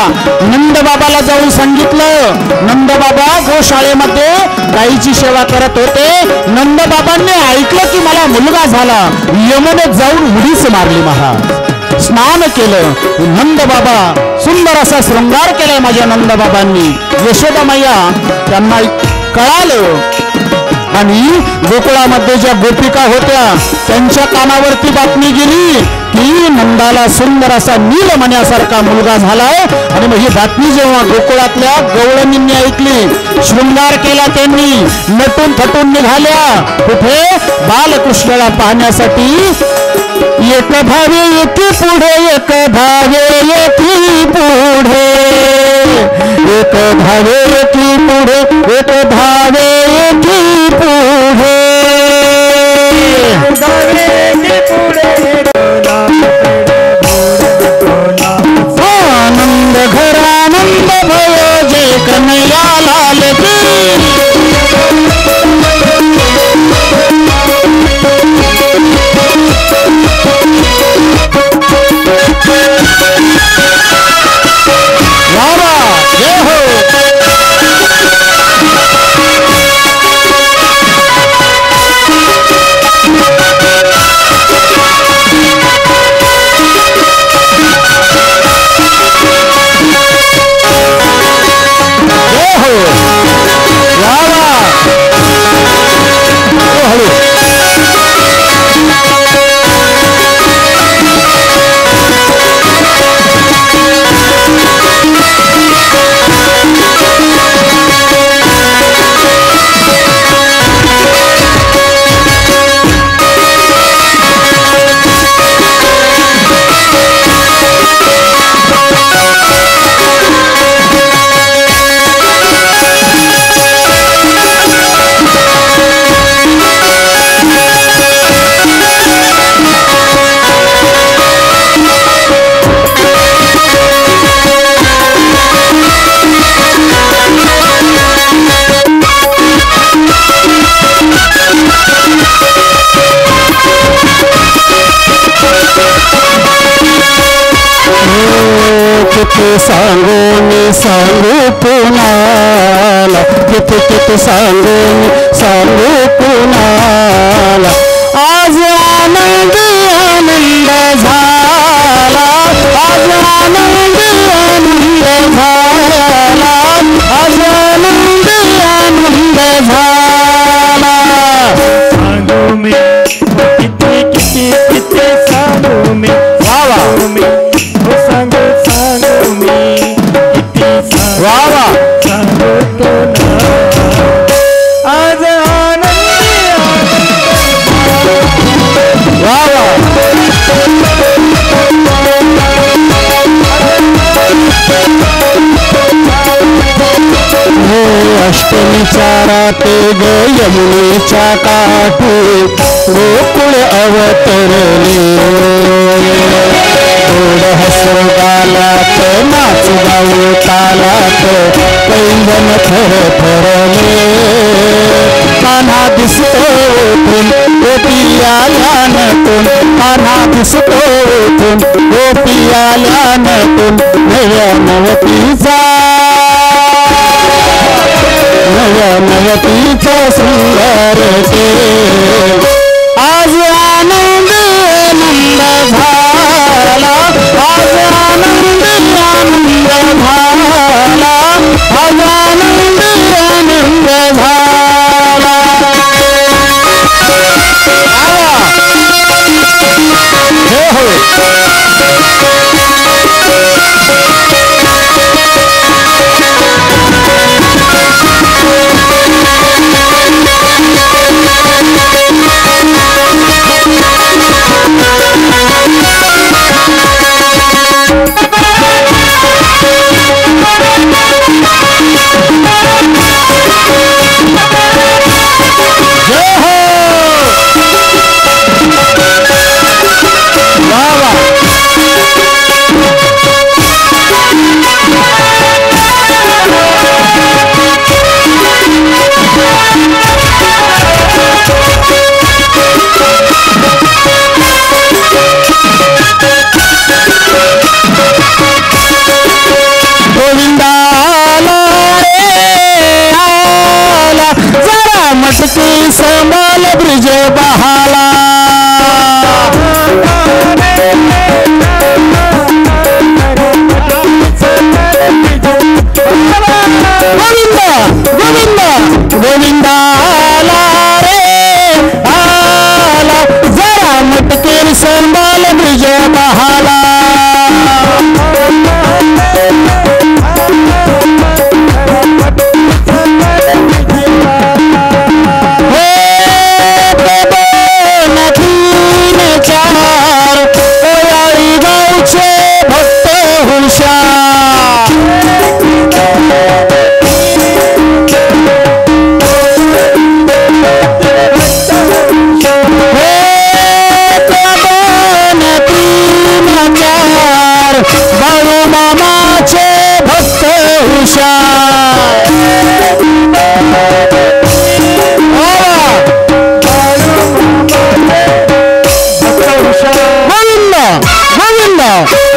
नंदबाबाला जाऊन सांगितलं. नंदबाबा गोशाळेमध्ये गायीची सेवा करत होते. नंदबाबांनी ऐकलं की मला मुलगा झाला. यमुनेत जाऊन उडीच मारली महाराज. स्नान केलं. नंदबाबा सुंदर असा शृंगार केलाय माझ्या नंदबाबांनी. यशोदा मैया त्यांना कळालं. आणि गोकुळामध्ये ज्या गोपिका होत्या त्यांच्या कानावरती बातमी गेली की नंदाला सुंदर असा नीलमण्यासारखा मुलगा झालाय. आणि मग ही बातमी जेव्हा गोकुळातल्या गवळणींनी ऐकली, शृंगार केला त्यांनी, नटून थटून निघाल्या. कुठे? बालकृष्णाला पाहण्यासाठी. एक भावे एकी पुढे, एक भावे एकी पुढे, एक भावे एकी पुढे, एक भावे एकी पुढे. आनंद घरानंद भयो जे कन्हैया लाल की. सांगू कुणाला, किती सांगू कुणाला. आज आनंद झाला, आज आनंद झाला, आज आनंद झाला. सांगू मी किती सांगू मी, सांगू मी, हो सांगू मी किती सांगू तो ना. आज अष्टमीच्या राते ग यमुनेच्या काठी गोकुळ अवतरले. गोड हसू गालात नाचू गाऊ तालात पैंजन थरथरले. कान्हा दिसतो उठून गोपी आल्यानतून, कान्हा दिसतो उठून गोपी आल्यानतून. नवतीचा नवतीचा सुंदर के आज आनंद झाला, आज आनंद झाला, आज आनंद झाला. हो संभाल ब्रिज बहाला. गोविंद गोविंद गोविंदा आला रे आला, जरा मटकेर संभाल ब्रिज बहाला.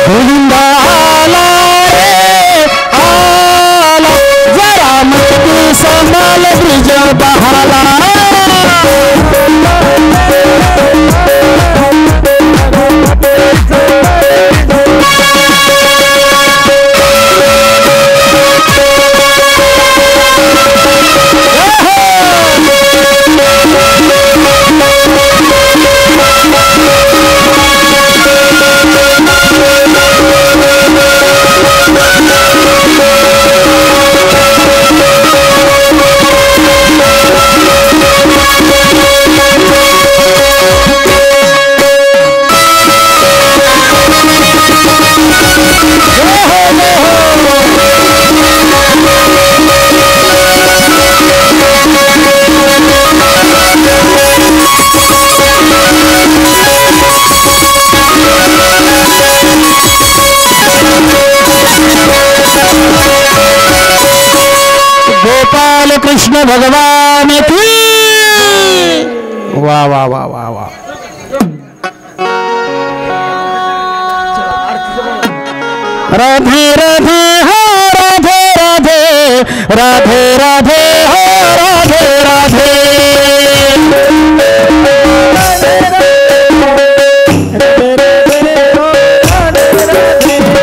गोविंदा आला रे आला, जरा मटकी संभाल ब्रिज बहाला. गोपाल कृष्ण भगवान की वाह वाह वाह वाह वाह. राधे राधे हो राधे राधे राधे राधे हो राधे राधे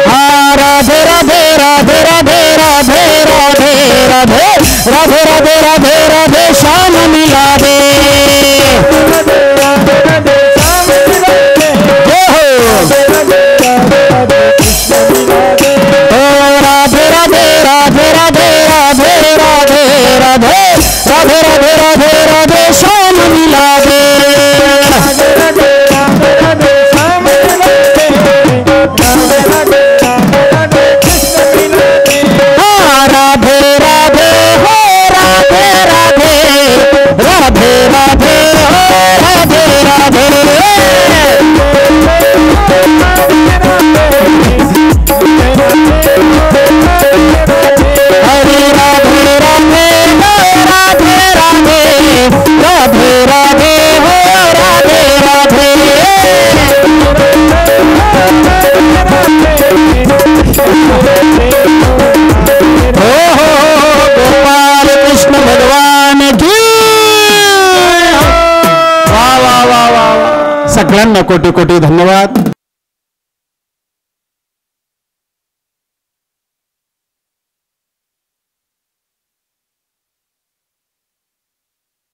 राधे राधे राधे राधे राधे राधे राधे राधे राधे राधे राधे श्याम मिला दे राधे राधे राधे राधे राधे राधे राधे राधे राधे राधे राधे श्याम मिला दे राधे राधे राधे हो राधे राधे राधे राधे हो राधे राधे हरे राधे राधे राधे राधे राधे राधे हो राधे राधे गोपाल कृष्ण भगवान की वा वा वा वा सगळ्यांना कोटी कोटी धन्यवाद.